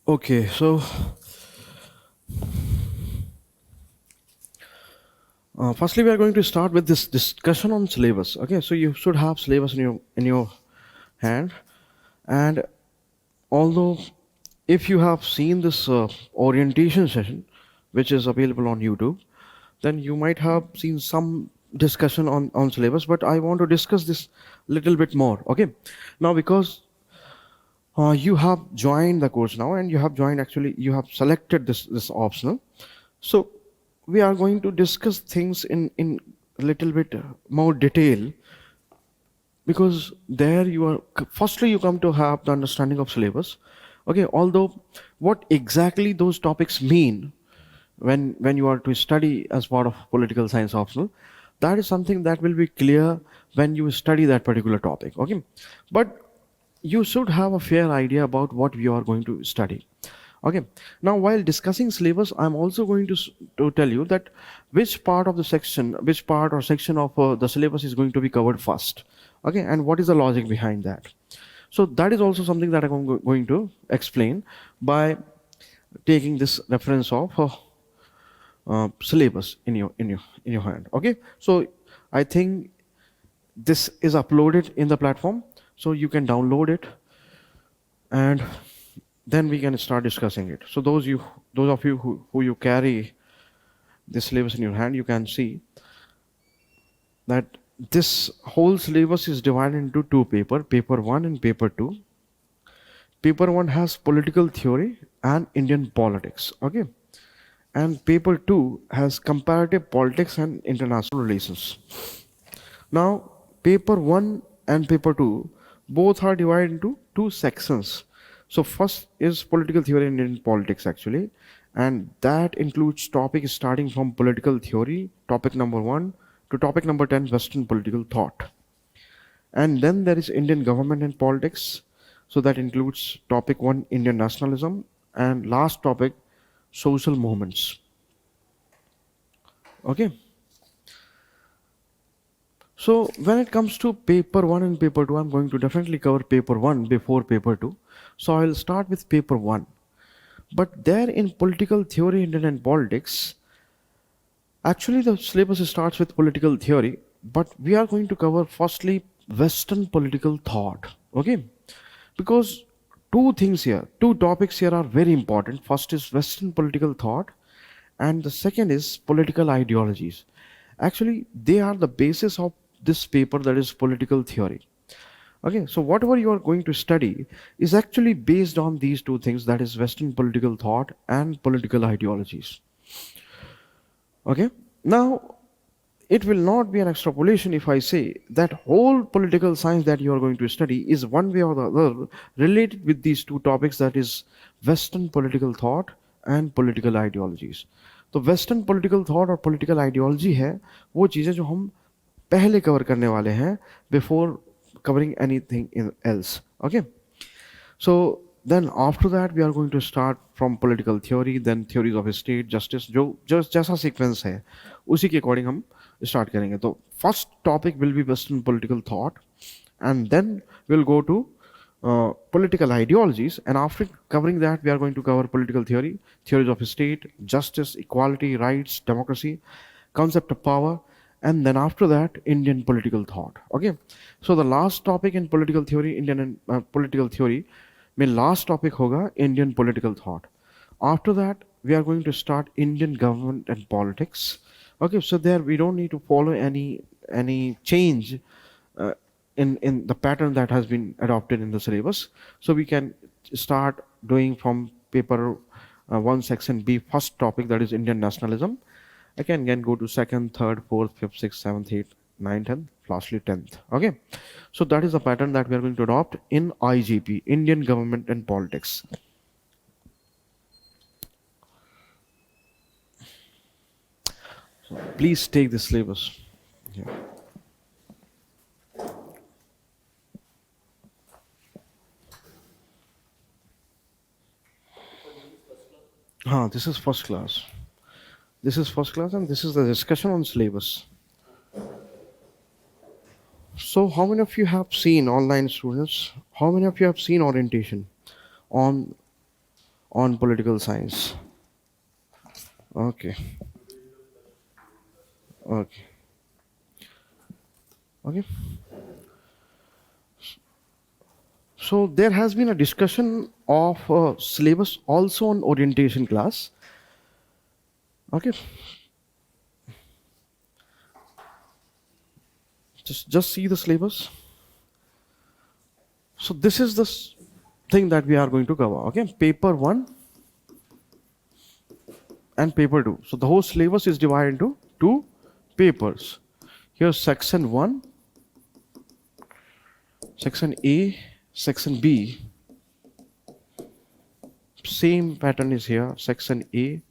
Okay, so firstly, we are going to start with this discussion on syllabus. Okay, so you should have syllabus in your hand, and although if you have seen this orientation session, which is available on YouTube, then you might have seen some discussion on syllabus. But I want to discuss this little bit more. Okay, now because you have joined the course now, and you have joined actually you have selected this optional. So we are going to discuss things in a little bit more detail, because there you are firstly you come to have the understanding of syllabus. Okay, although what exactly those topics mean when you are to study as part of political science optional, that is something that will be clear when you study that particular topic. Okay, but you should have a fair idea about what we are going to study. Okay, now while discussing syllabus, I'm also going to tell you that which part or section of the syllabus is going to be covered first. Okay, and what is the logic behind that. So that is also something that I'm going to explain by taking this reference of syllabus in your hand. Okay, so I think this is uploaded in the platform, so you can download it, and then we can start discussing it. So those of you who you carry this syllabus in your hand, you can see that this whole syllabus is divided into two paper 1 and paper 2. Paper 1 has political theory and Indian politics. Okay, and paper 2 has comparative politics and international relations. Now, paper 1 and paper 2 both are divided into two sections. So, first is political theory and Indian politics actually, and that includes topics starting from political theory, topic number 1, to topic number 10, Western political thought. And then there is Indian government and politics. So, that includes topic 1, Indian nationalism, and last topic, social movements. Okay. So when it comes to paper 1 and paper 2, I'm going to definitely cover paper 1 before paper 2. So I'll start with paper 1. But there in political theory, Indian and politics, actually the syllabus starts with political theory, but we are going to cover firstly Western political thought. Okay? Because two topics here are very important. First is Western political thought, and the second is political ideologies. Actually, they are the basis of this paper, that is political theory. Okay, so whatever you are going to study is actually based on these two things, that is Western political thought and political ideologies. Okay, now it will not be an extrapolation if I say that whole political science that you are going to study is one way or the other related with these two topics, that is Western political thought and political ideologies. तो western political thought और political ideology है वो चीज़ें जो हम पहले cover करने वाले हैं before covering anything else. Okay, so then after that we are going to start from political theory, then theories of state justice, जो जैसा सीक्वेंस है उसी के अकॉर्डिंग हम स्टार्ट करेंगे. तो first topic will be western political thought, and then we'll go to political ideologies, and after covering that we are going to cover political theory, theories of state, justice, equality, rights, democracy, concept of power, and then after that Indian political thought. Okay, so the last topic in political theory, Indian political theory mein last topic hoga Indian political thought. After that we are going to start Indian government and politics. Okay, so there we don't need to follow any change uh, in the pattern that has been adopted in the syllabus. So we can start doing from paper 1 section B, first topic, that is Indian nationalism. I can again go to second, third, fourth, fifth, sixth, seventh, eighth, ninth, and lastly 10th. Okay, so that is the pattern that we are going to adopt in IGP, Indian government and politics. So please take this syllabus. Yeah. This is first class. This is first class, and this is the discussion on syllabus. So, how many of you have seen online students? How many of you have seen orientation on political science? Okay, okay, okay. So there has been a discussion of syllabus also on orientation class. Okay, just see the syllabus. So this is the thing that we are going to cover. Okay, paper 1 and paper 2. So the whole syllabus is divided into two papers. Here's section 1, section A, section B. Same pattern is here, section A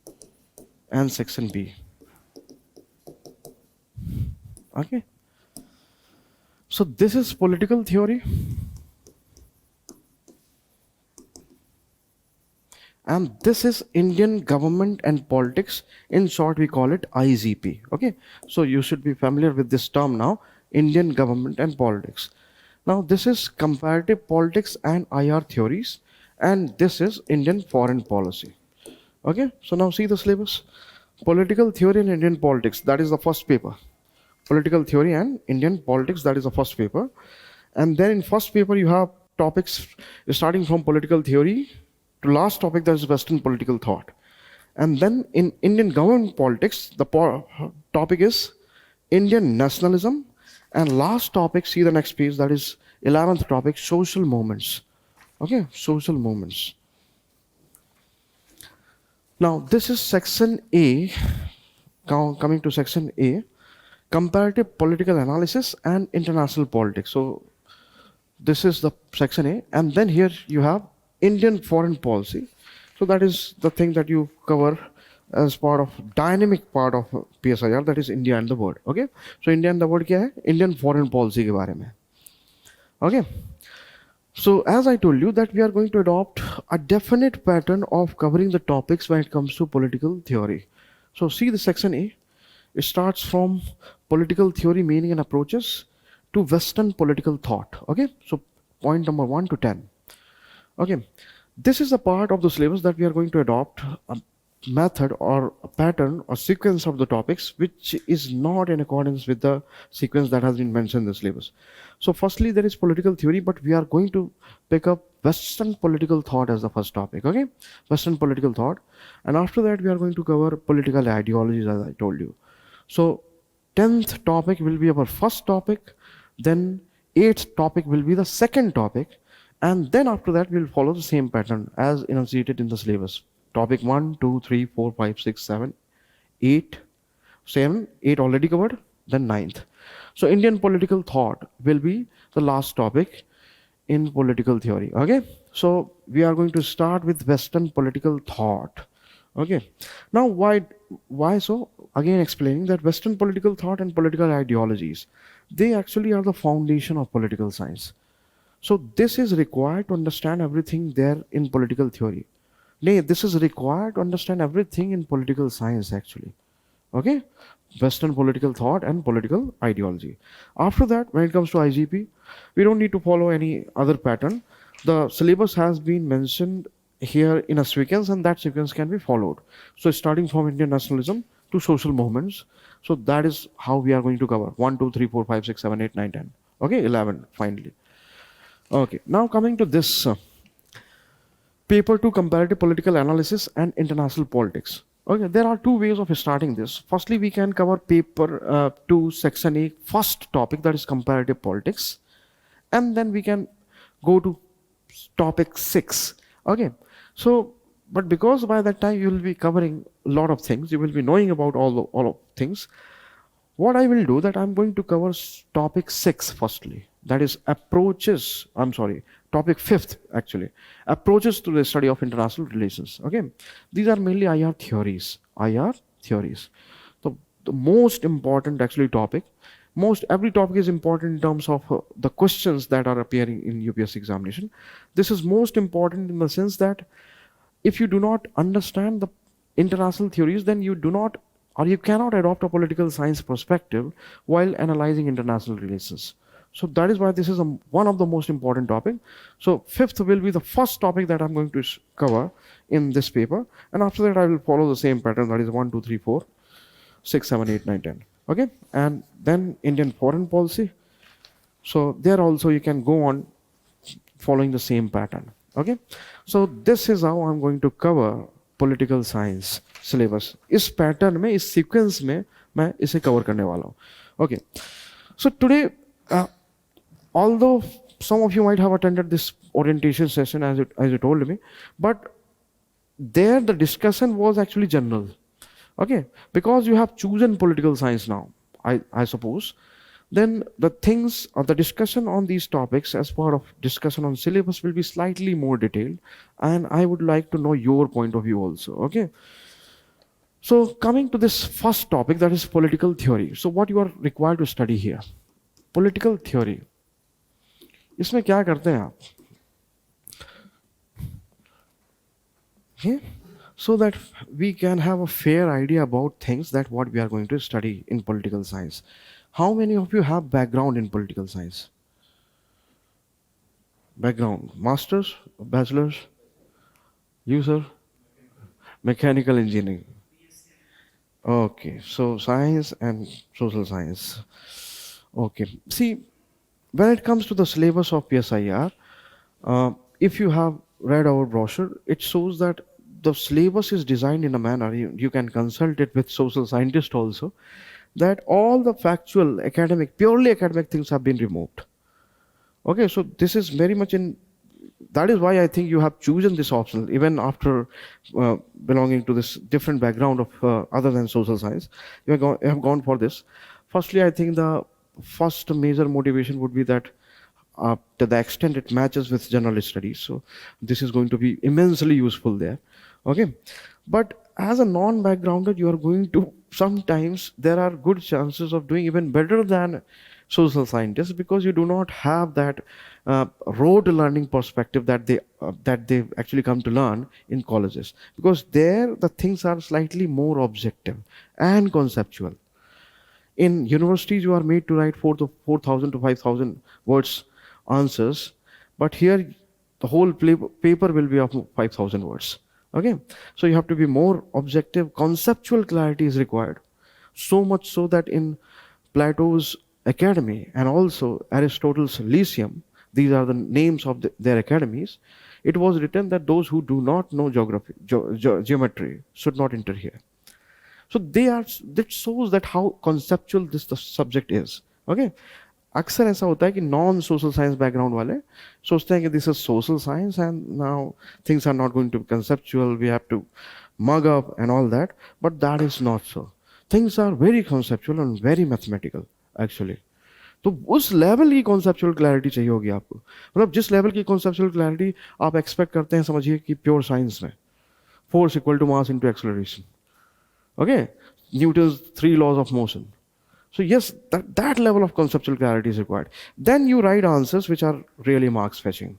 and section B. Okay. So this is political theory. And this is Indian government and politics. In short, we call it IGP. Okay. So you should be familiar with this term now, Indian government and politics. Now this is comparative politics and IR theories. And this is Indian foreign policy. Okay. So now see the syllabus. Political theory and Indian politics. That is the first paper. Political theory and Indian politics. That is the first paper. And then in first paper, you have topics starting from political theory to last topic, that is Western political thought. And then in Indian government politics, the topic is Indian nationalism. And last topic, see the next page, that is 11th topic, social movements. Okay, social movements. Now, this is section A, coming to section A, comparative political analysis and international politics. So, this is the section A. And then here you have Indian foreign policy. So that is the thing that you cover as part of dynamic part of PSIR, that is India and the world. Okay. So India and the world क्या है? Indian foreign policy के बारे में. Okay. So as I told you that we are going to adopt a definite pattern of covering the topics when it comes to political theory. So see the section A. It starts from political theory, meaning and approaches to Western political thought. Okay. So point number 1 to 10. Okay, this is a part of the syllabus that we are going to adopt a method or a pattern or sequence of the topics which is not in accordance with the sequence that has been mentioned in the syllabus. So firstly, there is political theory, but we are going to pick up Western political thought as the first topic. Okay, Western political thought. And after that, we are going to cover political ideologies, as I told you. So 10th topic will be our first topic. Then 8th topic will be the second topic. And then after that, we'll follow the same pattern as enunciated in the syllabus. Topic 1, 2, 3, 4, 5, 6, 7, 8, 7, 8 already covered, then 9th. So Indian political thought will be the last topic in political theory. Okay. So we are going to start with Western political thought. Okay. Now why so? Again explaining that Western political thought and political ideologies, they actually are the foundation of political science. So this is required to understand everything there in political theory. Nay, this is required to understand everything in political science actually. Okay? Western political thought and political ideology. After that, when it comes to IGP, we don't need to follow any other pattern. The syllabus has been mentioned here in a sequence, and that sequence can be followed. So starting from Indian nationalism to social movements. So that is how we are going to cover 1, 2, 3, 4, 5, 6, 7, 8, 9, 10. Okay, 11 finally. Okay, now coming to this paper 2, comparative political analysis and international politics. Okay, there are two ways of starting this. Firstly, we can cover paper 2, section A, first topic, that is comparative politics. And then we can go to topic 6. Okay, so, but because by that time you will be covering a lot of things, you will be knowing about all of things. What I will do that I'm going to cover topic 6 firstly. That is approaches, topic 5th actually. Approaches to the study of international relations. Okay. These are mainly IR theories. IR theories. So the most important actually topic. Every topic is important in terms of the questions that are appearing in UPSC examination. This is most important in the sense that if you do not understand the international theories, then you do not or you cannot adopt a political science perspective while analyzing international relations. So that is why this is one of the most important topic. So fifth will be the first topic that I'm going to cover in this paper, and after that I will follow the same pattern, that is 1, 2, 3, 4, 6, 7, 8, 9, 10. Okay, and then Indian foreign policy. So there also you can go on following the same pattern. Okay, so this is how I'm going to cover political science syllabus. इस pattern में, इस sequence में मैं इसे cover करने वाला हूँ. Okay, so today, although some of you might have attended this orientation session as you told me, but there the discussion was actually general. Okay, because you have chosen political science now, I suppose, then the things or the discussion on these topics as part of discussion on syllabus will be slightly more detailed, and I would like to know your point of view also. Okay, so coming to this first topic, that is political theory. So what you are required to study here, political theory. इसमें क्या करते हैं आप? Okay, so that we can have a fair idea about things that what we are going to study in political science. How many of you have background in political science? Background, masters, bachelors? You, sir? Mechanical engineering. Okay, so science and social science. Okay, see, when it comes to the syllabus of PSIR, if you have read our brochure, it shows that the syllabus is designed in a manner, you can consult it with social scientists also, that all the factual, academic, purely academic things have been removed. Okay, so this is very much in, that is why I think you have chosen this option, even after belonging to this different background of other than social science, you have gone for this. Firstly, I think the first major motivation would be that to the extent it matches with general studies. So this is going to be immensely useful there. Okay, but as a non-backgrounder, you are going to, sometimes there are good chances of doing even better than social scientists, because you do not have that road learning perspective that they actually come to learn in colleges, because there the things are slightly more objective and conceptual. In universities, you are made to write 4,000 to 5,000 words answers, but here the whole paper will be of 5,000 words. Okay, so you have to be more objective. Conceptual clarity is required, so much so that in Plato's academy and also Aristotle's Lyceum, these are the names of their academies, it was written that those who do not know geometry should not enter here. So that shows that how conceptual this the subject is. Okay, अक्सर ऐसा होता है कि non social science background वाले सोचते हैं कि this is social science and now things are not going to be conceptual, we have to mug up and all that, but that is not so. Things are very conceptual and very mathematical actually. तो उस level की conceptual clarity चाहिए होगी आपको, मतलब जिस level की conceptual clarity आप एक्सपेक्ट करते हैं, समझिए कि प्योर साइंस में force equal to mass into acceleration, okay, Newton's 3 laws of motion. So yes, that level of conceptual clarity is required. Then you write answers which are really marks fetching.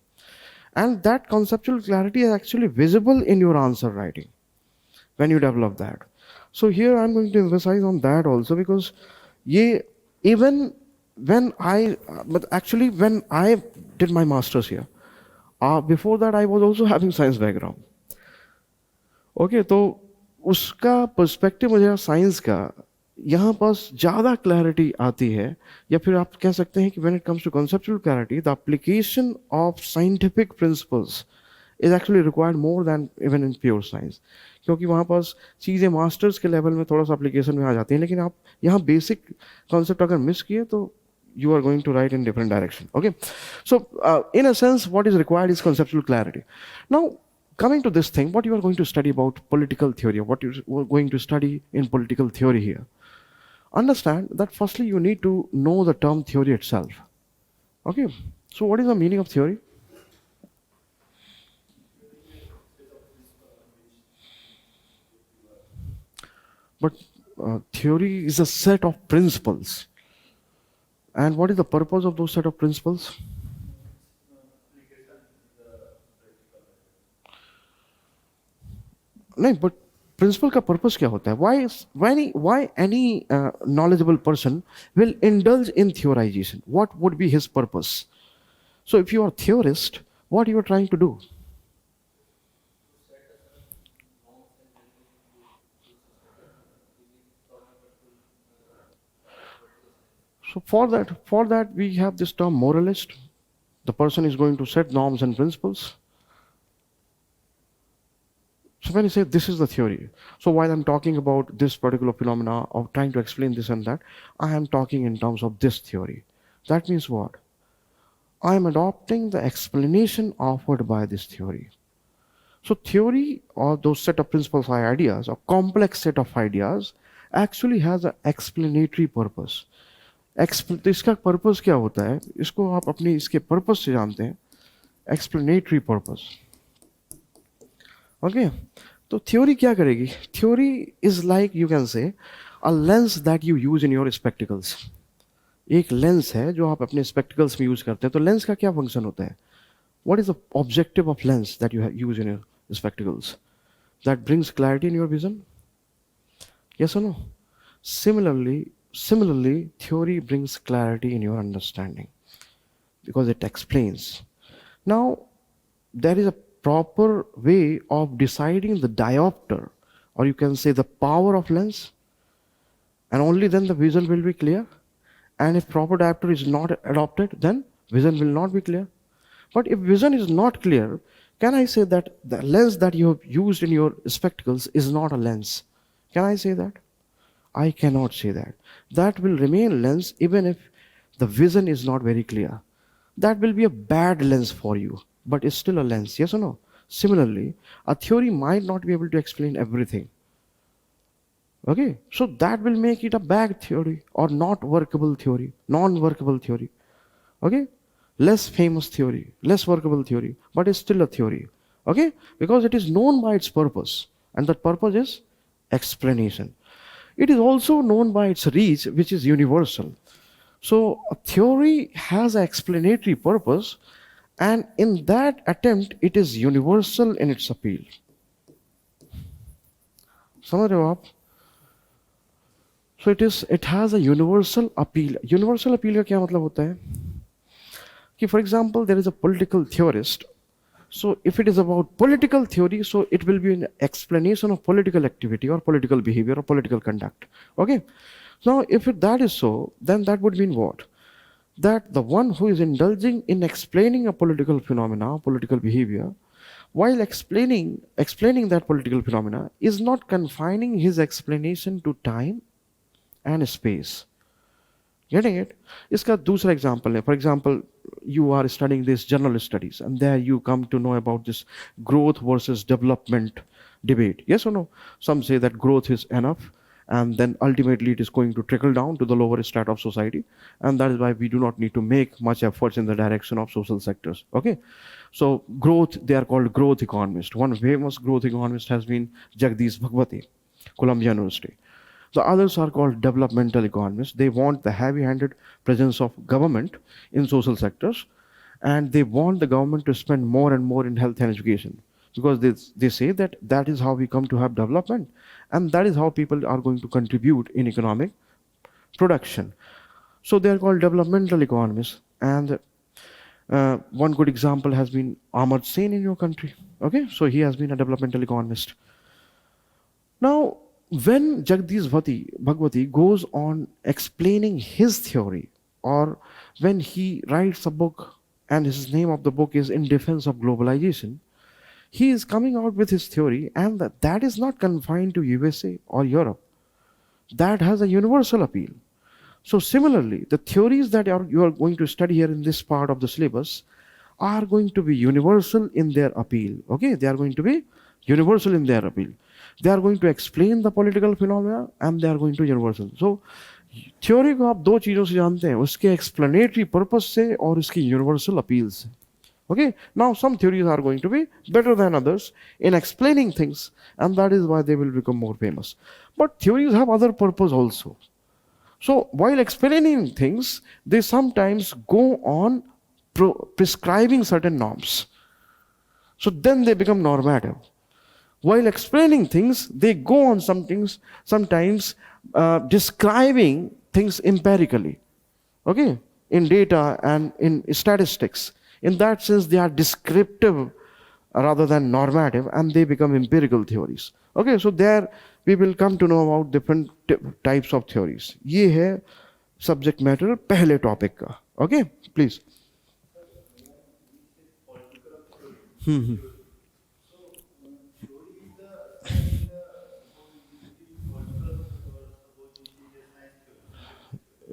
And that conceptual clarity is actually visible in your answer writing when you develop that. So here I'm going to emphasize on that also, because even when when I did my master's here, before that I was also having science background. Okay, तो उसका perspective मुझे science का यहाँ पास ज़्यादा clarity आती है, या फिर आप कह सकते हैं कि when it comes to conceptual clarity, the application of scientific principles is actually required more than even in pure science, क्योंकि वहाँ पास चीज़ें मास्टर्स के लेवल में थोड़ा सा एप्लीकेशन में आ जाती हैं, लेकिन आप यहाँ बेसिक कॉन्सेप्ट अगर मिस किए तो you are going to write in different direction. Okay, so in a sense what is required is conceptual clarity. Now coming to this thing, what you are going to study about political theory, what you are going to study in political theory here, understand that firstly you need to know the term theory itself. Okay, so what is the meaning of theory? But theory is a set of principles, and what is the purpose of those set of principles? No, but principle का purpose क्या होता है? Why any knowledgeable person will indulge in theorization? What would be his purpose? So if you are theorist, what you are trying to do? So for that we have this term moralist. The person is going to set norms and principles. So when you say this is the theory, so while I'm talking about this particular phenomena or trying to explain this and that, I am talking in terms of this theory. That means what? I am adopting the explanation offered by this theory. So theory or those set of principles or ideas or complex set of ideas actually has an explanatory purpose. तो इसका purpose क्या होता है? इसको आप अपने इसके purpose से जानते हैं, एक्सप्लेनेटरी पर्पस. ओके, तो थ्योरी क्या करेगी? Theory is like you can say a lens that you use in your spectacles. एक लेंस है जो आप अपने स्पेक्टिकल्स में यूज करते हैं. तो लेंस का क्या फंक्शन होता है? What is the objective of lens that you use in your spectacles? That brings clarity in your vision. Yes और no? Similarly, theory brings clarity in your understanding because it explains. Now, there is a proper way of deciding the diopter, or you can say the power of lens, and only then the vision will be clear. And if proper diopter is not adopted, then vision will not be clear. But if vision is not clear, can I say that the lens that you have used in your spectacles is not a lens? Can I say that? I cannot say that. That will remain lens even if the vision is not very clear. That will be a bad lens for you, but it's still a lens. Yes or no? Similarly, a theory might not be able to explain everything. Okay, so that will make it a bad theory or not workable theory, non-workable theory. Okay, less famous theory, less workable theory, but it's still a theory. Okay, because it is known by its purpose, and that purpose is explanation. It is also known by its reach, which is universal. So a theory has an explanatory purpose, and in that attempt, it is universal in its appeal. समझ रहे हो आप? So it has a universal appeal. Universal appeal का क्या मतलब होता है? कि for example, there is a political theorist. So if it is about political theory, so it will be an explanation of political activity or political behavior or political conduct. Okay. Now, if that is so, then that would mean what? That the one who is indulging in explaining a political phenomena, political behavior, while explaining that political phenomena, is not confining his explanation to time and space. Getting it? इसका दूसरा example है. For example, you are studying this general studies, and there you come to know about this growth versus development debate. Yes or no? Some say that growth is enough, and then ultimately it is going to trickle down to the lower strata of society, and that is why we do not need to make much efforts in the direction of social sectors. Okay, so growth, they are called growth economists. One famous growth economist has been Jagdish Bhagwati, Columbia University. The others are called developmental economists. They want the heavy-handed presence of government in social sectors, and they want the government to spend more and more in health and education, because they say that that is how we come to have development, and that is how people are going to contribute in economic production. So they are called developmental economists. And one good example has been Ahmad Sen in your country. Okay, so he has been a developmental economist. Now, when Jagdish Bhagwati goes on explaining his theory, or when he writes a book and his name of the book is In Defense of Globalization, he is coming out with his theory, and that is not confined to USA or Europe. That has a universal appeal. So similarly, the theories that you are going to study here in this part of the syllabus are going to be universal in their appeal. Okay, they are going to be universal in their appeal. They are going to explain the political phenomena, and they are going to universal. So theory को आप दो चीजों से जानते हैं, उसके explanatory purpose से और उसकी यूनिवर्सल अपील से. Okay, now some theories are going to be better than others in explaining things, and that is why they will become more famous. But theories have other purpose also. So while explaining things, they sometimes go on prescribing certain norms. So then they become normative. While explaining things, they go on some things, sometimes describing things empirically, okay, in data and in statistics. In that sense, they are descriptive rather than normative, and they become empirical theories. Okay, so there we will come to know about different types of theories. ये है subject matter पहले topic का. Okay, please.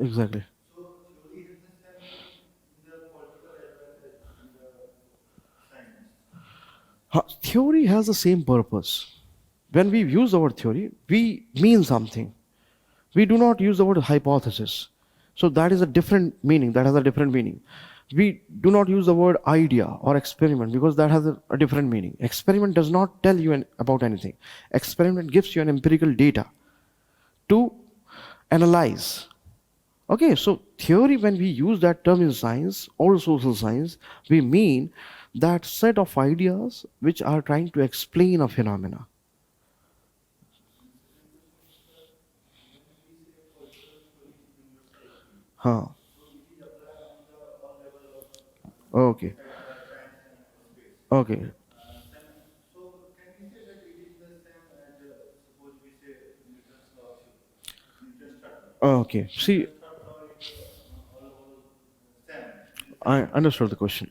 Exactly. Theory has the same purpose. When we use the word theory, we mean something. We do not use the word hypothesis. So that is a different meaning. That has a different meaning. We do not use the word idea or experiment because that has a different meaning. Experiment does not tell you about anything. Experiment gives you an empirical data to analyze. Okay, so theory, when we use that term in science or social science, we mean that set of ideas which are trying to explain a phenomena. Huh. Okay. Okay. Okay. See, I understood the question.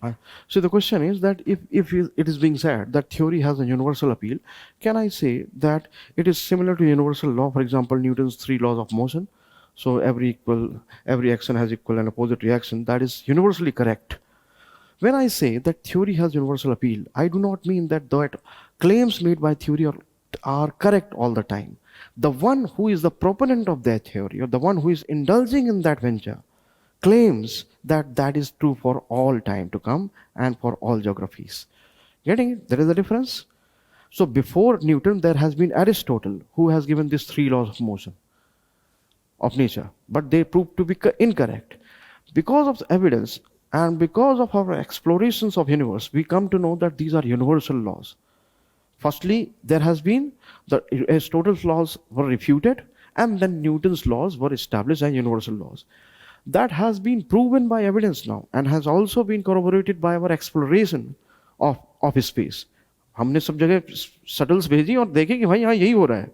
So the question is that if it is being said that theory has a universal appeal, can I say that it is similar to universal law, for example, Newton's three laws of motion? So every action has equal and opposite reaction. That is universally correct. When I say that theory has universal appeal, I do not mean that claims made by theory are correct all the time. The one who is the proponent of that theory, or the one who is indulging in that venture, claims that that is true for all time to come and for all geographies. Getting it? There is a difference. So before Newton, there has been Aristotle who has given these three laws of motion of nature, but they proved to be incorrect. Because of the evidence and because of our explorations of universe, we come to know that these are universal laws. Firstly, there has been Aristotle's laws were refuted, and then Newton's laws were established as universal laws. That has been proven by evidence now and has also been corroborated by our exploration of space. हमने सब जगह shuttles भेजी और देखे कि भाई यहाँ यही हो रहा है.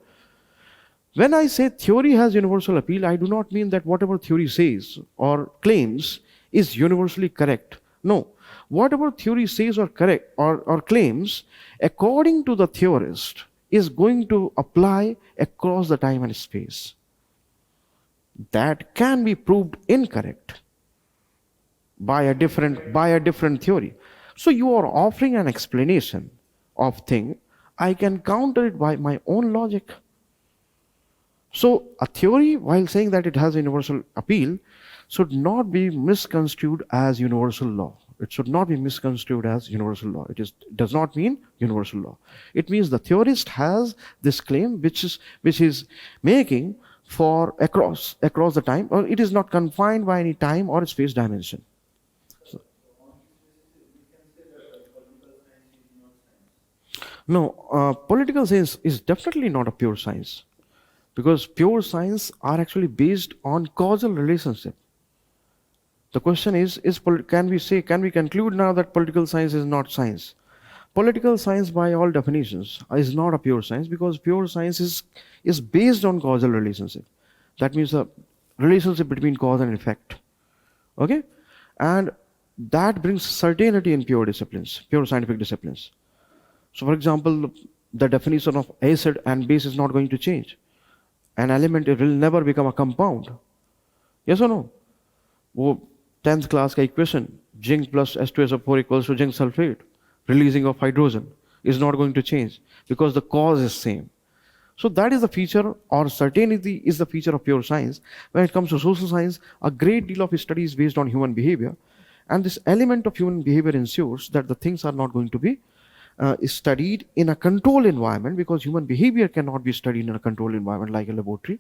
When I say theory has universal appeal, I do not mean that whatever theory says or claims is universally correct. No. Whatever theory says or correct or claims, according to the theorist, is going to apply across the time and space. That can be proved incorrect by a different theory. So you are offering an explanation of thing. I can counter it by my own logic. So a theory, while saying that it has a universal appeal, should not be misconstrued as universal law. It should not be misconstrued as universal law. Does not mean universal law. It means the theorist has this claim which is making for across the time, or it is not confined by any time or space dimension. So, no, political science is definitely not a pure science, because pure science are actually based on causal relationship. The question is can we conclude now that political science is not science? Political science, by all definitions, is not a pure science, because pure science is based on causal relationship. That means a relationship between cause and effect. Okay? And that brings certainty in pure disciplines, pure scientific disciplines. So for example, the definition of acid and base is not going to change. An element, it will never become a compound. Yes or no? वो 10th class का equation, zinc plus H2SO4 equals to zinc sulfate, releasing of hydrogen, is not going to change because the cause is same. So that is the feature, or certainty is the feature of pure science. When it comes to social science, a great deal of study is based on human behavior, and this element of human behavior ensures that the things are not going to be studied in a controlled environment, because human behavior cannot be studied in a controlled environment like a laboratory,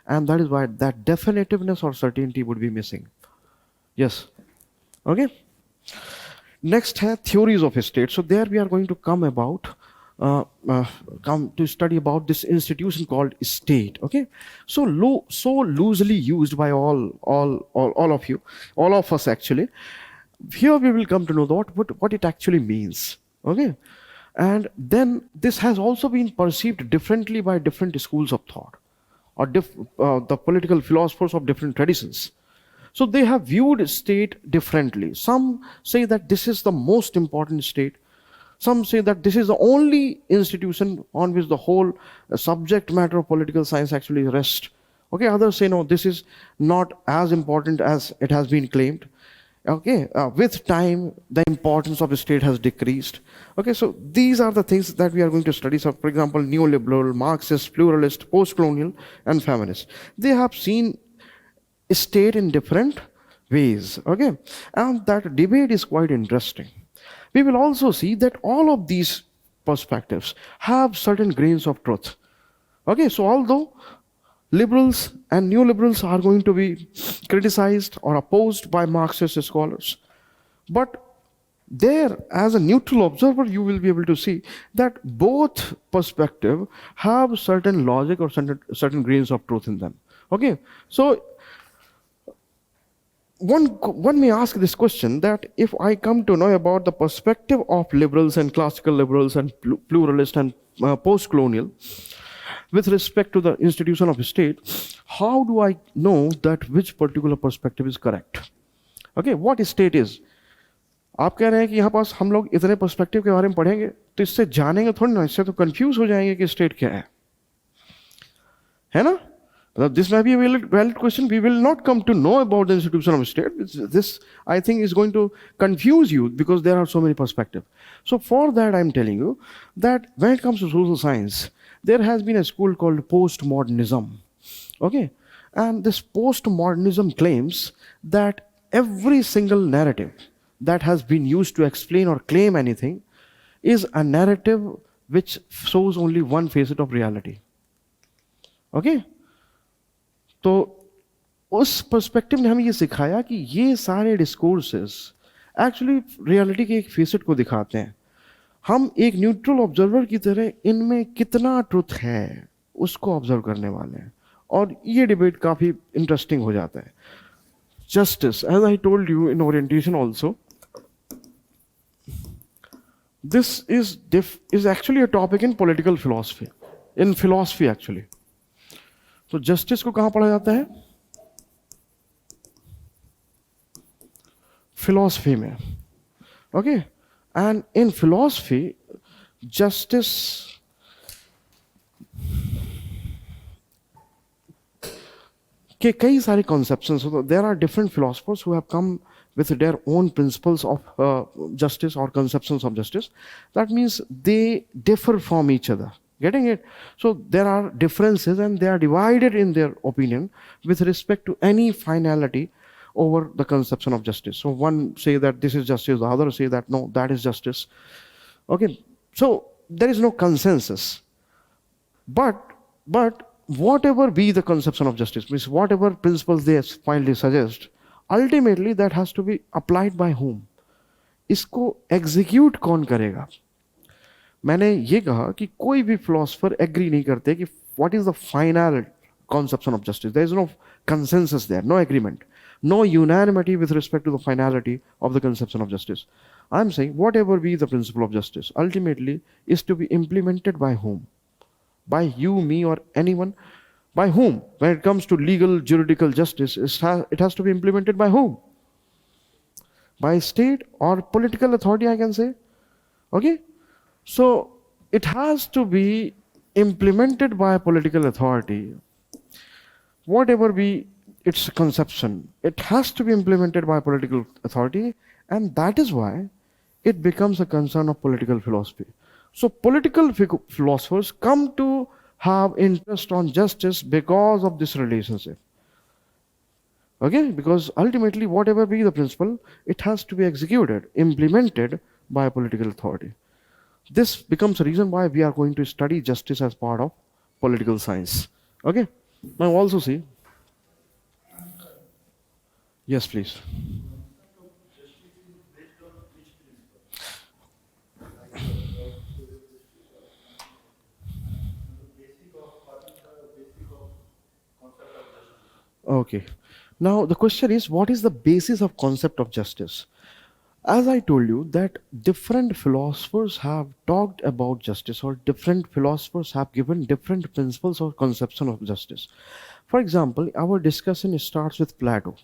and that is why that definitiveness or certainty would be missing. Yes. Okay. Next है theories of state. So there we are going to come about uh, uh, come to study about this institution called state. Okay, so so loosely used by all of you, all of us actually. Here we will come to know what it actually means. Okay, and then this has also been perceived differently by different schools of thought, or the political philosophers of different traditions. So they have viewed state differently. Some say that this is the most important state. Some say that this is the only institution on which the whole subject matter of political science actually rests. Okay, others say no, this is not as important as it has been claimed. Okay, with time, the importance of the state has decreased. Okay, so these are the things that we are going to study. So, for example, neoliberal, Marxist, pluralist, post-colonial, and feminist. They have seen state in different ways. Okay, and that debate is quite interesting. We will also see that all of these perspectives have certain grains of truth. Okay, so although liberals and neoliberals are going to be criticized or opposed by Marxist scholars, but there, as a neutral observer, you will be able to see that both perspective have certain logic or certain grains of truth in them. Okay, so one may ask this question, that if I come to know about the perspective of liberals and classical liberals and pluralist and post-colonial with respect to the institution of state, how do I know that which particular perspective is correct? Okay, what state is? आप कह रहे हैं कि यहाँ पास हम लोग इतने perspective के बारे में पढ़ेंगे तो इससे जानेंगे थोड़ी ना, इससे तो कंफ्यूज हो जाएंगे कि स्टेट क्या है ना? This may be a valid question. We will not come to know about the institution of state. This, I think, is going to confuse you because there are so many perspectives. So for that, I'm telling you that when it comes to social science, there has been a school called postmodernism. Okay, and this postmodernism claims that every single narrative that has been used to explain or claim anything is a narrative which shows only one facet of reality. Okay? तो उस perspective ने हमें ये सिखाया कि ये सारे discourses actually reality के एक फेसेट को दिखाते हैं. हम एक न्यूट्रल ऑब्जर्वर की तरह इनमें कितना ट्रुथ है उसको ऑब्जर्व करने वाले हैं, और ये डिबेट काफ़ी इंटरेस्टिंग हो जाता है. Justice, as I told you in orientation also, this is actually a topic in political philosophy, in philosophy actually. तो जस्टिस को कहां पढ़ा जाता है? फिलॉसफी में. Okay, and in philosophy justice के कई सारे conceptions. There are different philosophers who have come with their own principles of justice or conceptions of justice. That means they differ from each other. Getting it? So there are differences and they are divided in their opinion with respect to any finality over the conception of justice. So one say that this is justice, the other say that no, that is justice. Okay, so there is no consensus. But whatever be the conception of justice, means whatever principles they finally suggest, ultimately that has to be applied by whom? इसको execute कौन करेगा? मैंने ये कहा कि कोई भी philosopher agree नहीं करते कि what is the final conception of justice. There is no consensus there, no agreement, no unanimity with respect to the finality of the conception of justice. I'm saying whatever be the principle of justice, ultimately is to be implemented by whom? By you, me, or anyone? By whom? When it comes to legal, juridical justice, it has to be implemented by whom? By state or political authority, I can say. Okay? So, it has to be implemented by a political authority. Whatever be its conception, it has to be implemented by a political authority, and that is why it becomes a concern of political philosophy. So, political philosophers come to have interest on justice because of this relationship. Okay, because ultimately whatever be the principle, it has to be executed, implemented by a political authority. This becomes a reason why we are going to study justice as part of political science. Okay, now also see. Yes, please. Okay. Now the question is, what is the basis of concept of justice? As I told you that different philosophers have talked about justice, or different philosophers have given different principles or conception of justice. For example, our discussion starts with Plato.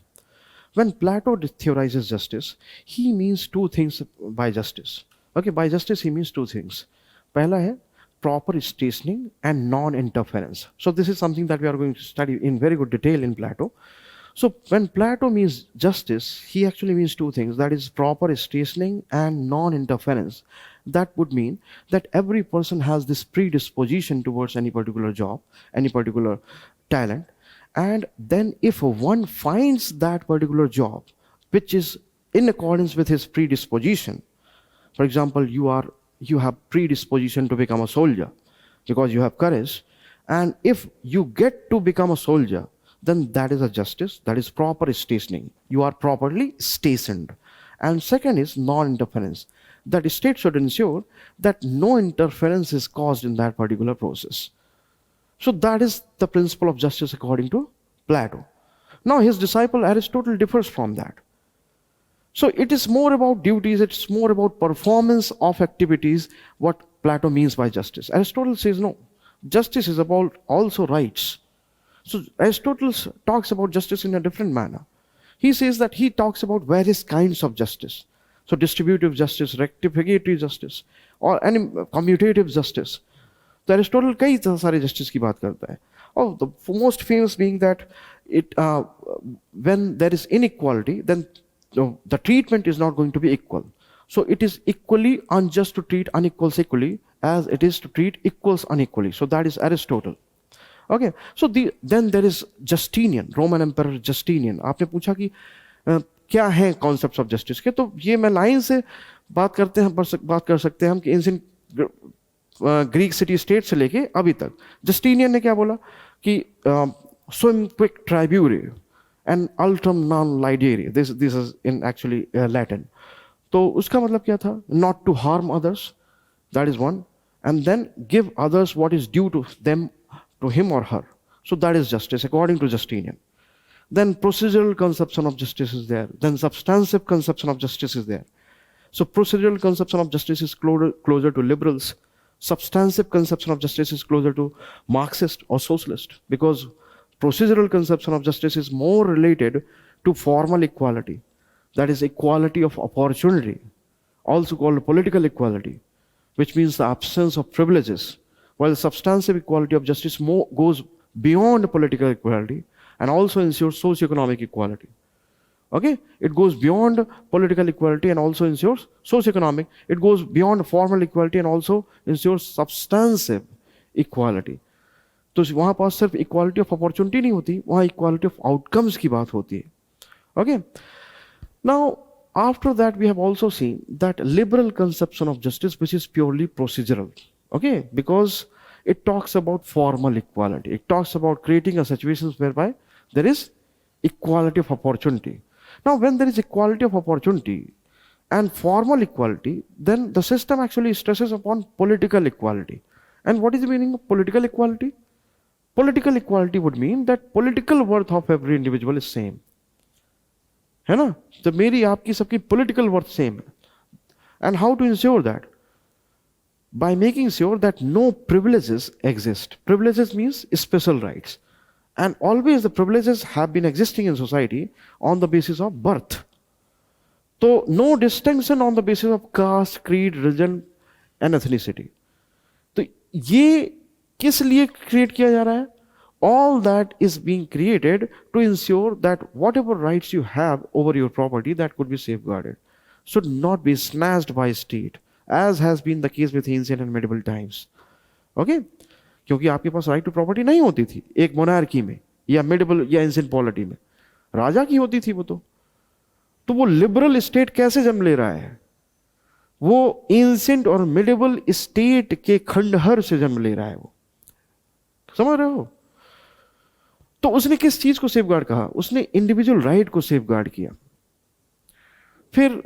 When Plato theorizes justice, he means two things by justice. Okay, by justice he means two things. Pehla hai proper stationing and non-interference. So this is something that we are going to study in very good detail in Plato. So when Plato means justice, he actually means two things. That is proper stationing and non-interference. That would mean that every person has this predisposition towards any particular job, any particular talent, and then if one finds that particular job which is in accordance with his predisposition, for example, you have predisposition to become a soldier because you have courage, and if you get to become a soldier, then that is a justice, that is proper stationing. You are properly stationed. And second is non-interference. That state should ensure that no interference is caused in that particular process. So that is the principle of justice according to Plato. Now his disciple Aristotle differs from that. So it is more about duties, it's more about performance of activities, what Plato means by justice. Aristotle says no, justice is about also rights. So Aristotle talks about justice in a different manner. He says that he talks about various kinds of justice. So distributive justice, rectificatory justice, or any commutative justice. तो Aristotle कई सारे justice की बात करता है, और the most famous being that it when there is inequality then the treatment is not going to be equal. So it is equally unjust to treat unequals equally as it is to treat equals unequally. So that is Aristotle. Okay, so then there is Justinian, Roman Emperor Justinian. आपने पूछा कि क्या है concepts of justice के, तो ये मैं line से बात करते हैं, बात कर सकते हैं हम कि एंशिएंट ग्रीक सिटी स्टेट से लेके अभी तक जस्टिनियन ने क्या बोला कि स्वम क्विक ट्राइब्यूरे एंड अल्ट्रम नॉन लाइडेरे, this is in actually Latin. तो उसका मतलब क्या था? Not to harm others, that is one, and then give others what is due to them, to him or her. So that is justice according to Justinian. Then procedural conception of justice is there. Then substantive conception of justice is there. So procedural conception of justice is closer to liberals. Substantive conception of justice is closer to Marxist or socialist, because procedural conception of justice is more related to formal equality. That is equality of opportunity, also called political equality, which means the absence of privileges. While substantive equality of justice goes beyond political equality and also ensures socio-economic equality. Okay? It goes beyond political equality and also ensures socio-economic. It goes beyond formal equality and also ensures substantive equality. तो वहाँ पास सिर्फ equality of opportunity नहीं होती, वहाँ equality of outcomes की बात होती है. Okay? Now, after that we have also seen that liberal conception of justice which is purely procedural. Okay, because it talks about formal equality. It talks about creating a situations whereby there is equality of opportunity. Now, when there is equality of opportunity and formal equality, then the system actually stresses upon political equality. And what is the meaning of political equality? Political equality would mean that political worth of every individual is same. है ना? तो मेरी आपकी सबकी political worth same. And how to ensure that? By making sure that no privileges exist. Privileges means special rights. And always the privileges have been existing in society on the basis of birth. So no distinction on the basis of caste, creed, religion and ethnicity. तो ये किस लिए create किया जा रहा है? All that is being created to ensure that whatever rights you have over your property, that could be safeguarded, should not be snatched by state, as has been the case with ancient and medieval times. Okay? क्योंकि आपके पास right to property नहीं होती थी एक monarchy में या medieval या ancient polity में, राजा की होती थी वो. तो वो लिबरल स्टेट कैसे जन्म ले रहा है? वो एंशिएंट और मिडिवल स्टेट के खंडहर से जन्म ले रहा है. वो समझ रहे हो? तो उसने किस चीज को सेफगार्ड कहा? उसने इंडिविजुअल राइट को सेफगार्ड किया. फिर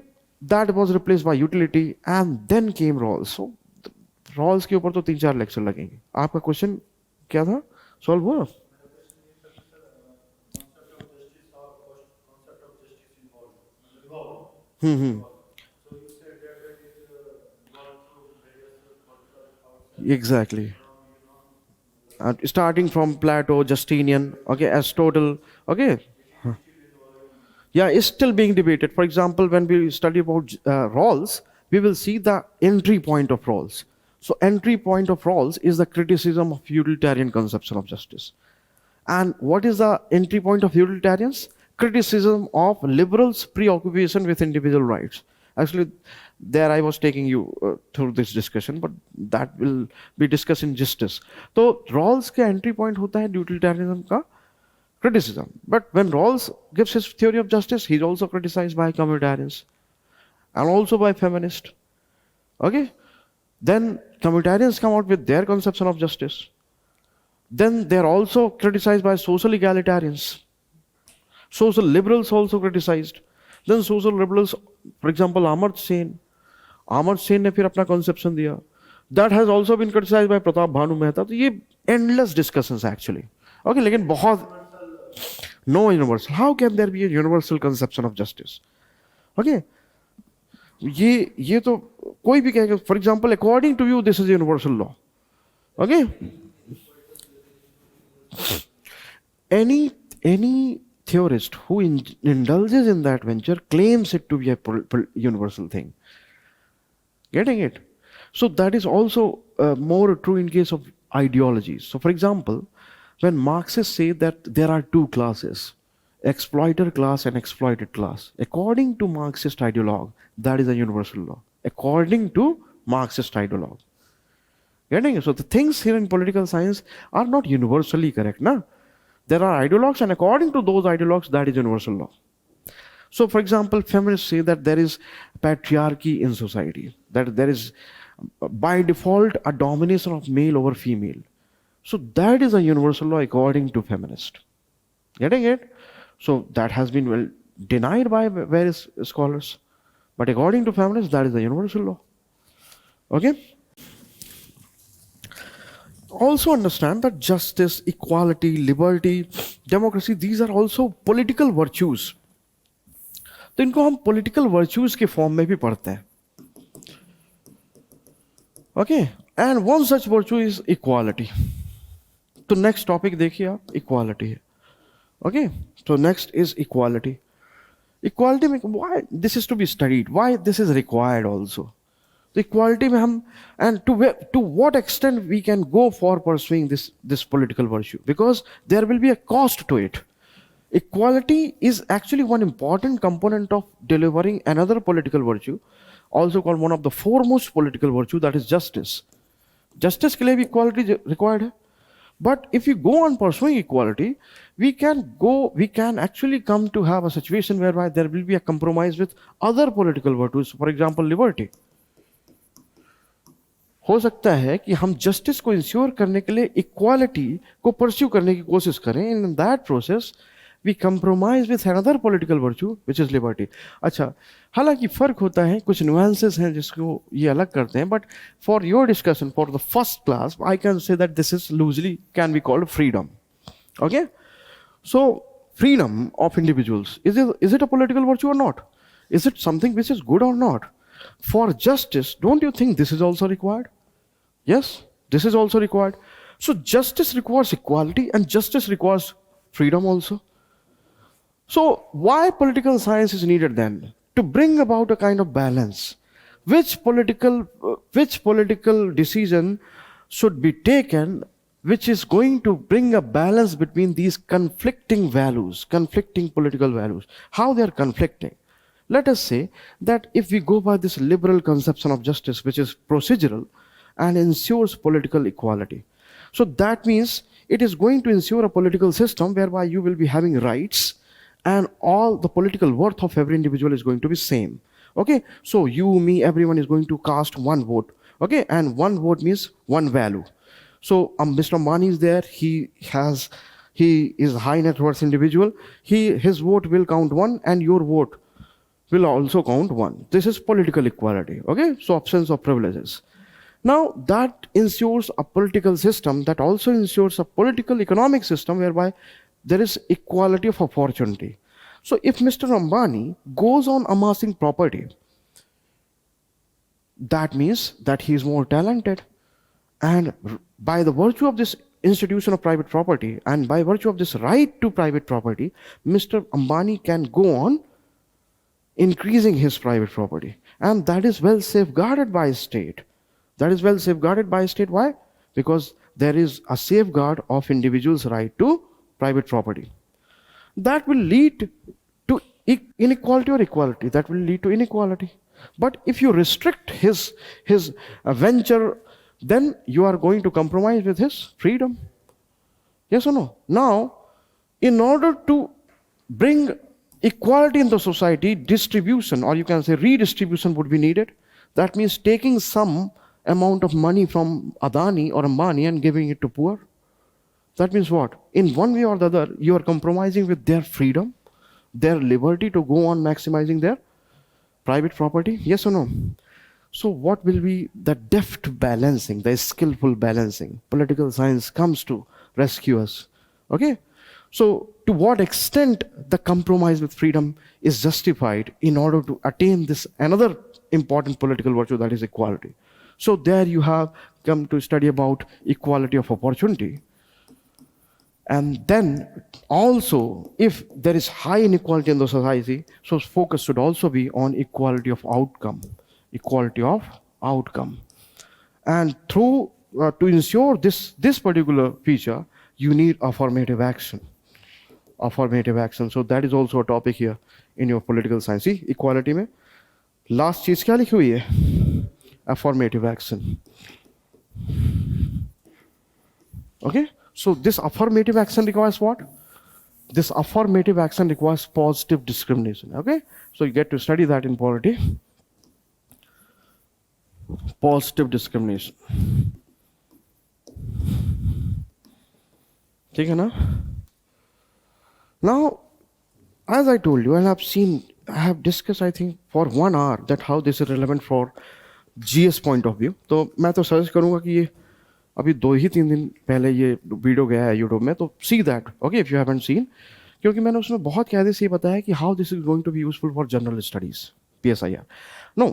that was replaced by utility and then came roles. So roles के ऊपर तो 3-4 लेक्चर लगेंगे. आपका क्वेश्चन क्या था? सॉल्व हुआ? Hmm. Exactly. Starting from Plato, Justinian, okay, Aristotle, okay, yeah, is still being debated. For example, when we study about Rawls, we will see the entry point of Rawls. So, entry point of Rawls is the criticism of utilitarian conception of justice. And what is the entry point of utilitarians? Criticism of liberals' preoccupation with individual rights. Actually, there I was taking you through this discussion, but that will be discussed in justice. So Rawls का entry point होता है utilitarianism का criticism. But when Rawls gives his theory of justice, he's also criticized by communitarians and also by feminists. Okay? Then communitarians come out with their conception of justice. Then they're also criticized by social egalitarians. Social liberals also criticized. Then social liberals, for example, Amartya Sen ने फिर अपना conception दिया. That has also been criticized by Pratap Bhanu Mehta. तो ये endless discussions actually. Okay, लेकिन बहुत no universal. How can there be a universal conception of justice? Okay, ये तो कोई भी कहेगा. For example, according to you, this is a universal law. Okay. Any theorist who indulges in that venture claims it to be a universal thing. Getting it? So that is also more true in case of ideologies. So for example, when Marxists say that there are two classes, exploiter class and exploited class, according to Marxist ideologue, that is a universal law. According to Marxist ideologue. Getting it? So the things here in political science are not universally correct, na? There are ideologues, and according to those ideologues, that is universal law. So, for example, feminists say that there is patriarchy in society, that there is by default a domination of male over female. So, that is a universal law according to feminists. Getting it? So, that has been well denied by various scholars. But according to feminists, that is a universal law. Okay? Also understand that justice, equality, liberty, democracy, these are also political virtues. तो इनको हम political virtues के form में भी पढ़ते हैं. Okay, and one such virtue is equality. तो next topic देखिए आप, equality है. Okay, so next is equality. Equality में why this is to be studied, why this is required also. The equality में हम and to what extent we can go for pursuing this political virtue, because there will be a cost to it. Equality is actually one important component of delivering another political virtue, also called one of the foremost political virtue, that is justice. Justice के लिए भी equality required है. But if you go on pursuing equality, we can actually come to have a situation whereby there will be a compromise with other political virtues, for example, liberty. हो सकता है कि हम justice को ensure करने के लिए इक्वालिटी को परस्यू करने की कोशिश करें. In that process we compromise with another political virtue which is liberty. अच्छा, हालांकि फर्क होता है, कुछ नुआंसेस हैं जिसको ये अलग करते हैं, but for your discussion for the first class I can say that this is loosely can be called freedom. Okay, so freedom of individuals, is it a political virtue or not? Is it something which is good or not? For justice, don't you think this is also required? Yes, this is also required. So justice requires equality and justice requires freedom also. So why political science is needed then? To bring about a kind of balance. Which political decision should be taken which is going to bring a balance between these conflicting values, conflicting political values. How they are conflicting? Let us say that if we go by this liberal conception of justice, which is procedural and ensures political equality. So that means it is going to ensure a political system whereby you will be having rights and all the political worth of every individual is going to be same. Okay, so you, me, everyone is going to cast one vote. Okay, and one vote means one value. So Mr. Ambani is there. He is a high net worth individual. His vote will count one, and your vote will also count one. This is political equality. Okay, so absence of privileges. Now that ensures a political system that also ensures a political economic system whereby there is equality of opportunity. So if Mr. Ambani goes on amassing property, that means that he is more talented. And by the virtue of this institution of private property and by virtue of this right to private property, Mr. Ambani can go on increasing his private property. And that is well safeguarded by state. That is well safeguarded by state. Why? Because there is a safeguard of individual's right to private property. That will lead to inequality or equality. That will lead to inequality. But if you restrict his venture, then you are going to compromise with his freedom. Yes or no? Now, in order to bring equality in the society, distribution, or you can say redistribution, would be needed. That means taking some amount of money from Adani or Ambani and giving it to poor. That means what? In one way or the other, you are compromising with their freedom, their liberty to go on maximizing their private property. Yes or no? So what will be the deft balancing, the skillful balancing? Political science comes to rescue us. Okay? So to what extent the compromise with freedom is justified in order to attain this another important political virtue, that is equality. So there you have come to study about equality of opportunity. And then also, if there is high inequality in the society, so focus should also be on equality of outcome. Equality of outcome. And through, to ensure this particular feature, you need affirmative action. Affirmative action. So that is also a topic here in your political science. See, equality में last चीज क्या लिखी हुई है? Affirmative action. Okay? So this affirmative action requires what? This affirmative action requires positive discrimination. Okay? So you get to study that in polity. Positive discrimination. ठीक है ना? Now, as I told you, and I have discussed, I think, for 1 hour that how this is relevant for GS point of view. तो मैं तो suggest करूँगा कि ये अभी 2-3 दिन पहले ये वीडियो गया है यूट्यूब में, तो see that, okay, if you haven't seen, क्योंकि मैंने उसमें बहुत कायदे से ये बताया कि how this is going to be useful for general studies, PSIR. No,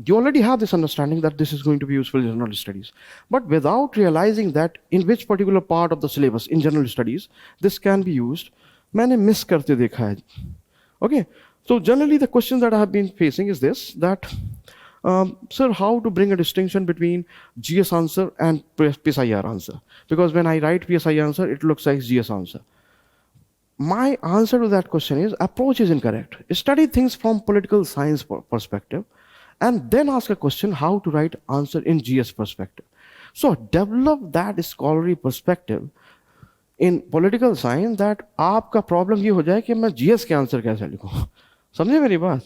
you already have this understanding that this is going to be useful in general studies. But without realizing that in which particular part of the syllabus in general studies this can be used, मैंने miss करते देखा है. Okay, so generally the question that I have been facing is this, that sir, how to bring a distinction between GS answer and PSIR answer? Because when I write PSIR answer, it looks like GS answer. My answer to that question is approach is incorrect. Study things from political science perspective and then ask a question how to write answer in GS perspective. So develop that scholarly perspective in political science that आपका problem ये हो जाए कि मैं GS के answer कैसे लिखूं. समझे मेरी बात?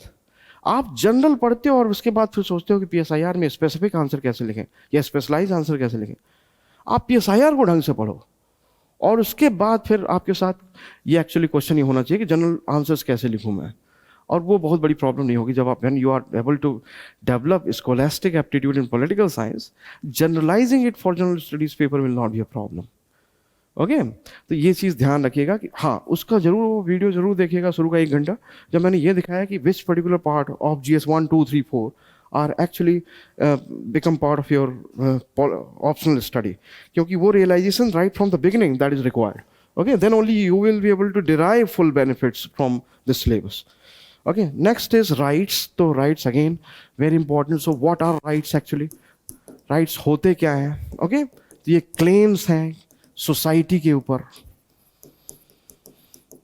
आप जनरल पढ़ते हो और उसके बाद फिर सोचते हो कि PSIR में स्पेसिफिक आंसर कैसे लिखें या स्पेशलाइज आंसर कैसे लिखें. आप PSIR को ढंग से पढ़ो और उसके बाद फिर आपके साथ ये एक्चुअली क्वेश्चन ये होना चाहिए कि जनरल आंसर्स कैसे लिखूं मैं. और वो बहुत बड़ी प्रॉब्लम नहीं होगी जब आप when you are able to develop scholastic aptitude in political science, generalizing it for general studies paper will not be a problem. Okay, तो ये चीज़ ध्यान रखिएगा कि हाँ, उसका जरूर वो वीडियो जरूर देखिएगा शुरू का 1 घंटा, जब मैंने ये दिखाया कि which particular part of GS 1, 2, 3, 4 are actually become part of your optional study, क्योंकि वो realization right from the beginning that is required. Okay, then only you will be able to derive full benefits from this syllabus. Okay, next is rights. So rights again very important. So what are rights actually? Rights होते क्या हैं? Okay, तो ये claims हैं society के ऊपर.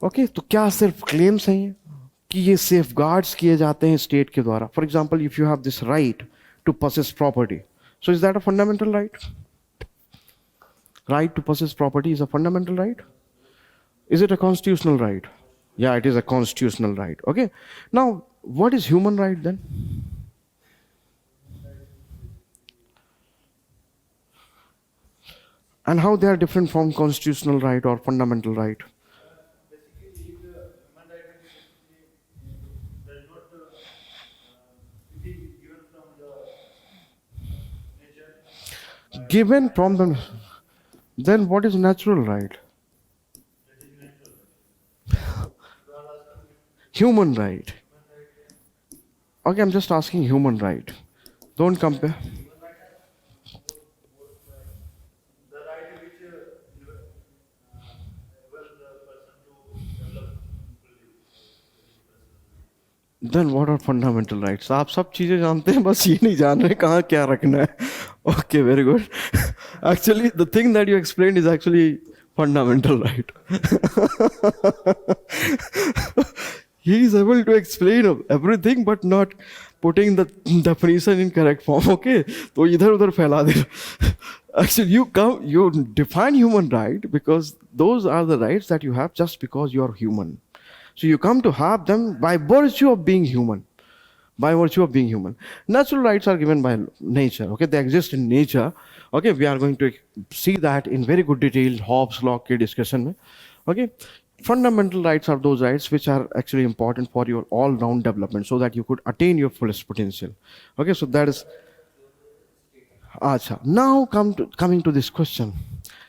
Okay, तो क्या सिर्फ claims हैं कि ये safeguards किए जाते हैं state के द्वारा? For example, if you have this right to possess property, so is that a fundamental right? Right to possess property is a fundamental right. Is it a constitutional right? Yeah, it is a constitutional right. Okay. Now, what is human right then? And how they are different from constitutional right or fundamental right? Basically, if the human right does not it is given from the nature. Given from the, then what is natural right? Human right. Okay, I'm just asking human right. Don't compare. the right which enables the person to develop fully his personal. Then what are fundamental rights? आप सब चीजें जानते हैं, बस ये नहीं जान रहे कहाँ क्या रखना है. Okay, very good. Actually, the thing that you explained is actually fundamental right. He is able to explain everything, but not putting the definition in correct form. Okay, तो इधर उधर फैला दे. Actually, you define human right because those are the rights that you have just because you are human. So you come to have them by virtue of being human. By virtue of being human. Natural rights are given by nature. Okay, they exist in nature. Okay, we are going to see that in very good detail, Hobbes law ke discussion mein. Okay, fundamental rights are those rights which are actually important for your all-round development so that you could attain your fullest potential. Okay, so that is. Acha. Now coming to this question.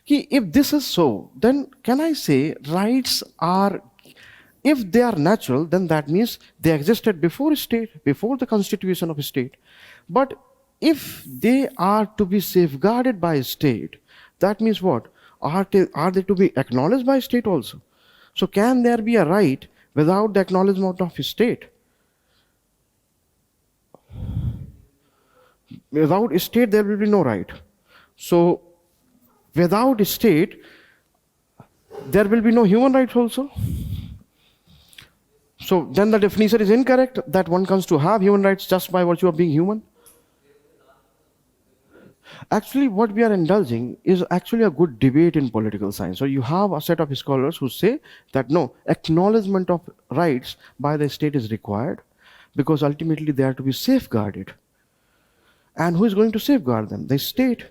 If this is so, then can I say rights are, if they are natural, then that means they existed before state, before the constitution of a state. But if they are to be safeguarded by state, that means what? Are they to be acknowledged by state also? So can there be a right without the acknowledgement of a state? Without a state, there will be no right. So without a state, there will be no human rights also. So then the definition is incorrect that one comes to have human rights just by virtue of being human. Actually, what we are indulging is actually a good debate in political science. So you have a set of scholars who say that no, acknowledgement of rights by the state is required because ultimately they are to be safeguarded. And who is going to safeguard them? The state.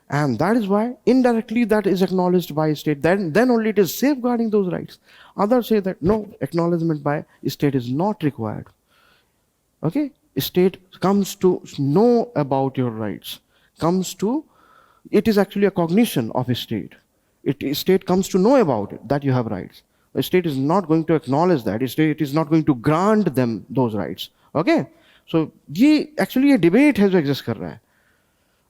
And that is why indirectly that is acknowledged by state. Then only it is safeguarding those rights. Others say that no, acknowledgement by state is not required. Okay? State comes to know about your rights. It is actually a cognition of a state. State comes to know about it, that you have rights. The state is not going to acknowledge that. It is not going to grant them those rights. Okay? So ये actually ये debate है जो exist कर रहा है.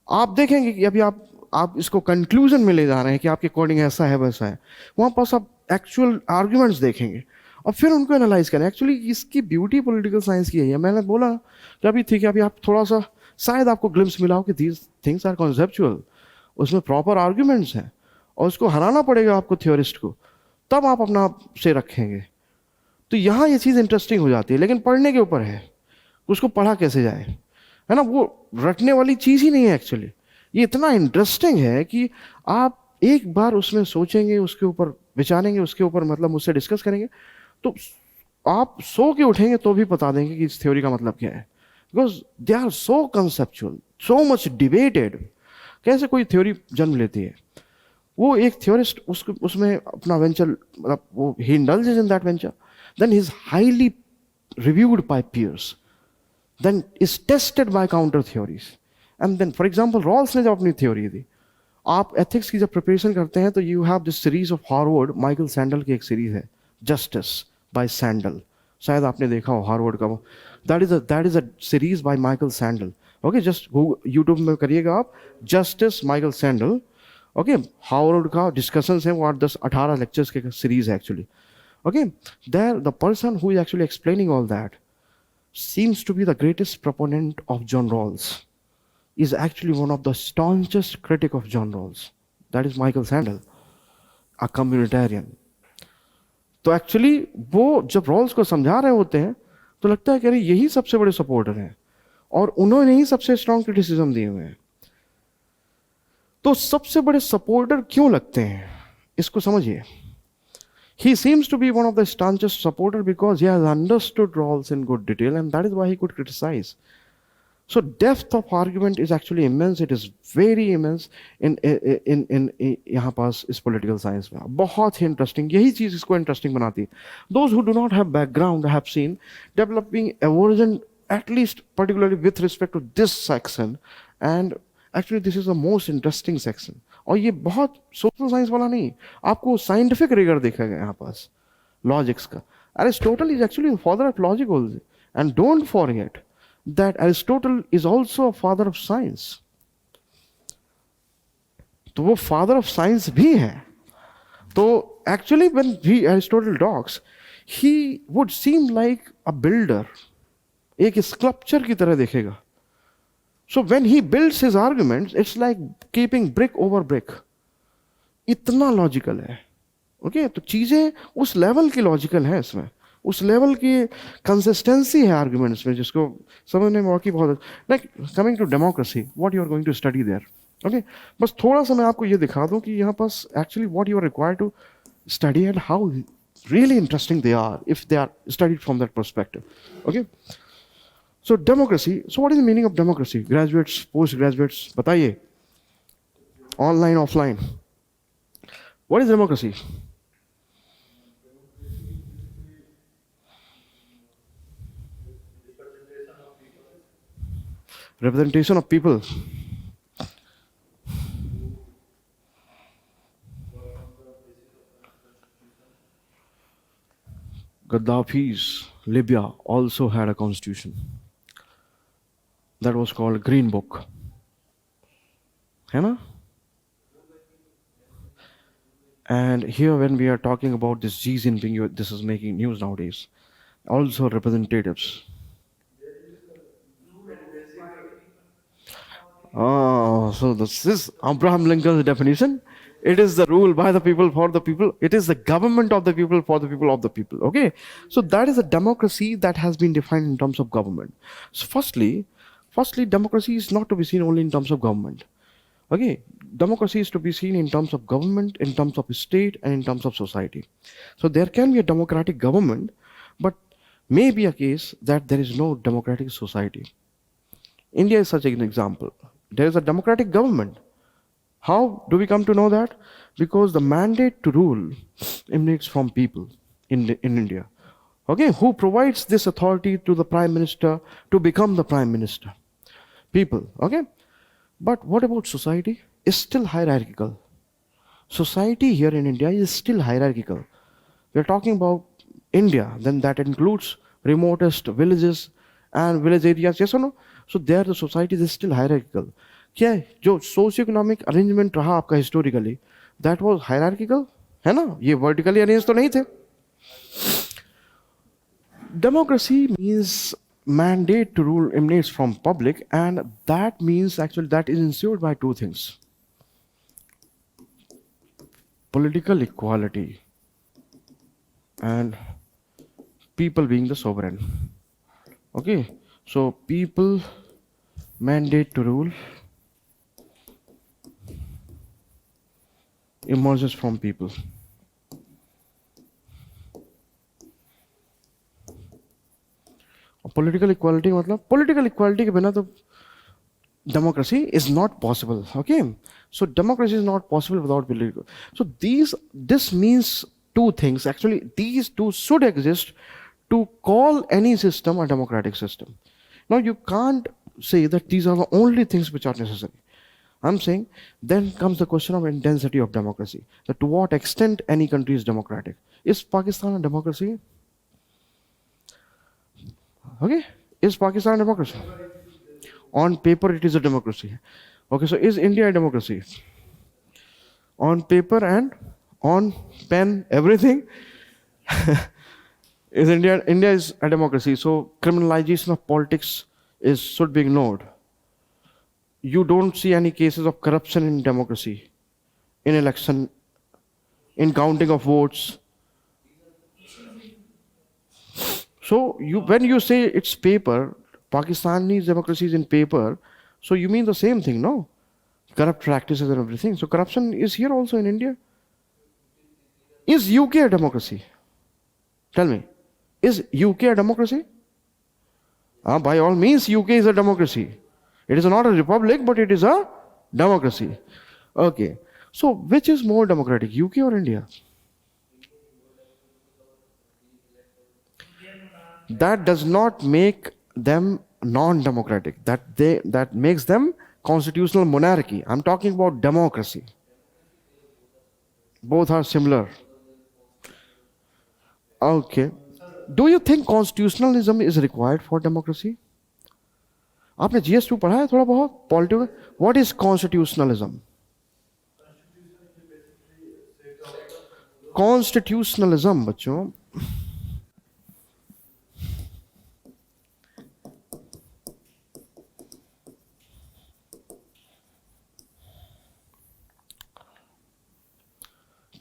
आप देखेंगे कि अभी आप इसको कंक्लूजन में ले जा रहे हैं कि आपके अकॉर्डिंग ऐसा है वैसा है, वहाँ पास आप एक्चुअल आर्ग्यूमेंट्स देखेंगे और फिर उनको एनालाइज करें. एक्चुअली इसकी ब्यूटी पॉलिटिकल साइंस की है. मैंने बोला कि अभी ठीक है, अभी आप थोड़ा सा शायद आपको ग्लिम्स मिला हो कि दीज थिंग्स आर कॉन्सेप्चुअल, उसमें प्रॉपर आर्ग्यूमेंट्स हैं और उसको हराना पड़ेगा आपको थियोरिस्ट को, तब आप अपना से रखेंगे. तो यहाँ ये चीज़ इंटरेस्टिंग हो जाती है. लेकिन पढ़ने के ऊपर है, उसको पढ़ा कैसे जाए, है ना. वो रटने वाली चीज़ ही नहीं है एक्चुअली. ये इतना इंटरेस्टिंग है कि आप एक बार उसमें सोचेंगे, उसके ऊपर विचारेंगे, उसके ऊपर मतलब मुझसे डिस्कस करेंगे, तो आप सो के उठेंगे तो भी बता देंगे कि इस थ्योरी का मतलब क्या है. Because they are so conceptual, so much debated. कैसे कोई थ्योरी जन्म लेती है? वो एक थ्योरिस्ट उसमें अपना वेंचर, मतलब वो ही indulges in that venture, then he is highly reviewed by peers, then is tested by counter theories. And then, for example, Rawls ने जब अपनी थ्योरी दी, आप एथिक्स की जब प्रिपरेशन करते हैं तो you have this series of Harvard, Michael sandal की एक सीरीज है जस्टिस बाय सैंडल. शायद आपने देखा हो हार्वर्ड का. That is a series by Michael Sandel. Okay, just YouTube में करिएगा आप justice Michael Sandel. Okay, Harvard का डिस्कशंस है, वो 10-18 लेक्चर्स के सीरीज है actually. Okay, there the person who is actually explaining all that seems to be the greatest proponent of John Rawls, is actually one of the staunchest critic of John Rawls. That is Michael Sandel, a communitarian. तो actually वो जब Rawls को समझा रहे होते हैं तो लगता है कि अरे यही सबसे बड़े सपोर्टर हैं और उन्होंने ही सबसे स्ट्रॉन्ग क्रिटिसिज्म दिए हुए हैं. तो सबसे बड़े सपोर्टर क्यों लगते हैं, इसको समझिए. He seems to be one of the staunchest supporter because he has understood Rawls in good detail, and that is why he could criticize. So depth of argument is actually immense. It is very immense in यहाँ पास इस political science में. बहुत ही interesting. यही चीज़ इसको interesting बनाती है. Those who do not have background have seen developing aversion, at least particularly with respect to this section, and actually this is the most interesting section. और ये बहुत सोशल साइंस वाला नहीं, आपको साइंटिफिक रिगर दिखेगा यहाँ पास लॉजिक्स का. Aristotle is actually the father of logic also. And don't forget that Aristotle is also a father of science. तो वो father of science भी है. तो actually when Aristotle talks, he would seem like a builder. एक sculpture की तरह देखेगा. So when he builds his arguments, it's like keeping brick over brick. इतना लॉजिकल है. ओके तो चीजें उस लेवल की लॉजिकल है इसमें, उस लेवल की कंसिस्टेंसी है आर्ग्यूमेंट्स में, जिसको समझने में वाकई बहुत. Like coming to democracy, what you are going to study there. Okay बस थोड़ा सा मैं आपको ये दिखा दूं कि यहाँ पास actually what you are required to study and how really interesting they are if they are studied from that perspective. Okay so democracy, so what is the meaning of democracy? Graduates, post graduates बताइए, online offline, what is democracy? Representation of people. Gaddafi's Libya also had a constitution that was called Green Book. है ना? And here when we are talking about this Xi Jinping, this is making news nowadays. Also representatives. Oh, so this is Abraham Lincoln's definition. It is the rule by the people for the people. It is the government of the people for the people of the people. Okay, so that is a democracy that has been defined in terms of government. So firstly, democracy is not to be seen only in terms of government. Okay, democracy is to be seen in terms of government, in terms of state, and in terms of society. So there can be a democratic government, but may be a case that there is no democratic society. India is such an example. There is a democratic government. How do we come to know that? Because the mandate to rule emanates from people in India. Okay, who provides this authority to the prime minister to become the prime minister? People. Okay, but what about society? It's still hierarchical. Society here in India is still hierarchical. We are talking about India, then that includes remotest villages and village areas. Yes or no? So there the society is still hierarchical. क्या है जो socio economic arrangement रहा आपका historically, that was hierarchical, है ना? ये vertically arrange तो नहीं थे. Democracy means mandate to rule emanates from public, and that means actually that is ensured by two things: political equality and people being the sovereign. Okay, so people mandate to rule emerges from people. Political equality मतलब political equality के बिना तो democracy is not possible. Okay, so democracy is not possible without political. So this means two things. Actually, these two should exist to call any system a democratic system. Now you can't say that these are the only things which are necessary. I'm saying then comes the question of intensity of democracy. That to what extent any country is democratic. Is Pakistan a democracy? Okay, is Pakistan a democracy? On paper it is a democracy. Okay, so is India a democracy? On paper and on pen, everything. Is India is a democracy, so criminalization of politics should be ignored. You don't see any cases of corruption in democracy, in election, in counting of votes. So when you say it's paper, Pakistani democracy is in paper, so you mean the same thing, no? Corrupt practices and everything. So corruption is here also in India. Is UK a democracy? Tell me, is UK a democracy? By all means, UK is a democracy. It is not a republic, but it is a democracy. Okay. So which is more democratic, UK or India? That does not make them non-democratic. That makes them constitutional monarchy. I'm talking about democracy. Both are similar. Okay. Do you think constitutionalism is required for democracy? आपने GS2 पढ़ा है थोड़ा बहुत political? What is constitutionalism? Constitutionalism बच्चों,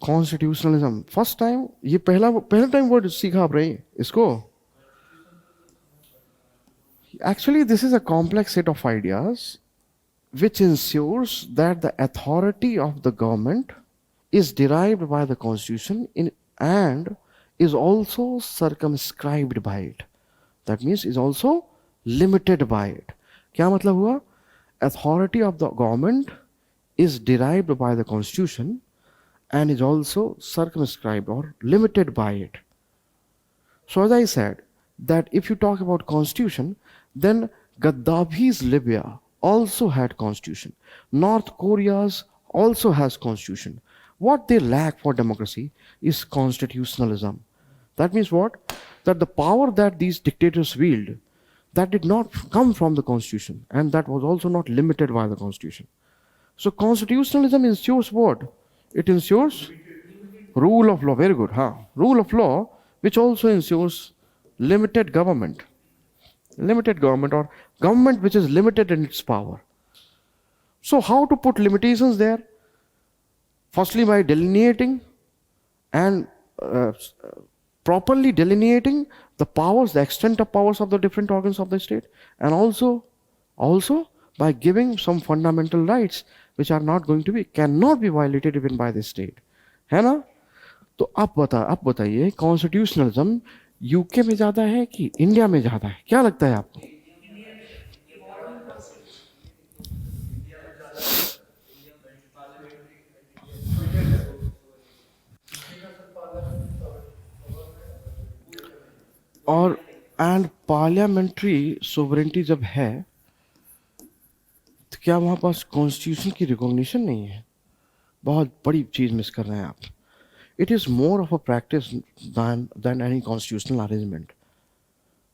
constitutionalism first time, ये पहला time word सीखा आप रहे इसको? Actually, this is a complex set of ideas which ensures that the authority of the government is derived by the constitution and is also circumscribed by it. That means is also limited by it. क्या मतलब हुआ? Authority of the government is derived by the constitution and is also circumscribed or limited by it. So as I said, that if you talk about constitution, then Gaddafi's Libya also had constitution. North Korea's also has constitution. What they lack for democracy is constitutionalism. That means what? That the power that these dictators wield, that did not come from the constitution, and that was also not limited by the constitution. So constitutionalism ensures what? It ensures rule of law. Very good. Huh? Rule of law, which also ensures limited government. Limited government, or government which is limited in its power. So how to put limitations there? Firstly, by delineating and properly delineating the powers, the extent of powers of the different organs of the state, and also by giving some fundamental rights which are not going to be, cannot be violated even by the state. है ना? तो आप बताइए constitutionalism UK में ज्यादा है कि India में ज्यादा है? क्या लगता है आपको? और एंड पार्लियामेंट्री सोवरेंटी जब है तो क्या वहां पास कॉन्स्टिट्यूशन की रिकॉग्निशन नहीं है? बहुत बड़ी चीज मिस कर रहे हैं आप. It is more of a practice than any constitutional arrangement.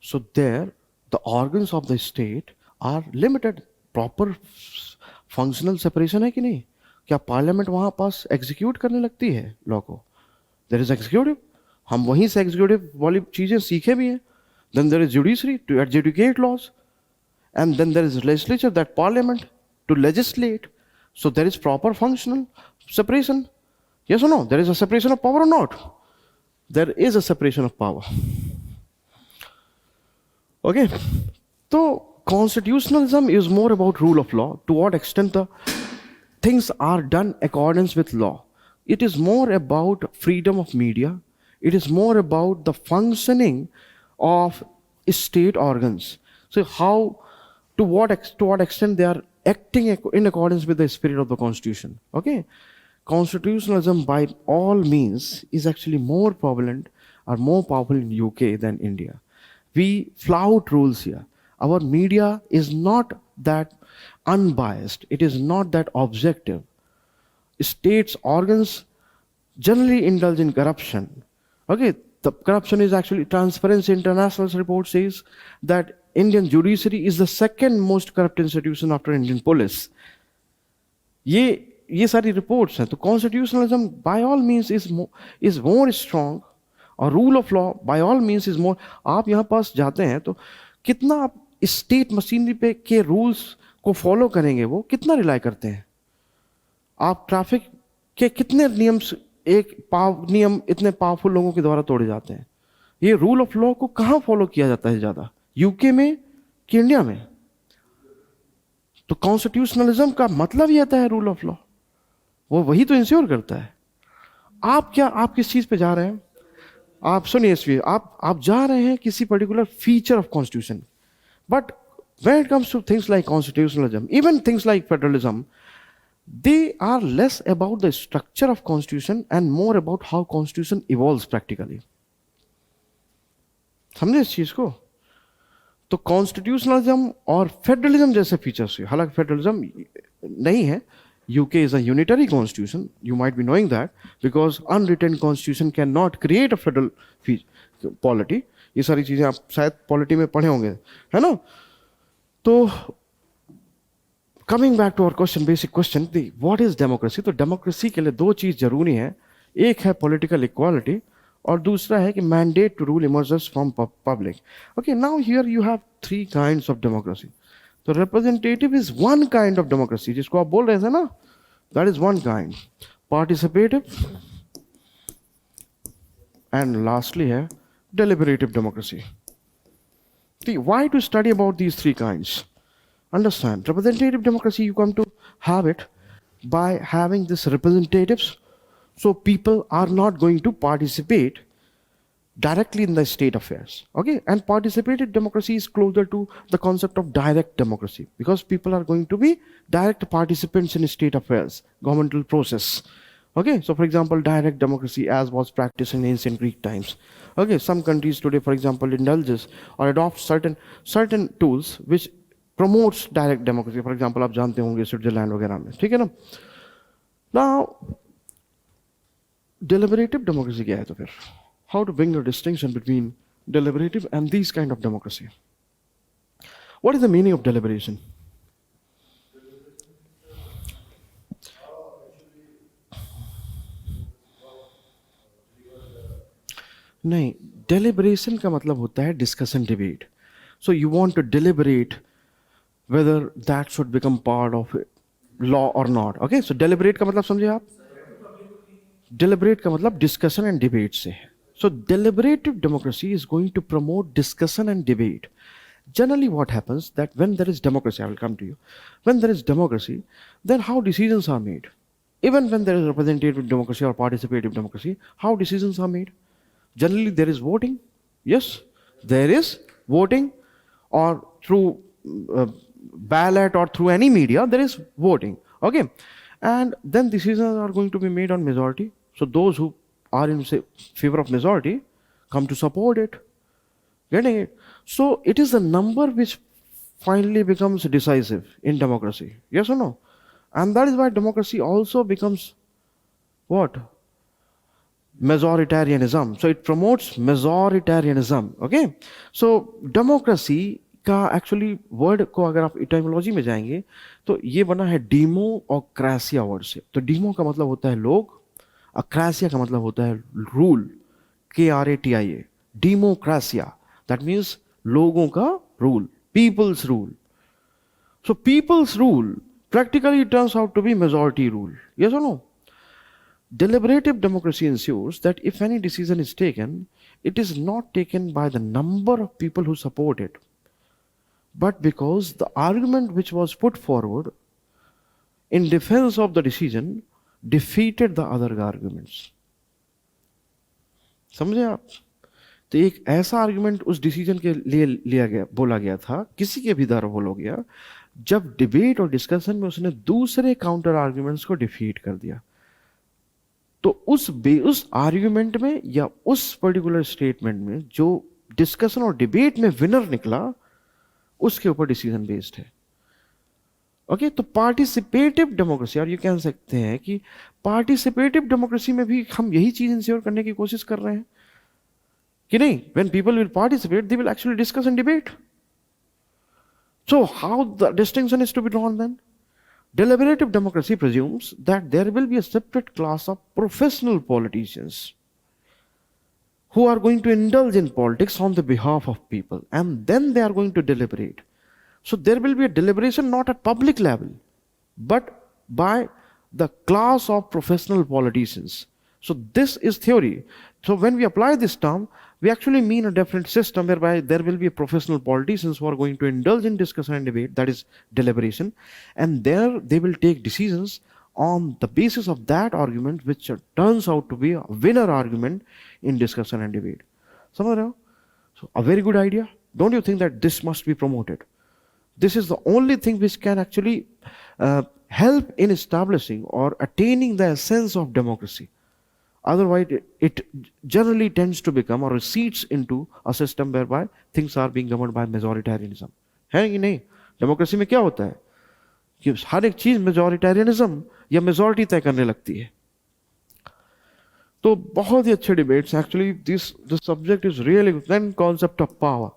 So there, the organs of the state are limited. Proper functional separation है कि नहीं? क्या पार्लियामेंट वहां पास एग्जीक्यूट करने लगती है लॉ को? देयर इज एग्जीक्यूटिव, हम वहीं से एग्जीक्यूटिव वाली चीजें सीखे भी हैं. Then there is judiciary to adjudicate laws, and then there is legislature, that parliament, to legislate. So there is proper functional separation. Yes or no? There is a separation of power or not? There is a separation of power. Okay. So constitutionalism is more about rule of law, to what extent the things are done accordance with law. It is more about freedom of media. It is more about the functioning of state organs. So how, to what extent they are acting in accordance with the spirit of the constitution. Okay. Constitutionalism by all means is actually more prevalent or more powerful in UK than India. We flout rules here. Our media is not that unbiased. It is not that objective. States organs generally indulge in corruption. Okay, the corruption is actually, Transparency International's report says that Indian judiciary is the second most corrupt institution after Indian police. ये सारी reports हैं. तो constitutionalism by all means is more strong, और rule of law by all means is more. आप यहाँ पास जाते हैं तो कितना आप स्टेट मशीनरी पे के रूल्स को फॉलो करेंगे, वो कितना रिलाई करते हैं? आप ट्रैफिक के कितने नियम इतने पावरफुल लोगों के द्वारा तोड़े जाते हैं? ये रूल ऑफ लॉ को कहाँ फॉलो किया जाता है ज्यादा, यूके में कि इंडिया में? तो कॉन्स्टिट्यूशनलिज्म का मतलब ही आता है रूल ऑफ लॉ, वो वही तो इंश्योर करता है. आप किस चीज पे जा रहे हैं? आप सुनिए, आप जा रहे हैं किसी particular feature of constitution. But when it comes to things like constitutionalism, even things like federalism, they are less about the structure of constitution and more about how constitution evolves practically. समझे इस चीज को? तो constitutionalism और federalism जैसे features, हालांकि federalism नहीं है, UK is a unitary constitution. You might be knowing that, because unwritten constitution cannot create a federal polity. ये सारी चीजें आप शायद पॉलिटी में पढ़े होंगे, है ना? तो coming back to our question, basic question, what is democracy? तो डेमोक्रेसी के लिए दो चीज जरूरी है, एक है पॉलिटिकल इक्वालिटी और दूसरा है कि mandate to rule emerges from public. Okay, now here you have three kinds of democracy. तो representative is one kind of democracy, जिसको आप बोल रहे थे ना, that is one kind. Participative and lastly है deliberative democracy. See, why to study about these three kinds? Understand, representative democracy, you come to have it by having this representatives, so people are not going to participate directly in the state affairs. Okay, and participative democracy is closer to the concept of direct democracy, because people are going to be direct participants in state affairs, governmental process. Okay, so for example, direct democracy as was practiced in ancient Greek times. Okay, some countries today, for example, indulges or adopt certain tools which promotes direct democracy. For example, आप जानते होंगे Switzerland वगैरह में, ठीक है ना? Now, deliberative democracy क्या है तो फिर? How to bring a distinction between deliberative and these kind of democracy? What is the meaning of deliberation? नहीं, डेलिब्रेशन का मतलब होता है discussion, debate. So you want to deliberate whether that should become part of law or not. Okay, so deliberate का मतलब समझे आप? Deliberate का मतलब discussion and debate से है. So deliberative democracy is going to promote discussion and debate. Generally what happens that when there is democracy, I will come to you, when there is democracy, then how decisions are made? Even when there is representative democracy or participative democracy, how decisions are made? Generally there is voting. Yes, there is voting, or through ballot or through any media there is voting. Okay, and then decisions are going to be made on majority. So those who are in favor of majority come to support it, getting it? So it is the number which finally becomes decisive in democracy. Yes or no? And that is why democracy also becomes what? Majoritarianism. So it promotes majoritarianism. Okay, so democracy का actually word को अगर आप इटाइमोलॉजी में जाएंगे तो ये बना है डीमो और क्रासिया वर्ड से. तो डीमो का मतलब होता है लोग, और क्रासिया का मतलब होता है रूल, KRATIA, डेमोक्रेसिया. दैट मीन्स लोगों का rule, people's rule. So people's rule practically turns out to be majority rule. Yes or no? Deliberative democracy ensures that if any decision is taken, it is not taken by the number of people who support it, but because the argument which was put forward in defense of the decision defeated the other arguments. समझे आप? तो एक ऐसा argument उस decision के लिए लिया गया, बोला गया था, किसी के भी द्वारा बोला गया, जब डिबेट और डिस्कशन में उसने दूसरे काउंटर आर्गुमेंट्स को डिफीट कर दिया. तो उस आर्गुमेंट में या उस पर्टिकुलर स्टेटमेंट में जो डिस्कशन और डिबेट में विनर निकला, उसके ऊपर डिसीजन बेस्ड है. ओके, तो पार्टिसिपेटिव डेमोक्रेसी, और ये कह सकते हैं कि पार्टिसिपेटिव डेमोक्रेसी में भी हम यही चीज इंश्योर करने की कोशिश कर रहे हैं कि नहीं, when people will participate they will actually discuss and debate. So how the distinction is to be drawn then? Deliberative democracy presumes that there will be a separate class of professional politicians who are going to indulge in politics on the behalf of people, and then they are going to deliberate. So there will be a deliberation not at public level, but by the class of professional politicians. So this is theory. So when we apply this term, we actually mean a different system whereby there will be professional politicians who are going to indulge in discussion and debate, that is deliberation, and there they will take decisions on the basis of that argument which turns out to be a winner argument in discussion and debate. समझ रहे हो? So a very good idea. Don't you think that this must be promoted? This is the only thing which can actually help in establishing or attaining the essence of democracy. Otherwise, it generally tends to become or recedes into a system whereby things are being governed by majoritarianism. है कि नहीं? Democracy में क्या होता है कि हर एक चीज मेजोरिटेरियनिज्म या मेजोरिटी तय करने लगती है. तो बहुत ही अच्छे debates actually this subject is really then concept of power.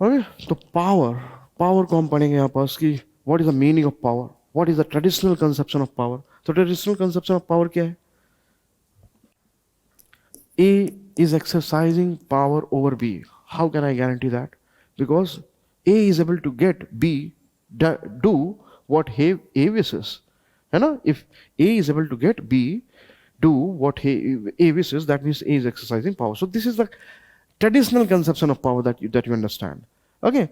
Okay, तो पावर पावर को हम पढ़ेंगे यहाँ पास कि what is the meaning of power, what is the traditional conception of power. तो ट्रेडिशनल कंसेप्शन ऑफ पावर क्या है? A is exercising power over B. How can I guarantee that? Because A is able to get B do what A wishes. है ना? If A is able to get B do what A wishes, that means A is exercising power. So this is the traditional conception of power that you understand. Okay.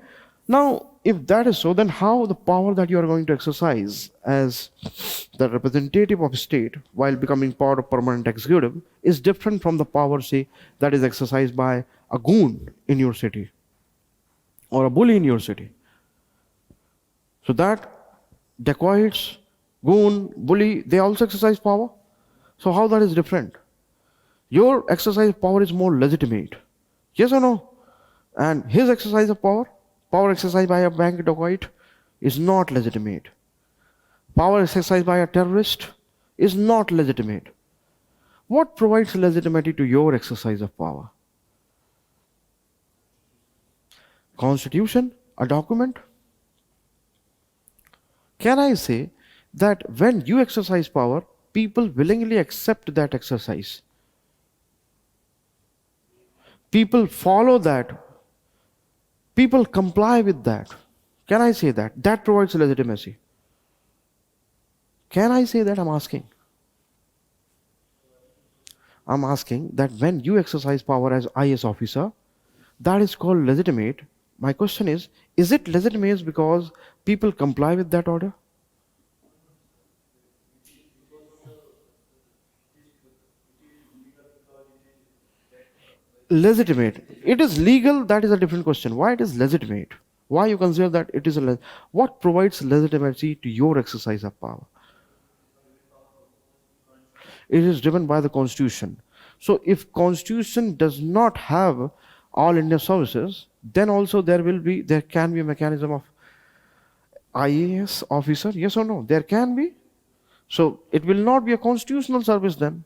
Now, if that is so, then how the power that you are going to exercise as the representative of state while becoming part of permanent executive is different from the power, say, that is exercised by a goon in your city or a bully in your city. So that dacoits, goon, bully, they also exercise power. So how that is different? Your exercise of power is more legitimate. Yes or no? And his exercise of power exercised by a bank dacoit, is not legitimate. Power exercised by a terrorist is not legitimate. What provides legitimacy to your exercise of power? Constitution, a document? Can I say that when you exercise power, people willingly accept that exercise? People follow that. People comply with that. Can I say that? That provides legitimacy. Can I say that? I'm asking. I'm asking that when you exercise power as IS officer, that is called legitimate. My question is it legitimate because people comply with that order? Legitimate. It is legal, that is a different question. Why it is legitimate? Why you consider that it is what provides legitimacy to your exercise of power? It is driven by the constitution. So if constitution does not have all India services, then also there can be a mechanism of IAS officer, yes or no? There can be. So it will not be a constitutional service then.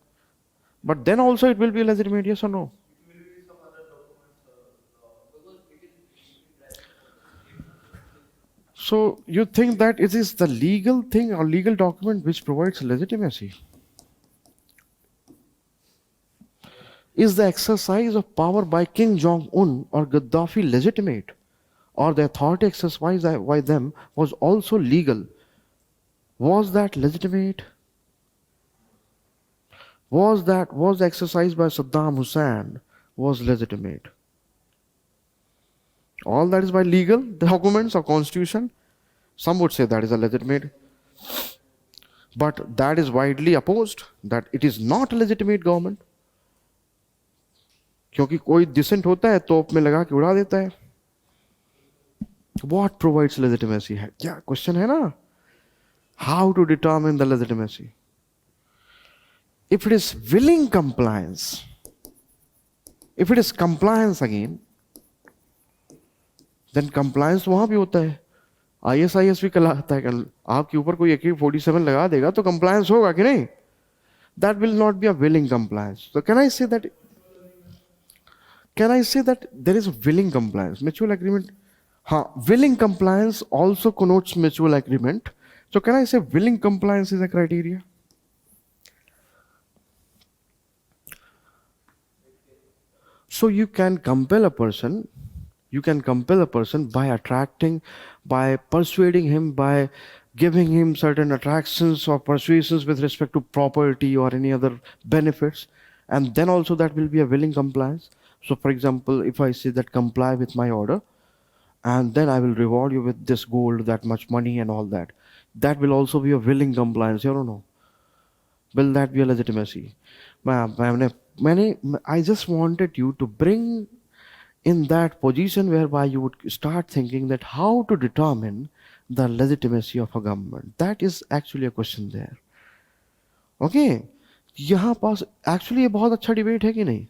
But then also it will be legitimate, yes or no? It will be some other documents, because it is So you think that it is the legal thing or legal document which provides legitimacy? Is the exercise of power by Kim Jong-un or Gaddafi legitimate? Or the authority exercised by them was also legal? Was that legitimate? Was the exercise by Saddam Hussein was legitimate? All that is by legal documents or constitution. Some would say that is a legitimate. But that is widely opposed, that it is not a legitimate government. क्योंकि कोई decent होता है तोप में लगा के उड़ा देता है. What provides legitimacy है क्या क्वेश्चन है ना? How to determine the legitimacy? If it is willing compliance, if it is compliance again, then compliance वहां भी होता है. ISIS भी कहलाता है. कल आपके ऊपर कोई AK-47 लगा देगा तो compliance होगा कि नहीं? That will not be a willing compliance. So can I say that? Can I say that there is a willing compliance? Mutual agreement. Willing compliance also connotes mutual agreement. So can I say willing compliance is a criteria? So you can compel a person by attracting, by persuading him, by giving him certain attractions or persuasions with respect to property or any other benefits, and then also that will be a willing compliance. So for example, if I say that comply with my order, and then I will reward you with this gold, that much money and all that, that will also be a willing compliance, you don't know. Will that be a legitimacy? I just wanted you to bring in that position whereby you would start thinking that how to determine the legitimacy of a government. That is actually a question there. Okay? यहाँ पास actually ये बहुत अच्छा debate है कि नहीं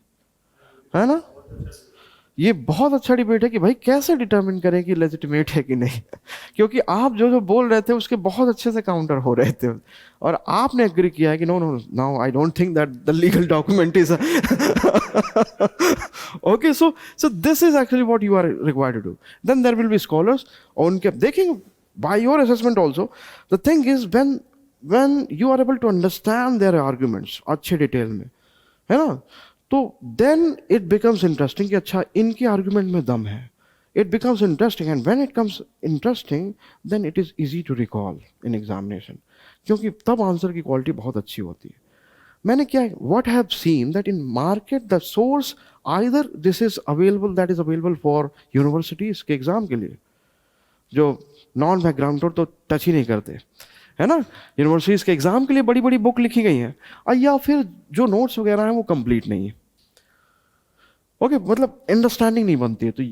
है ना? ये बहुत अच्छा डिबेट है कि भाई कैसे डिटरमिन करें कि लेजिटिमेट है कि नहीं क्योंकि आप जो जो बोल रहे थे उसके बहुत अच्छे से काउंटर हो रहे थे और आपने एग्री किया है कि no no now I don't think that the legal document is okay so this is actually what you are required to do then there will be scholars उनके देखेंगे by your assessment also the thing is when you are able to understand their arguments अच्छे detail में है ना तो then it becomes interesting कि अच्छा इनके आर्गुमेंट में दम है it becomes interesting and when it comes interesting then it is easy to recall in examination क्योंकि तब आंसर की क्वालिटी बहुत अच्छी होती है मैंने क्या what have seen that in market the source either this is available that is available for universities के एग्जाम के लिए जो नॉन बैकग्राउंड तो टच ही नहीं करते है ना यूनिवर्सिटीज के एग्जाम के लिए बड़ी बड़ी बुक लिखी गई हैं और या फिर जो नोट्स वगैरह हैं वो कंप्लीट नहीं है ओके मतलब अंडरस्टैंडिंग नहीं बनती है तो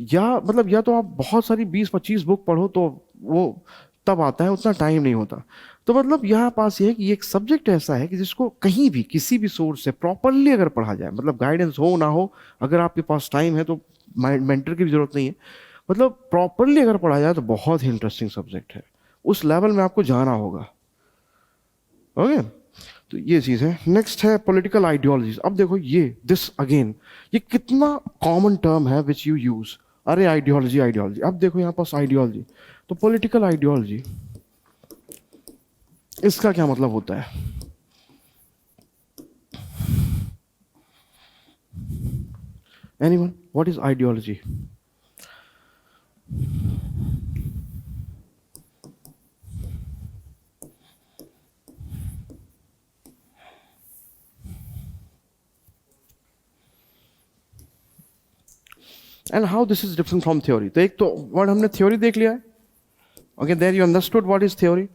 या तो आप बहुत सारी 20-25 बुक पढ़ो तो वो तब आता है उतना टाइम नहीं होता तो मतलब यहाँ पास ये है कि ये एक सब्जेक्ट ऐसा है कि जिसको कहीं भी किसी भी सोर्स से प्रॉपरली अगर पढ़ा जाए मतलब गाइडेंस हो ना हो अगर आपके पास टाइम है तो मेंटर की भी जरूरत नहीं है मतलब प्रॉपरली अगर पढ़ा जाए तो बहुत ही इंटरेस्टिंग सब्जेक्ट है उस लेवल में आपको जाना होगा ओके तो ये चीज है नेक्स्ट है पॉलिटिकल आइडियोलॉजीज अब देखो ये दिस अगेन ये कितना कॉमन टर्म है विच यू यूज अरे आइडियोलॉजी आइडियोलॉजी अब देखो यहाँ पास आइडियोलॉजी तो पॉलिटिकल आइडियोलॉजी इसका क्या मतलब होता है anyone what is ideology and how this is different from theory तो एक तो वर्ड हमने थ्योरी देख लिया है okay there you understood what is theory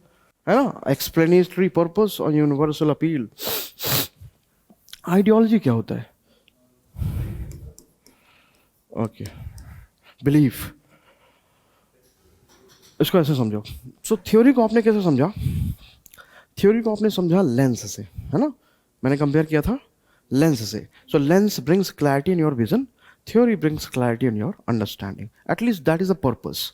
है ना एक्सप्लेनेटरी पर्पस और यूनिवर्सल अपील आइडियोलॉजी क्या होता है ओके बिलीफ इसको ऐसे समझो सो थ्योरी को आपने कैसे समझा थ्योरी को आपने समझा लेंस से है ना मैंने कंपेयर किया था लेंस से so lens brings clarity in your vision theory brings clarity in your understanding at least that is a purpose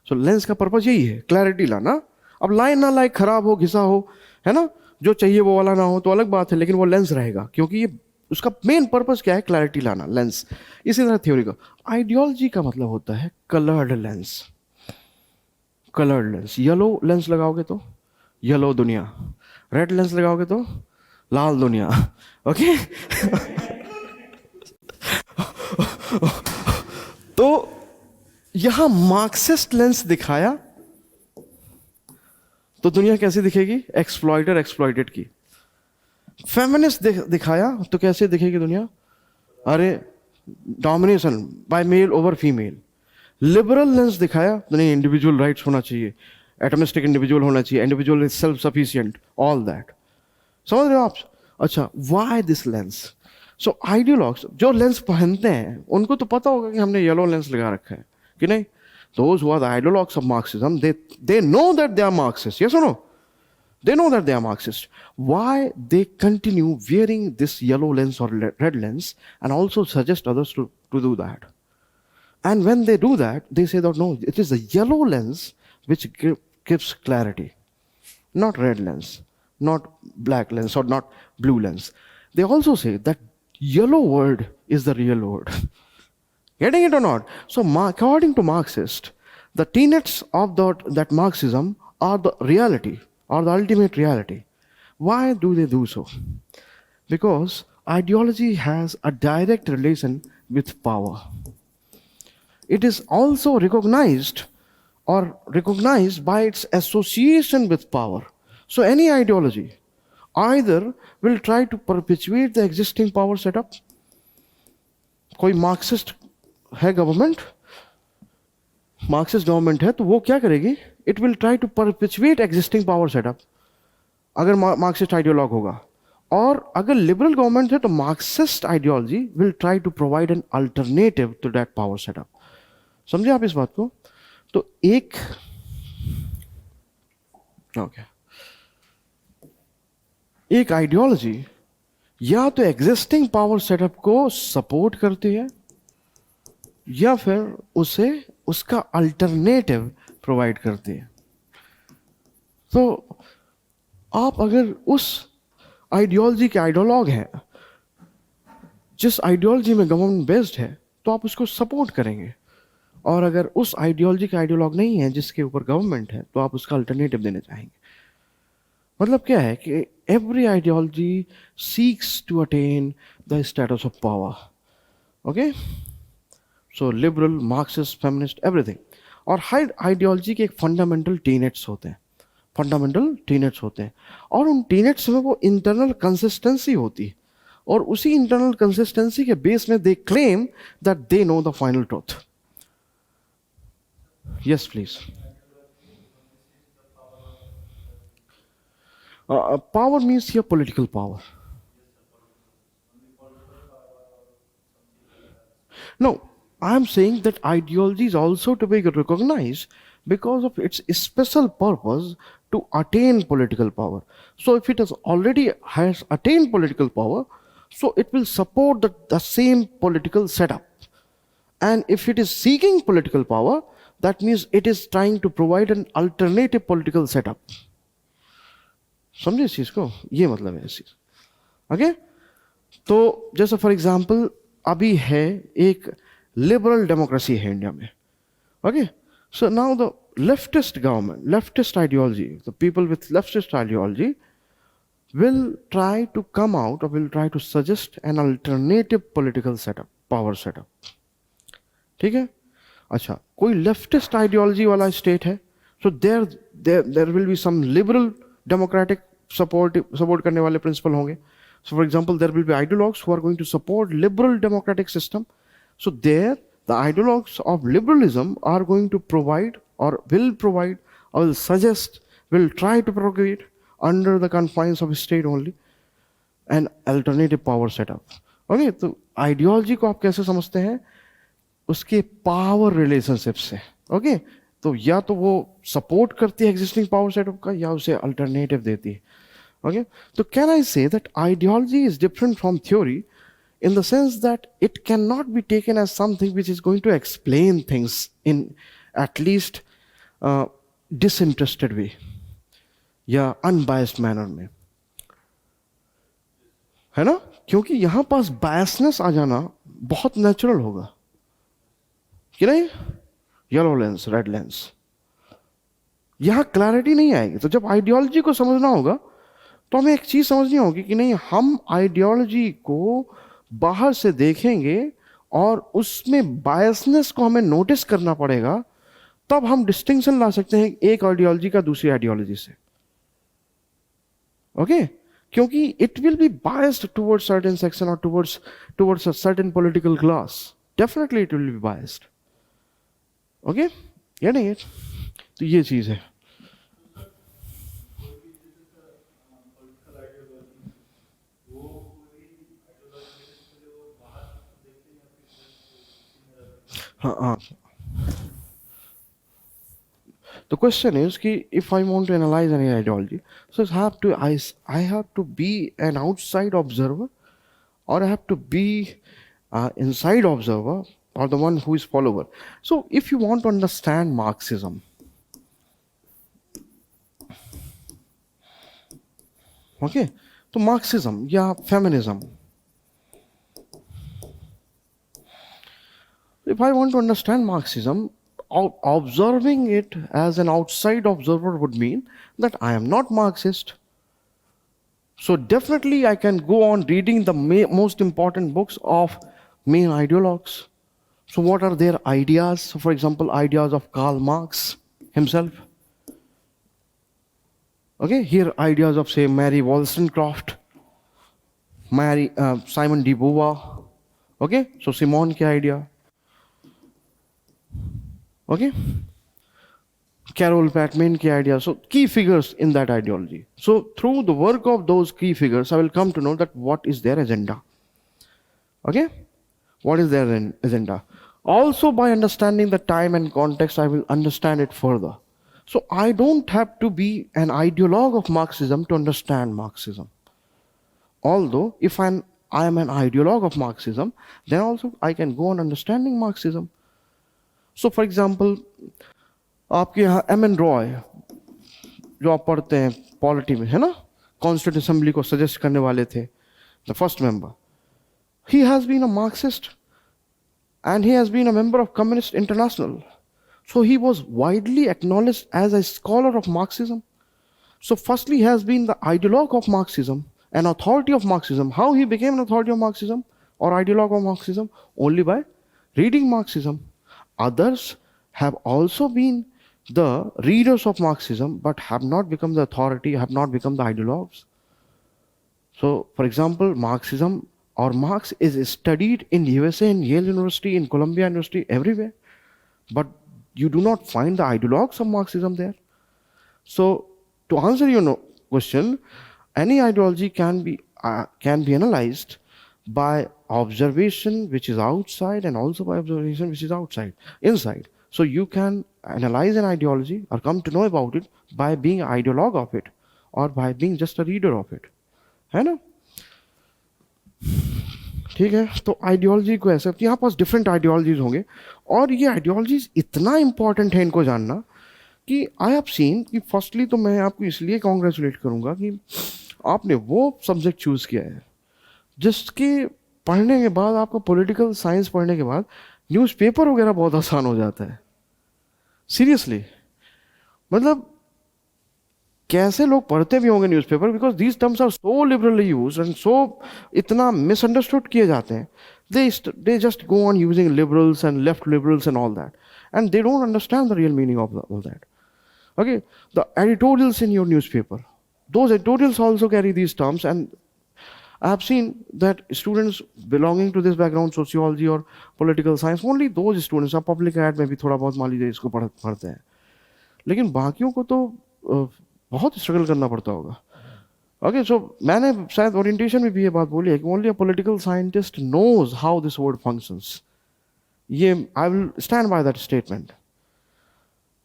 so lens का पर्पस यही है क्लैरिटी लाना अब लाइन ना लाइक खराब हो घिसा हो है ना जो चाहिए वो वाला ना हो तो अलग बात है लेकिन वो लेंस रहेगा क्योंकि ये उसका मेन पर्पस क्या है क्लैरिटी लाना लेंस इसी तरह थ्योरी का आइडियोलॉजी का मतलब होता है कलर्ड लेंस येलो लेंस लगाओगे तो येलो दुनिया रेड लेंस लगाओगे तो लाल दुनिया ओके तो यहां मार्क्सिस्ट लेंस दिखाया तो दुनिया कैसी दिखेगी एक्सप्लॉइटर एक्सप्लॉइटेड की फेमिनिस्ट दिखाया तो कैसे दिखेगी दुनिया अरे domination by male over female liberal lens दिखाया तो नहीं इंडिविजुअल राइट्स होना चाहिए एटमिस्टिक इंडिविजुअल होना चाहिए individual is self sufficient all that समझ रहे हो आप अच्छा why this lens so ideologues जो लेंस पहनते हैं उनको तो पता होगा कि हमने येलो लेंस लगा रखा है कि नहीं those who are the ideologues of Marxism they know that they are Marxists yes or no they know that they are Marxist why they continue wearing this yellow lens or red lens and also suggest others to do that and when they do that they say that no it is the yellow lens which gives clarity not red lens not black lens or not blue lens they also say that yellow word is the real word getting it or not so according to Marxist the tenets of that Marxism are the reality or the ultimate reality why do they do so because ideology has a direct relation with power it is also recognized by its association with power so any ideology either will try to perpetuate the existing power setup कोई Marxist है Marxist government है तो वो क्या करेगी it will try to perpetuate existing power setup अगर Marxist ideologue होगा और अगर लिबरल गवर्नमेंट है तो Marxist ideology will try to provide an alternative to that power setup समझे आप इस बात को तो एक ओके एक आइडियोलॉजी या तो एग्जिस्टिंग पावर सेटअप को सपोर्ट करती है या फिर उसे उसका अल्टरनेटिव प्रोवाइड करती है। तो आप अगर उस आइडियोलॉजी के आइडियोलॉग हैं, जिस आइडियोलॉजी में गवर्नमेंट बेस्ड है, तो आप उसको सपोर्ट करेंगे। और अगर उस आइडियोलॉजी का आइडियोलॉग नहीं है जिसके ऊपर गवर्नमेंट है, तो आप उसका अल्टरनेटिव देने चाहेंगे। मतलब क्या है कि every ideology seeks to attain the status of power. Okay, so liberal, Marxist, feminist, everything. और हर आइडियोलॉजी के एक फंडामेंटल टीनेट्स होते हैं, फंडामेंटल टीनेट्स होते हैं, और उन टीनेट्स में वो इंटरनल कंसिस्टेंसी होती है, और उसी इंटरनल कंसिस्टेंसी के बेस में they claim that they know the final truth. Yes please. Power means here political power. No, I am saying that ideology is also to be recognized because of its special purpose to attain political power. So if it has already has attained political power, so it will support the same political setup. And if it is seeking political power, that means it is trying to provide an alternative political setup. समझे इस चीज को? ये मतलब है इस चीज। Okay, तो जैसे फॉर एग्जांपल अभी है एक लिबरल डेमोक्रेसी है इंडिया में। Okay, so now the leftist government, leftist ideology, the people with leftist ideology will try to come out or will try to suggest an alternative political setup, power setup. ठीक है? अच्छा, कोई leftist ideology वाला state है, so there will be some liberal democratic support करने वाले principal होंगे. So for example, there will be ideologues who are going to support liberal democratic system. So there, the ideologues of liberalism are going to provide or will provide or will suggest, will try to propagate under the confines of state only an alternative power setup. Okay, तो ideology को आप कैसे समझते हैं? उसके power relationship से. Okay, तो या तो वो सपोर्ट करती है एग्जिस्टिंग पावर सेटअप का, या उसे अल्टरनेटिव देती है. Okay, so can I say that ideology is different from theory in the sense that it cannot be taken as something which is going to explain things in at least disinterested way या unbiased manner में, है ना? क्योंकि यहाँ पास biasness आ जाना बहुत natural होगा कि नहीं? येलो लेंस, रेड लेंस, यहाँ क्लैरिटी नहीं आएगी. तो जब आइडियोलॉजी को समझना होगा तो हमें एक चीज समझनी होगी कि नहीं, हम आइडियोलॉजी को बाहर से देखेंगे और उसमें बायसनेस को हमें नोटिस करना पड़ेगा, तब हम डिस्टिंक्शन ला सकते हैं एक आइडियोलॉजी का दूसरी आइडियोलॉजी से. ओके, क्योंकि it will be biased towards certain section और towards a certain political class. Definitely it will be biased. Okay, या नहीं? तो ये चीज है. The question is कि if I want to analyze any ideology, so I have to be an outside observer, or I have to be inside observer, or the one who is follower. So if you want to understand Marxism, okay, तो Marxism या feminism, if I want to understand Marxism, observing it as an outside observer would mean that I am not Marxist. So definitely I can go on reading the most important books of main ideologues. So what are their ideas? So for example, ideas of Karl Marx himself. Okay, here ideas of say Mary Wollstonecraft, Simon de Beauvoir. Okay, so Simone के idea. Okay, Carol Patman की idea. So key figures in that ideology. So through the work of those key figures, I will come to know that what is their agenda. Okay, what is their agenda. Also by understanding the time and context, I will understand it further. So I don't have to be an ideologue of Marxism to understand Marxism. Although if I am an ideologue of Marxism, then also I can go on understanding Marxism. So for example आपके यहाँ M N Roy, जो आप पढ़ते हैं polity में, है ना, constituent assembly को सजेस्ट करने वाले थे, the first member, he has been a Marxist and he has been a member of Communist International. So he was widely acknowledged as a scholar of Marxism. So firstly, he has been the ideologue of Marxism, an authority of Marxism. How he became an authority of Marxism or ideologue of Marxism? Only by reading Marxism. Others have also been the readers of Marxism but have not become the authority, have not become the ideologues. So, for example, Marxism or Marx is studied in USA, in Yale University, in Columbia University, everywhere. But you do not find the ideologues of Marxism there. So, to answer your question, any ideology can be analyzed by observation which is outside and also by observation which is inside. So you can analyze an ideology or come to know about it by being an ideologue of it or by being just a reader of it. है ना? ठीक है, तो ideology को ऐसे यहाँ पास different ideologies होंगे और ये आइडियोलॉजीज इतना इंपॉर्टेंट है इनको जानना कि आई हैव सीन कि फर्स्टली तो मैं आपको इसलिए कॉन्ग्रेचुलेट करूँगा कि आपने वो सब्जेक्ट चूज़ किया है जिसके पढ़ने के बाद आपको पॉलिटिकल साइंस पढ़ने के बाद न्यूज़पेपर वगैरह बहुत आसान हो जाता है. सीरियसली, मतलब कैसे लोग पढ़ते भी होंगे newspaper, because these terms are so liberally use and so इतना मिसअंडरस्टूड किए जाते हैं. They just go on using liberals and left liberals and all that and they don't understand the real meaning of all that. Okay, the editorials in your newspaper, those editorials also carry these terms, and I have seen that students belonging to this background, sociology or political science, only those students are public ad में भी थोड़ा बहुत मान लीजिए इसको पढ़ते हैं, लेकिन बाकियों को तो बहुत स्ट्रगल करना पड़ता होगा. ओके, सो मैंने शायद ओरिएंटेशन में भी ये बात बोली है कि only a political scientist knows how this word functions. ये I will stand by that statement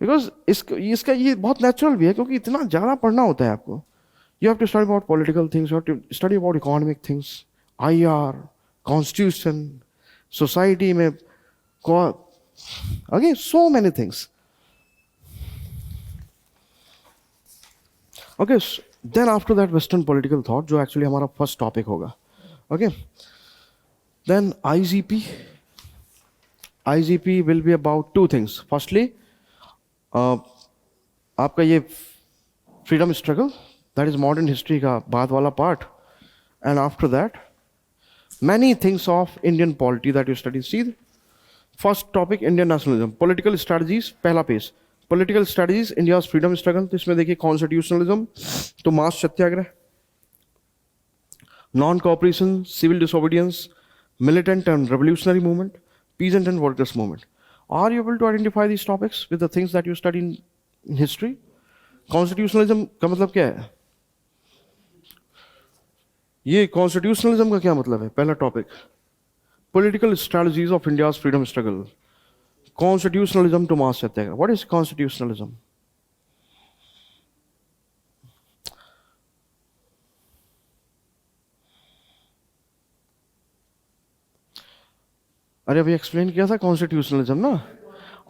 because इसका ये बहुत नेचुरल भी है क्योंकि इतना ज़्यादा पढ़ना होता है आपको. You have to study about political things, you have to study about economic things, IR, constitution, society में okay, so many things. Okay, then after that western political thought, जो एक्चुअली हमारा फर्स्ट टॉपिक होगा. Okay, then IGP will be about two things. Firstly आपका ये freedom struggle, that is modern history का बाद वाला part, and after that many things of Indian polity that you study. See first topic Indian nationalism, political strategies, पहला page, political strategies India freedom struggle. तो इसमें देखिए constitutionalism तो mass satyagraha, non cooperation, civil disobedience, militant and revolutionary movement, peasant and workers movement. Are you able to identify these topics with the things that you study in history? Constitutionalism का मतलब क्या है? ये constitutionalism का क्या मतलब है? पहला topic, political strategies of India's freedom struggle. Constitutionalism to mass satyagraha. What is constitutionalism? अरे अभी एक्सप्लेन किया था कॉन्स्टिट्यूशनलिज्म ना,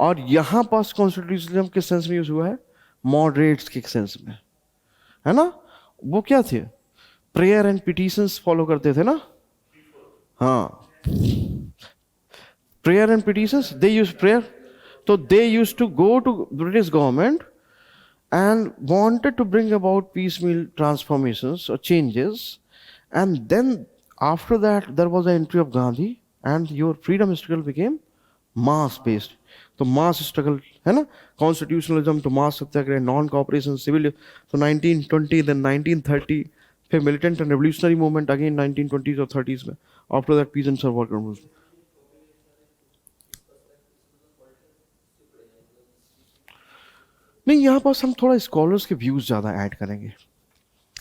और यहाँ पास कॉन्स्टिट्यूशनलिज्म किस सेंस में यूज हुआ है? मॉडरेट्स के सेंस में, है ना. वो क्या थे? प्रेयर एंड पिटिशंस फॉलो करते थे ना. हाँ, prayer and petitions, they use prayer. तो they use to go to British government and wanted to bring about piecemeal transformations or changes, and then after that there was the entry of Gandhi and your freedom struggle became mass based. तो mass struggle है ना, constitutionalism to mass Satyagraha, non cooperation, civil, so 1920 then 1930, फिर militant and revolutionary movement again 1920s or 30s में. After that peasants or worker movement. नहीं, यहाँ पास हम थोड़ा scholars के व्यूज ज़्यादा ऐड करेंगे,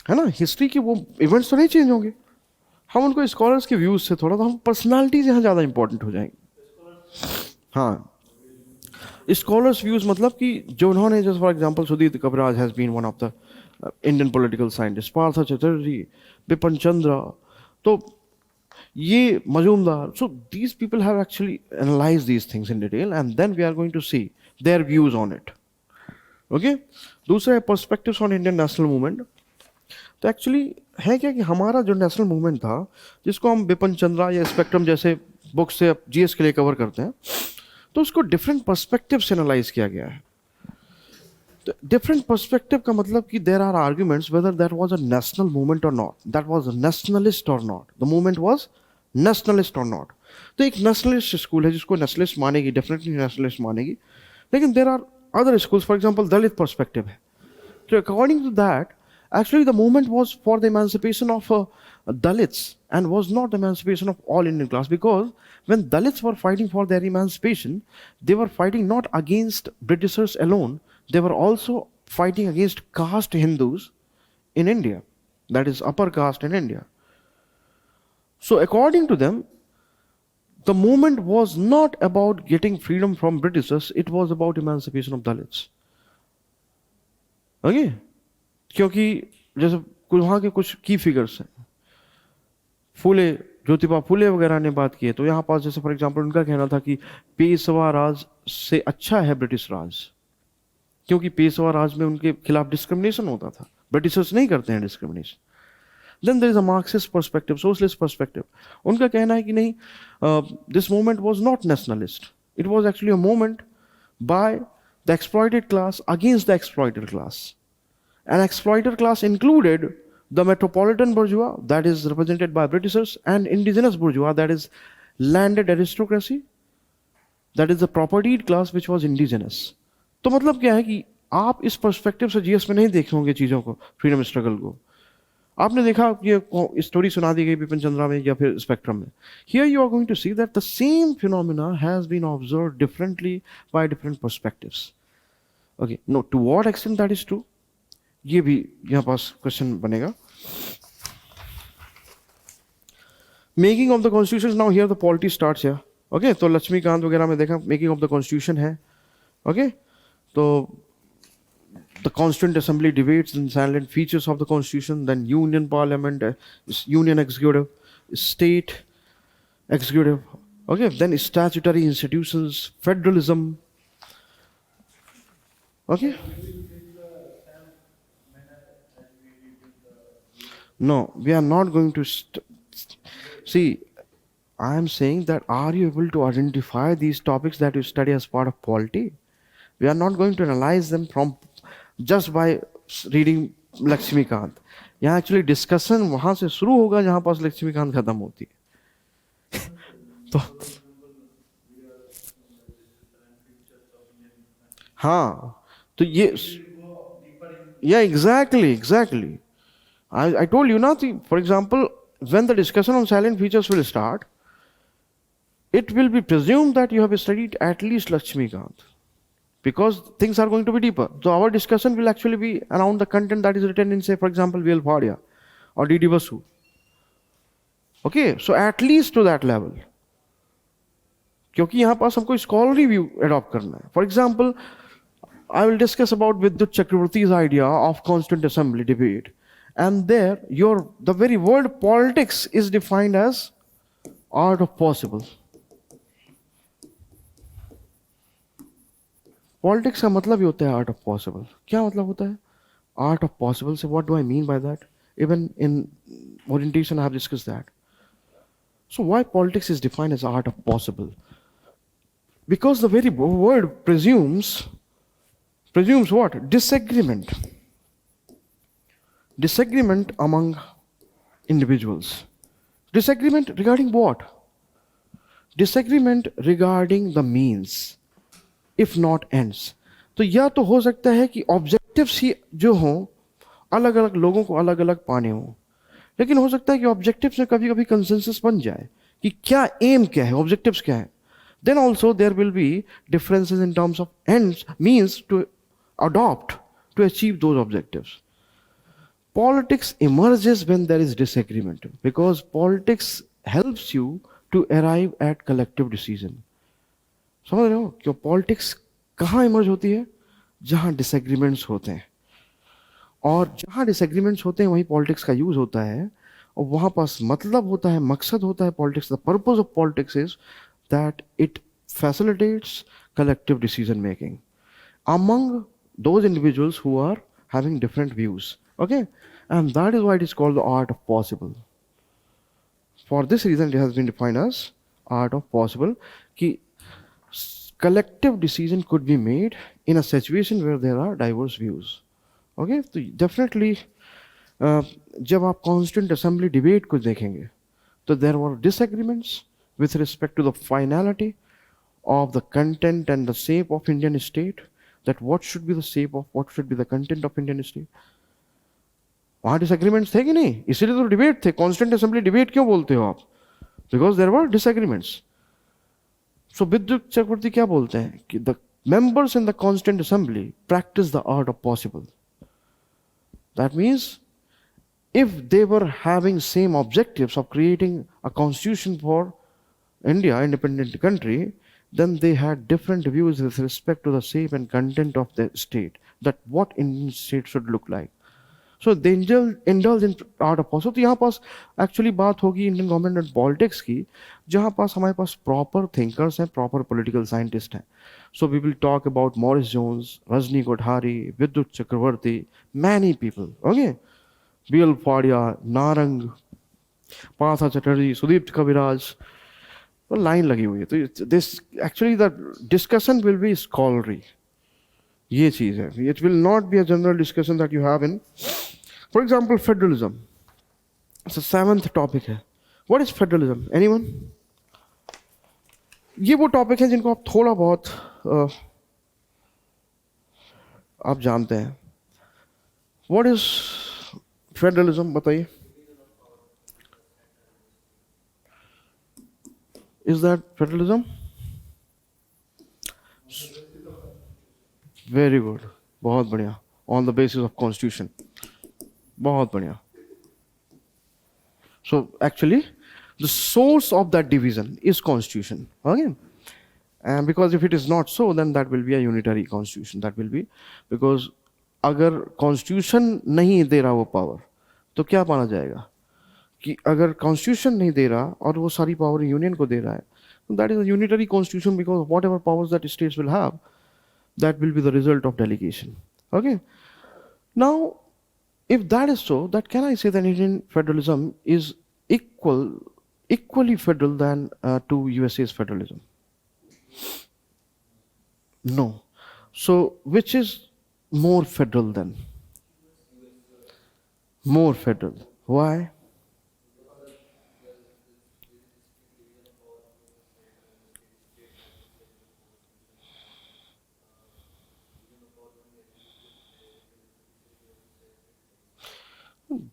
है ना. हिस्ट्री के वो इवेंट्स तो नहीं चेंज होंगे, हम उनको स्कॉलर्स के व्यूज से थोड़ा, तो हम पर्सनालिटीज यहाँ ज़्यादा इंपॉर्टेंट हो जाएंगे. हाँ, स्कॉलर्स व्यूज मतलब कि जो उन्होंने, जैसे for example Sudip Kaviraj has been one of the Indian political scientist, Partha Chatterjee, Bipin Chandra. तो ये Majumdar. So these people have actually analyzed these things in detail, and then we are going to see their views on it. Okay. दूसरा है perspectives on Indian national movement. तो actually है क्या कि हमारा जो नेशनल मूवमेंट था, जिसको हम बिपिन चंद्रा या स्पेक्ट्रम जैसे बुक से जीएस के लिए कवर करते हैं, तो उसको डिफरेंट पर्सपेक्टिव से एनालाइज किया गया है. तो डिफरेंट पर्सपेक्टिव का मतलब कि there are arguments whether that was a national movement or not, that was a nationalist or not, the movement was nationalist or not. तो एक नेशनलिस्ट स्कूल है जिसको नेशनलिस्ट मानेगी, डेफिनेटली नेशनलिस्ट मानेगी, लेकिन there are other schools, for example Dalit perspective है. So according to that, actually the movement was for the emancipation of Dalits and was not the emancipation of all Indian class, because when Dalits were fighting for their emancipation, they were fighting not against Britishers alone, they were also fighting against caste Hindus in India, that is upper caste in India. So according to them, the movement was not about getting freedom from Britishers, it was about emancipation of Dalits. Okay. क्योंकि जैसे वहाँ के कुछ की figures हैं, फूले, ज्योतिबा फूले वगैरह ने बात की है, तो यहाँ पास जैसे फॉर एग्जांपल उनका कहना था कि पेशवा राज से अच्छा है ब्रिटिश राज, क्योंकि पेशवा राज में उनके खिलाफ डिस्क्रिमिनेशन होता था, ब्रिटिशर्स नहीं करते हैं discrimination. Then there is a Marxist perspective, socialist perspective. उनका कहना है कि नहीं, this movement was not nationalist, it was actually a movement by the exploited class against the exploited class. An exploiter class included the metropolitan bourgeois, that is represented by Britishers, and indigenous bourgeois, that is landed aristocracy, that is the propertied class which was indigenous. तो मतलब क्या है कि आप इस perspective से GS में नहीं देखे होंगे चीज़ों को, फ्रीडम स्ट्रगल को. आपने देखा ये स्टोरी सुना दी गई बिपिन चंद्रा में या फिर स्पेक्ट्रम में. Here you are going to see that the same phenomena has been observed differently by different perspectives. Okay, no, to what extent that is true, ये भी यहाँ पास क्वेश्चन बनेगा. Making of the constitution, now here the polity starts here. Okay, तो लक्ष्मीकांत वगैरह में देखा making of the constitution है. ओके, तो the Constituent Assembly debates the salient features of the Constitution, then Union Parliament, Union Executive, State Executive, okay, then statutory institutions, federalism, okay. No, we are not going to see. I am saying that are you able to identify these topics that you study as part of polity? We are not going to analyze them from just by reading Lakshmikant. यहाँ actually discussion वहां से शुरू होगा जहां पास लक्ष्मीकांत खत्म होती है. तो हाँ, तो ये या exactly I told you now, for example, when the discussion on silent features will start, it will be presumed that you have studied at least Lakshmikant, because things are going to be deeper. So our discussion will actually be around the content that is written in, say, for example, V.L. Bhadia or D.D. Basu. Okay, so at least to that level. क्योंकि यहाँ पास हमको scholarly view adopt करना है. For example, I will discuss about Vidyut Chakravarti's idea of Constituent Assembly debate, and there the very word politics is defined as art of possible. Politics का मतलब ही होता है art of possible. क्या मतलब होता है आर्ट ऑफ पॉसिबल से? What do I mean by that? Even in orientation I have discussed that. So why politics is defined as art of possible? Because the very word presumes what? Disagreement among individuals. Disagreement regarding what? Disagreement regarding the means, if not ends. तो या तो हो सकता है कि objectives ही जो हों अलग अलग लोगों को अलग अलग पाने हों, लेकिन हो सकता है कि ऑब्जेक्टिव्स में कभी कभी कंसेंसस बन जाए कि क्या एम क्या है, ऑब्जेक्टिव्स क्या है. Then also there will be differences in terms of ends, means to adopt to achieve those objectives. Politics emerges when there is disagreement, because politics helps you to arrive at collective decision. समझ रहे हो क्यों politics कहाँ emerge होती है? जहाँ disagreements होते हैं, और जहाँ डिसएग्रीमेंट्स होते हैं वहीं पॉलिटिक्स का यूज होता है. और वहाँ पास मतलब होता है, मकसद होता है politics, the purpose of politics is that it facilitates collective decision making among those individuals who are having different views. Okay, and that is why it is called the art of possible. For this reason, it has been defined as art of possible. कि collective decision could be made in a situation where there are diverse views. Okay, तो definitely जब आप constant assembly debate को देखेंगे, तो there were disagreements with respect to the finality of the content and the shape of Indian state. That what should be the shape of, what should be the content of Indian state. वहां disagreements थे कि नहीं, इसीलिए तो debate थे. Constant assembly debate क्यों बोलते हो आप? Because there were disagreements. So Vidyut Chakravarty क्या बोलते हैं कि the members in the constant assembly practice the art of possible. That means if they were having same objectives of creating a constitution for India, independent country, then they had different views with respect to the shape and content of the state, that what Indian state should look like. So they indulge in art of possible. तो यहाँ पास actually बात होगी Indian government and politics की, जहाँ पास हमारे पास प्रॉपर थिंकर्स हैं, प्रॉपर पॉलिटिकल साइंटिस्ट हैं. So we will talk about Morris Jones, Rajni Kothari, Vidyut Chakravarty, many people. Okay, B L Fadia, Narang, Partha Chatterjee, Sudip Kaviraj, तो लाइन लगी हुई है. तो this actually the discussion will be scholarly. ये चीज़ है. It will not be a general discussion that you have in, for example, federalism. Seventh topic है. What is federalism? Anyone? ये वो टॉपिक है जिनको आप थोड़ा बहुत आप जानते हैं. What is federalism? बताइए. Is that federalism? Very good, बहुत बढ़िया. On the basis of constitution. बहुत बढ़िया. So actually the source of that division is constitution. Okay, and because if it is not so, then that will be a unitary constitution. That will be, because अगर constitution नहीं दे रहा वो power, तो क्या माना जाएगा कि अगर कॉन्स्टिट्यूशन नहीं दे रहा और वो सारी पावर यूनियन को दे रहा है, that is a unitary constitution, because what ever powers that states will have, that will be the result of delegation. Okay, now if that is so, that can I say that Indian federalism is equally federal than to USA's federalism? No. So which is more federal then? More federal. Why?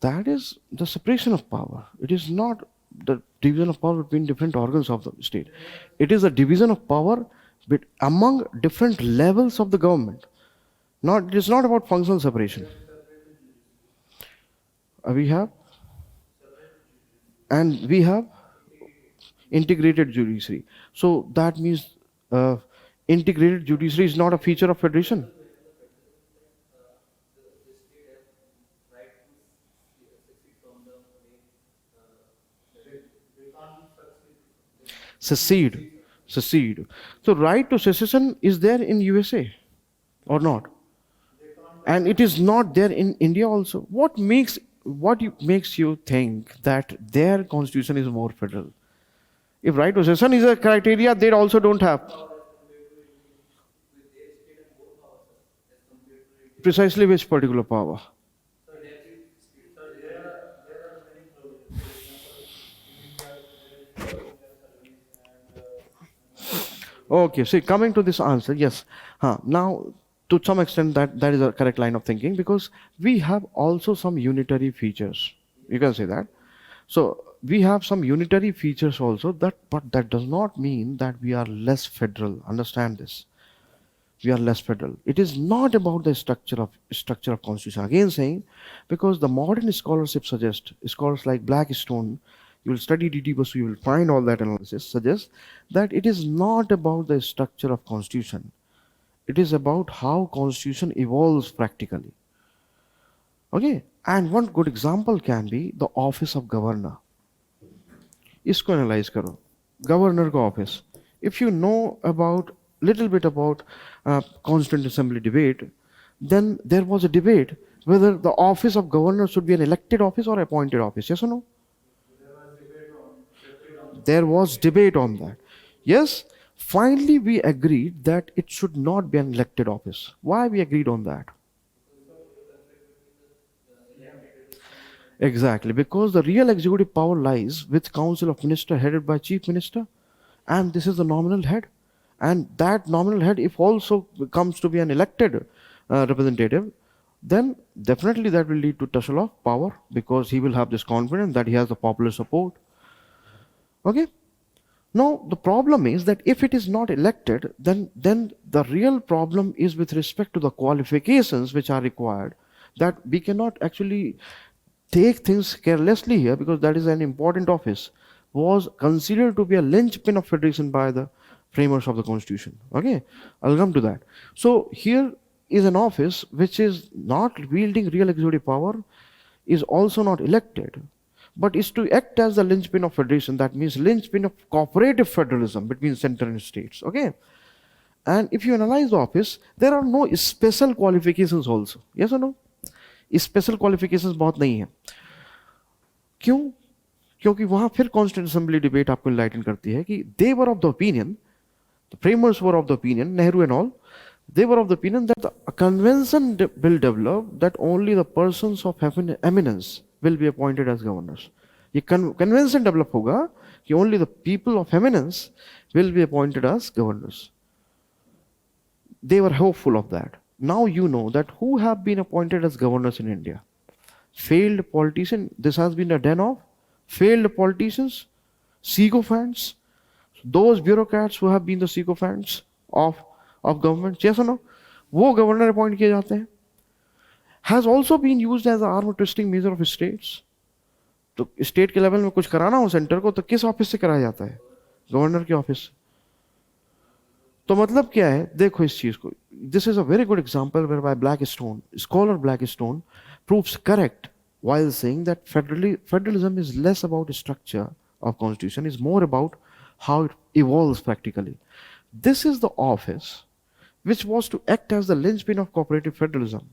That is the separation of power. It is not the division of power between different organs of the state. It is a division of power among different levels of the government. It is not about functional separation. We have, and we have integrated judiciary. So that means integrated judiciary is not a feature of federation. Secede. So right to secession is there in USA or not? And it is not there in India also. What makes you think that their constitution is more federal? If right to secession is a criteria, they also don't have. Precisely which particular power? Okay, so coming to this answer, yes. Now, to some extent, that is a correct line of thinking, because we have also some unitary features. You can say that. So we have some unitary features also, but that does not mean that we are less federal. Understand this. We are less federal. It is not about the structure of constitution. Again saying, because the modern scholarship suggests, scholars like Blackstone, you will study D.T. Basu, you will find all that analysis, suggests that it is not about the structure of constitution. It is about how constitution evolves practically. Okay, And one good example can be the office of governor. इसको analyse करो, governor का office. If you know about little bit about constituent assembly debate, then there was a debate whether the office of governor should be an elected office or appointed office. Yes or no? There was debate on that. Yes, finally we agreed that it should not be an elected office. Why we agreed on that? Exactly, because the real executive power lies with Council of Minister headed by Chief Minister, and this is the nominal head. And that nominal head, if also comes to be an elected representative, then definitely that will lead to tussle of power, because he will have this confidence that he has the popular support. Okay? Now, the problem is that if it is not elected, then the real problem is with respect to the qualifications which are required, that we cannot actually take things carelessly here, because that is an important office, was considered to be a linchpin of federation by the framers of the constitution. Okay, I'll come to that. So here is an office which is not wielding real executive power, is also not elected, but is to act as the linchpin of federation. That means linchpin of cooperative federalism between center and states. Okay, and if you analyze the office, there are no special qualifications also. Yes or no? Special qualifications बहुत नहीं है. क्यों? क्योंकि वहां फिर constituent assembly debate आपको enlighten करती है कि they were of the opinion, the framers were of the opinion, Nehru and all, they were of the opinion that a convention will develop that only the persons of eminence will be appointed as governors. ये convention develop होगा कि only the people of eminence will be appointed as governors. They were hopeful of that. Now you know that who have been appointed as governors in India. Failed politician. This has been a den of failed politicians, sycophants, those bureaucrats who have been the sycophants of government. Yes or no? वो governor appoint किए जाते हैं. Has also been used as an arm twisting measure of states. तो state के level में कुछ कराना हो सेंटर को तो किस ऑफिस से कराया जाता है? गवर्नर के ऑफिस. तो मतलब क्या है? देखो इस चीज को. This is a very good example whereby Blackstone, scholar Blackstone, proves correct while saying that federalism is less about structure of constitution, is more about how it evolves practically. This is the office which was to act as the linchpin of cooperative federalism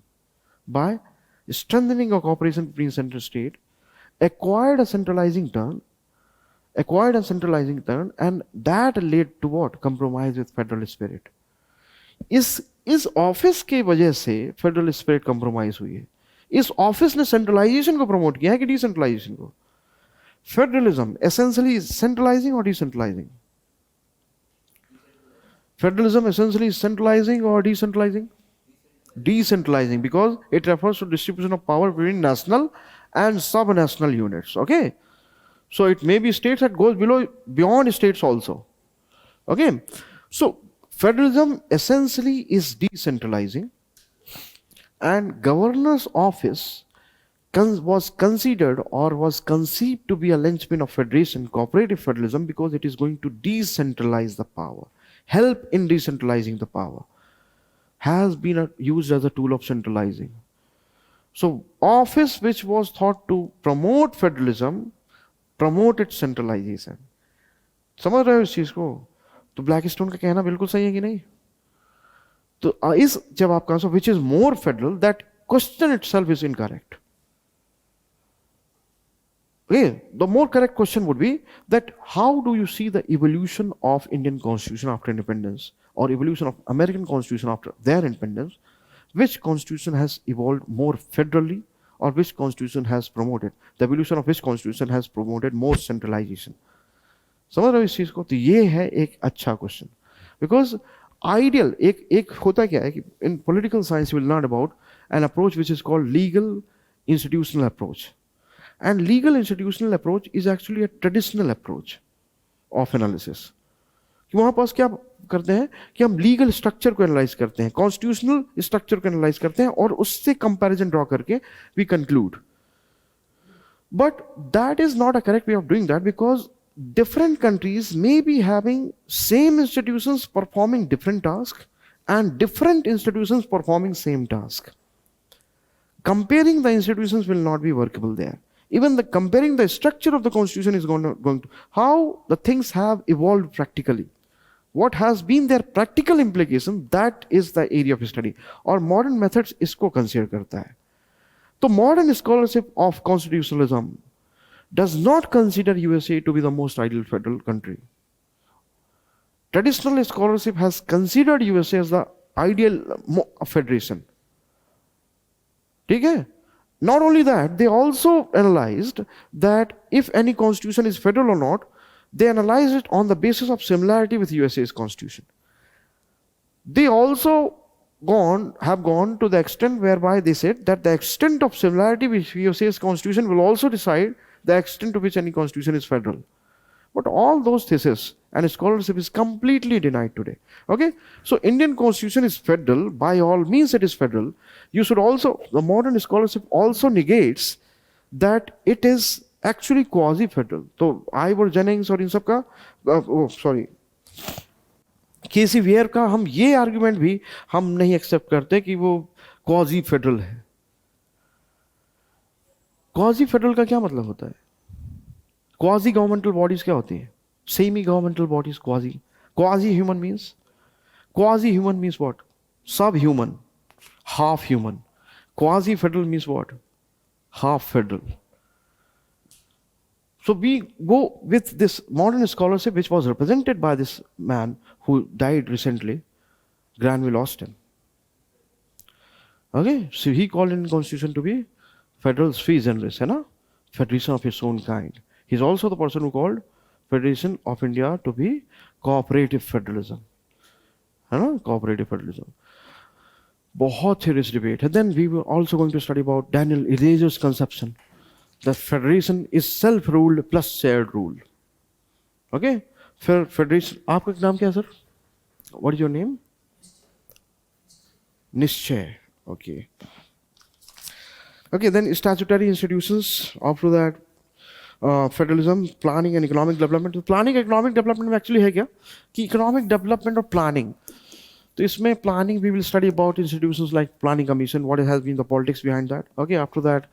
by strengthening a cooperation between center state, acquired a centralizing turn, and that led to what? Compromise with federal spirit. इस office के वजह से federal spirit compromise हुई है. इस office ने centralisation को promote किया है कि डिसेंट्रलाइजेशन को? फेडरलिज्म एसेंशियली इज सेंट्रलाइजिंग और decentralising? Federalism essentially is centralising और decentralising? Decentralizing, because it refers to distribution of power between national and sub-national units. Okay, so it may be states that goes beyond states also. Okay, so federalism essentially is decentralizing, and governor's office was considered or was conceived to be a linchpin of federation, cooperative federalism, because it is going to decentralize the power, help in decentralizing the power, has been used as a tool of centralizing. So office which was thought to promote federalism promoted centralization. समझ रहे हो इस चीज को? तो Blackstone का कहना बिल्कुल सही है कि नहीं? तो इस जब आपका answer which is more federal, that question itself is incorrect. Okay, the more correct question would be that how do you see the evolution of Indian constitution after independence, or evolution of American constitution after their independence? Which constitution has evolved more federally, or which constitution has promoted, the evolution of which constitution has promoted more centralization? समझ रहे हो इस चीज को? तो ये है एक अच्छा क्वेश्चन. बिकॉज आइडियल एक होता क्या है कि इन political science will learn about an approach which is called legal institutional approach. And legal institutional approach is actually a traditional approach of analysis. कि वहां पास क्या करते हैं कि हम लीगल स्ट्रक्चर को एनालाइज करते हैं, कॉन्स्टिट्यूशनल स्ट्रक्चर को एनालाइज करते हैं, और उससे कंपैरिजन ड्रॉ करके we conclude. But that is not a correct way of doing that, because different countries may be having same institutions performing different tasks and different institutions performing same task. Comparing the institutions will not be workable there. Even the comparing the structure of the constitution is going to how the things have evolved practically. What has been their practical implication, that is the area of study. और modern methods इसको consider करता है. तो modern scholarship of constitutionalism does not consider USA to be the most ideal federal country. Traditional scholarship has considered USA as the ideal federation. ठीक है? Not only that, they also analyzed that if any constitution is federal or not, they analyzed it on the basis of similarity with USA's constitution. They also have gone to the extent whereby they said that the extent of similarity with USA's constitution will also decide the extent to which any constitution is federal. But all those theses and scholarship is completely denied today. Okay? So Indian constitution is federal, by all means it is federal. You should also, the modern scholarship also negates that it is actually quasi-federal. So Ivor Jennings और इन सब का केसी where का हम ये argument भी हम नहीं accept करते कि वो क्वाजी फेडरल है. क्वाजी फेडरल का क्या मतलब होता है? क्वाजी गवर्नमेंटल बॉडीज क्या होती है? Semi governmental bodies. Quasi human means what? Sub human, half human. Quasi federal means what? Half federal. So we go with this modern scholarship which was represented by this man who died recently, Granville Austin. Okay, so he called in constitution to be federal sui generis, है ना? Federation of his own kind. He's also the person who called Federation of India to be cooperative federalism. है ना? Cooperative federalism. बहुत serious debate. And then we were also going to study about Daniel Eraser's conception. The federation is self-ruled plus shared rule. Okay? Federation. आपका नाम क्या है sir? What is your name? Nishchay. Okay. Okay, then statutory institutions. After that, federalism, planning and economic development. तो planning economic development में actually है क्या? कि economic development और planning. तो इसमें planning we will study about institutions like planning commission. What has been the politics behind that? Okay, after that,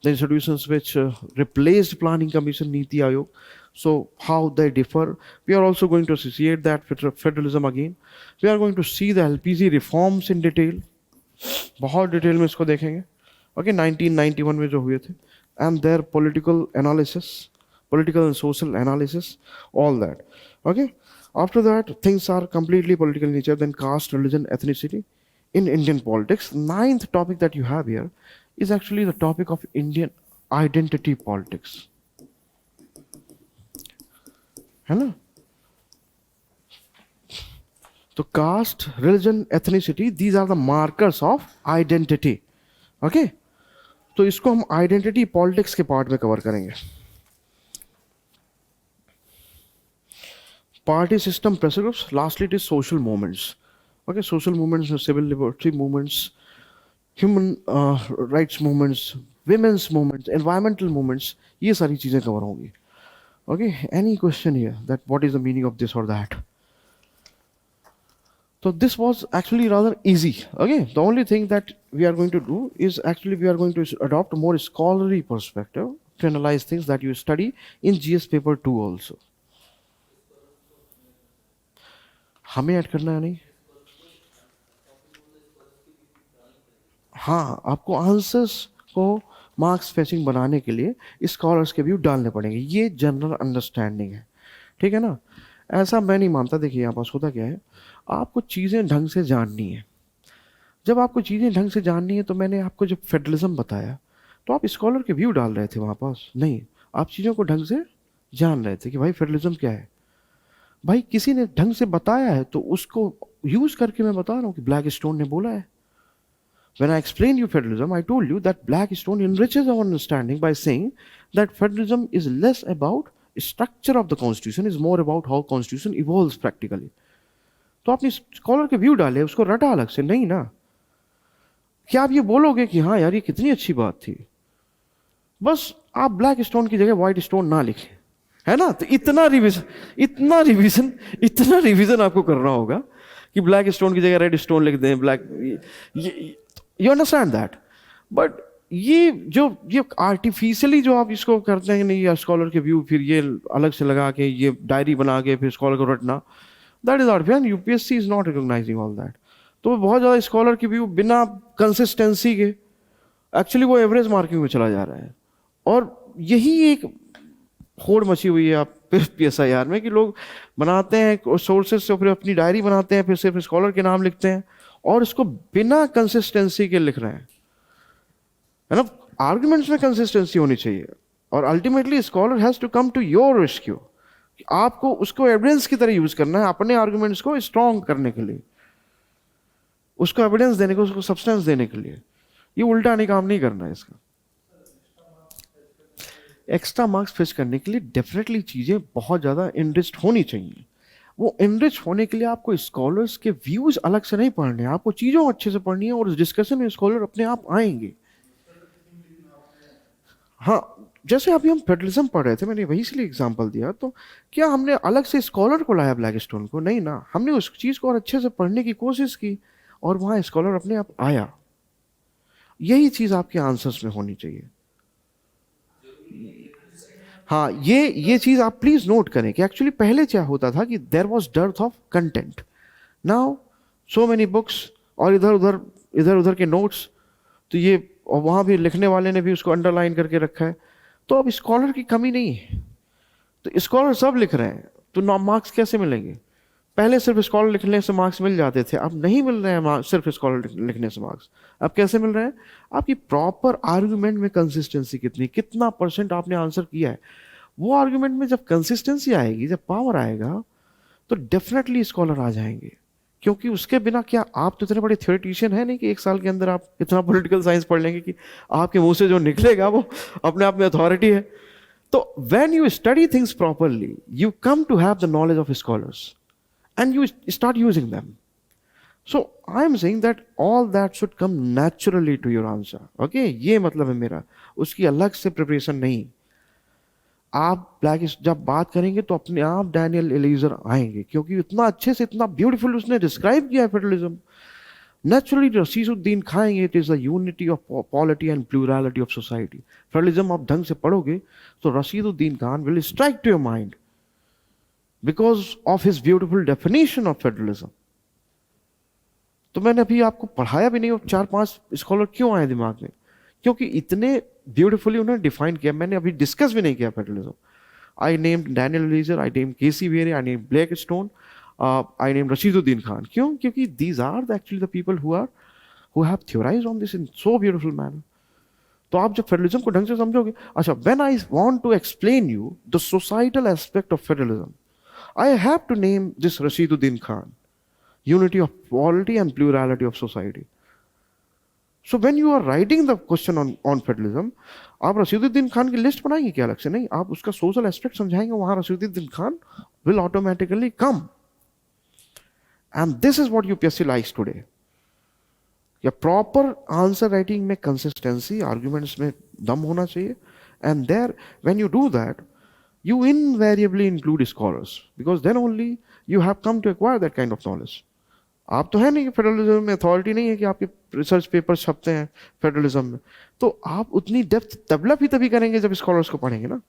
the institutions which replaced planning commission, Niti Aayog. So how they differ. We are also going to associate that with federalism again. We are going to see the LPG reforms in detail. बहुत detail में इसको देखेंगे. Okay, 1991 में जो हुए थे. And their political analysis, political and social analysis, all that. Okay. After that, things are completely political in nature. Then caste, religion, ethnicity in Indian politics. Ninth topic that you have here is actually the topic of Indian identity politics. है ना? तो caste, religion, ethnicity, these are the markers of identity. Okay? तो इसको हम identity politics के part में cover करेंगे. Party system pressure groups. Lastly, it is social movements. Okay, social movements, civil liberty movements, human rights movements, women's movements, environmental movements. ये सारी चीजें cover होंगी. Okay, any question here that what is the meaning of this or that? So this was actually rather easy. Okay, the only thing that we are going to do is actually we are going to adopt a more scholarly perspective to analyze things that you study in GS paper 2 also. हमें add करना है नहीं? हाँ, आपको answers को marks fetching बनाने के लिए स्कॉलर्स के व्यू डालने पड़ेंगे. ये जनरल अंडरस्टैंडिंग है. ठीक है ना? ऐसा मैं नहीं मानता. देखिए यहाँ पास होता क्या है, आपको चीज़ें ढंग से जाननी है. जब आपको चीज़ें ढंग से जाननी है तो मैंने आपको जब फेडरलिज्म बताया तो आप स्कॉलर के व्यू डाल रहे थे वहाँ पास. नहीं, आप चीज़ों को ढंग से जान रहे थे कि भाई फेडरलिज्म क्या है. भाई किसी ने ढंग से बताया है तो उसको यूज करके मैं बता रहा हूँ कि ब्लैक स्टोन ने बोला है. When I explained you federalism, I told you that Blackstone enriches our understanding by saying that federalism is less about structure of the constitution, is more about how constitution evolves practically. तो आपने scholar के view डाले, उसको रटा अलग से नहीं ना. क्या आप ये बोलोगे कि हाँ यार ये कितनी अच्छी बात थी? बस आप ब्लैक स्टोन की जगह व्हाइट स्टोन ना लिखें, है ना? तो इतना रिवीजन आपको करना होगा कि ब्लैक स्टोन की जगह रेड स्टोन लिख दें. Black, you understand that, but ये आर्टिफिशियली जो आप इसको करते हैं, नहीं, या स्कॉलर के व्यू फिर ये अलग से लगा के ये डायरी बना के फिर स्कॉलर को रटना, that is artificial. UPSC is not recognizing all that. तो बहुत ज़्यादा स्कॉलर के व्यू बिना कंसिस्टेंसी के एक्चुअली वो एवरेज मार्किंग में चला जा रहा है। और यही एक होड़ मची हुई है आप पीएसआईआर में कि लोग बनाते हैं सोर्सेज से, फिर अपनी डायरी बनाते हैं, फिर सिर्फ स्कॉलर के नाम लिखते हैं और इसको बिना कंसिस्टेंसी के लिख रहे हैं, है ना। आर्गुमेंट्स में कंसिस्टेंसी होनी चाहिए और ultimately scholar has to come to your rescue. आपको उसको एविडेंस की तरह यूज करना है अपने आर्गुमेंट्स को स्ट्रॉन्ग करने के लिए, उसको एविडेंस देने को, उसको सब्सटेंस देने के लिए। ये उल्टा नहीं, काम नहीं करना है इसका। एक्स्ट्रा मार्क्स फिश करने के लिए डेफिनेटली चीज़ें बहुत ज़्यादा इनरिच्ड होनी चाहिए। वो इनरिच होने के लिए आपको स्कॉलर्स के व्यूज़ अलग से नहीं पढ़ने हैं, आपको चीज़ों अच्छे से पढ़नी है और उस डिस्कशन में स्कॉलर अपने आप आएंगे। हाँ, जैसे अभी हम फेडरलिज्म पढ़ रहे थे, मैंने वही इसलिए एग्जांपल दिया, तो क्या हमने अलग से स्कॉलर को लाया ब्लैक स्टोन को? नहीं ना, हमने उस चीज़ को और अच्छे से पढ़ने की कोशिश की और वहाँ स्कॉलर अपने आप आया। यही चीज़ आपके आंसर्स में होनी चाहिए। हाँ, ये चीज आप प्लीज नोट करें कि एक्चुअली पहले क्या होता था कि there was dearth of content, now so many books और इधर उधर के नोट्स, तो ये और वहाँ भी लिखने वाले ने भी उसको अंडरलाइन करके रखा है, तो अब स्कॉलर की कमी नहीं है। तो स्कॉलर सब लिख रहे हैं, तो नौ मार्क्स कैसे मिलेंगे? पहले सिर्फ स्कॉलर लिखने से मार्क्स मिल जाते थे, अब नहीं मिल रहे हैं सिर्फ स्कॉलर लिखने से मार्क्स। अब कैसे मिल रहे हैं? आपकी प्रॉपर आर्गुमेंट में कंसिस्टेंसी कितनी, कितना परसेंट आपने आंसर किया है, वो आर्गुमेंट में जब कंसिस्टेंसी आएगी, जब पावर आएगा, तो डेफिनेटली स्कॉलर आ जाएंगे। क्योंकि उसके बिना क्या, आप तो इतने बड़े थ्योरेटिशियन है नहीं कि एक साल के अंदर आप इतना पॉलिटिकल साइंस पढ़ लेंगे कि आपके मुंह से जो निकलेगा वो अपने आप में अथॉरिटी है। तो when you study things properly, you come to have the knowledge of scholars and you start using them. So I am saying that all that should come naturally to your answer. Okay, ये मतलब है मेरा, उसकी अलग से preparation नहीं। आप black जब बात करेंगे तो अपने आप डैनियल एलिजर आएंगे, क्योंकि इतना अच्छे से, इतना ब्यूटीफुल उसने डिस्क्राइब किया है फेडरलिज्म। नेचुरली रशीदुद्दीन खाएंगे, it is the unity of polity and plurality of society. Federalism आप ढंग से पढ़ोगे तो Rasheeduddin Khan will strike to your mind because of his beautiful definition of federalism. तो मैंने अभी आपको पढ़ाया भी नहीं और 4-5 स्कॉलर क्यों आए दिमाग में? क्योंकि इतने ब्यूटीफुली उन्होंने डिफाइन किया। मैंने अभी डिस्कस भी नहीं किया federalism. I name Daniel Elazar, I name K C Wheare, I name Blackstone, I name Rasheeduddin Khan. क्यों? क्योंकि these are actually the people who have theorized on this in so beautiful manner. तो आप जब फेडरलिज्म को ढंग से समझोगे, अच्छा, when I want to explain you the societal aspect of federalism, I have to name this Rashiduddin Khan, unity of polity and plurality of society. So when you are writing the question on federalism, आप रशीदुद्दीन खान की list बनाएंगे क्या अलग से? नहीं, आप उसका social aspect समझाएंगे, वहां Rashiduddin Khan will automatically come. And this is what UPSC likes today. या प्रॉपर आंसर राइटिंग में कंसिस्टेंसी, आर्ग्यूमेंट्स में दम होना चाहिए, and there when you do that, you invariably include scholars because then only you have come to acquire that kind of knowledge. आप तो है नहीं कि फेडरलिज्म में अथॉरिटी नहीं है कि आपके रिसर्च पेपर छपते हैं फेडरलिज्म में, तो आप उतनी डेप्थ डेवलप ही तभी करेंगे जब स्कॉलर्स को पढ़ेंगे ना।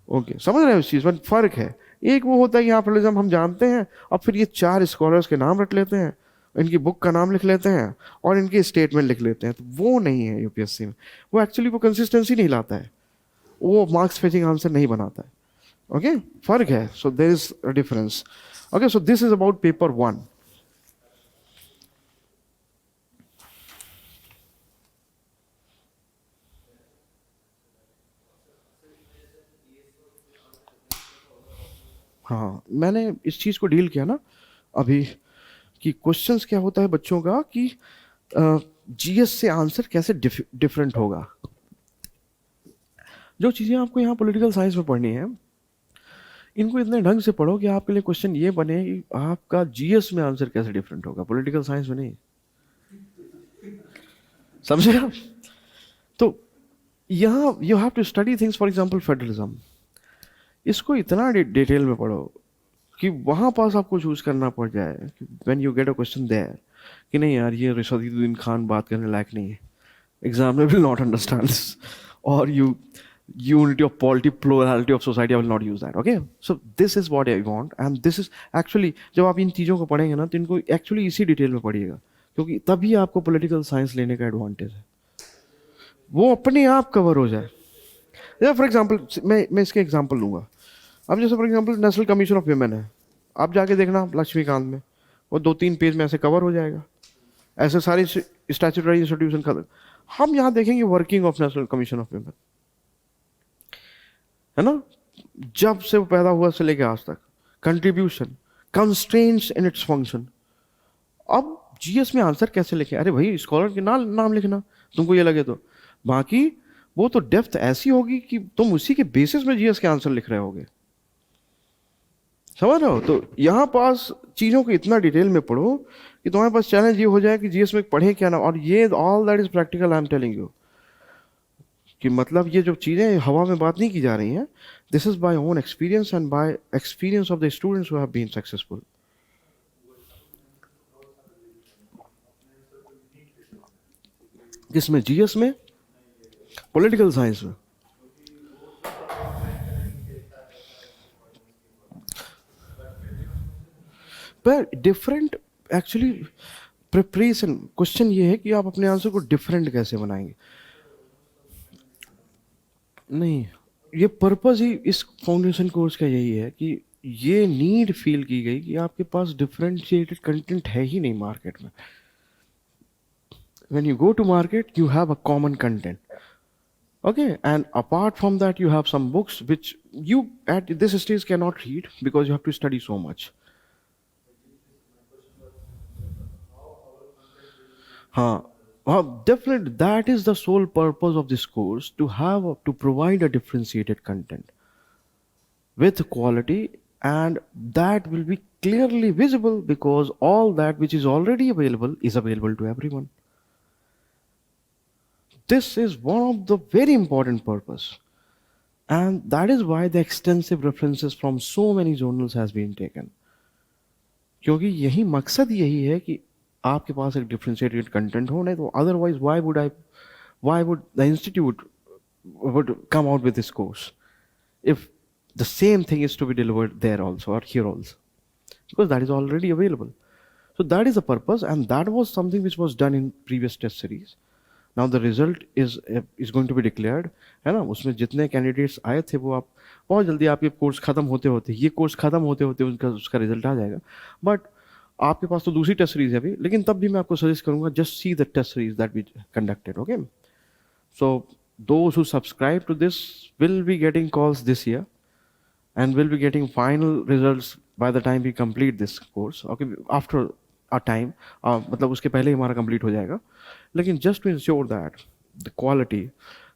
ओके, समझ रहे हैं उस चीज़ में फर्क है। एक वो होता है कि यहाँ फेडरलिज्म हम जानते हैं, अब फिर ये 4 स्कॉलर्स के नाम रट लेते हैं, इनकी बुक का नाम लिख लेते हैं और इनके स्टेटमेंट लिख लेते हैं, तो वो नहीं है यूपीएससी में। वो एक्चुअली वो कंसिस्टेंसी नहीं लाता है, वो मार्क्स फेचिंग आंसर नहीं बनाता है। ओके, फर्क है। So there is a difference. Okay, so this is about paper 1। हाँ, मैंने इस चीज को डील किया ना अभी कि क्वेश्चंस क्या होता है बच्चों का कि जीएस से आंसर कैसे डिफरेंट होगा। जो चीज़ें आपको यहाँ पॉलिटिकल साइंस में पढ़नी है, इनको इतने ढंग से पढ़ो कि आपके लिए क्वेश्चन ये बने कि आपका जीएस में आंसर कैसे डिफरेंट होगा, पॉलिटिकल साइंस में नहीं। समझे आप? तो यहाँ you have to study things, for example federalism, इसको इतना डिटेल में पढ़ो कि वहाँ पास आपको चूज करना पड़ जाए when you get a question there कि नहीं यार, ये रशीदुद्दीन खान बात करने लायक नहीं है, Examiner will not understand this. Or you unity of polity, plurality of society, I will not use that. Okay, so this is what I want, and this is actually, जब आप इन चीज़ों को पढ़ेंगे ना तो इनको एक्चुअली इसी डिटेल में पढ़िएगा, क्योंकि तभी आपको पॉलिटिकल साइंस लेने का एडवांटेज है, वो अपने आप कवर हो जाए. जैसे फॉर एग्जांपल मैं इसके एग्जांपल लूँगा. अब जैसे for example national commission of women है, आप जाके देखना लक्ष्मीकांत में, वो 2-3 पेज में ऐसे कवर हो जाएगा. ऐसे सारी स्टैट्यूटरी इंस्टीट्यूशन का हम यहाँ देखेंगे working of national commission of women, है ना, जब से वो पैदा हुआ से लेके आज तक, contribution, constraints in its function. अब जीएस में आंसर कैसे लिखें? अरे भाई स्कॉलर के नाम लिखना, तुमको ये लगे तो. बाकी वो तो डेप्थ ऐसी होगी कि तुम उसी के बेसिस में जीएस के आंसर लिख रहे होगे. समझ रहे हो? तो यहाँ पास चीज़ों को इतना डिटेल में पढ़ो कि तुम्हारे पास चैलेंज ये हो जाए कि जीएस में पढ़े क्या ना. और ये all that is practical, I am telling you, कि मतलब ये जो चीज़ें हवा में बात नहीं की जा रही हैं, this is by own experience and by experience of the students who have been successful. किसमें? जीएस में, पॉलिटिकल साइंस में. पर डिफरेंट एक्चुअली प्रिपरेशन, क्वेश्चन ये है कि आप अपने आंसर को डिफरेंट कैसे बनाएंगे. नहीं, ये पर्पस ही इस फाउंडेशन कोर्स का यही है कि ये नीड फील की गई कि आपके पास डिफरेंशिएटेड कंटेंट है ही नहीं मार्केट में. When you go to market, you have a common content. Okay, and apart from that, you have some books which you at this stage cannot read because you have to study so much. Huh. Definitely, that is the sole purpose of this course, to to provide a differentiated content with quality, and that will be clearly visible because all that which is already available is available to everyone. This is one of the very important purpose, and that is why the extensive references from so many journals has been taken. क्योंकि यही मकसद यही है कि आपके पास एक differentiated content हो. नहीं तो otherwise why would the institute would come out with this course if the same thing is to be delivered there also or here also, because that is already available. So that is the purpose, and that was something which was done in previous test series. Now the result is going to be declared, है ना. उसमें जितने candidates आए थे वो आप बहुत जल्दी, आपके कोर्स खत्म होते होते, ये कोर्स खत्म होते होते उसका रिजल्ट आ जाएगा. बट आपके पास तो दूसरी टेस्ट सीरीज है अभी, लेकिन तब भी मैं आपको सजेस्ट करूंगा, just see the test series that we conducted. Okay, so those who subscribe to this will be getting calls this year and will be getting final results by the time we complete this course. Okay, after a time, मतलब उसके पहले ही हमारा complete हो जाएगा. लेकिन just to ensure that the quality,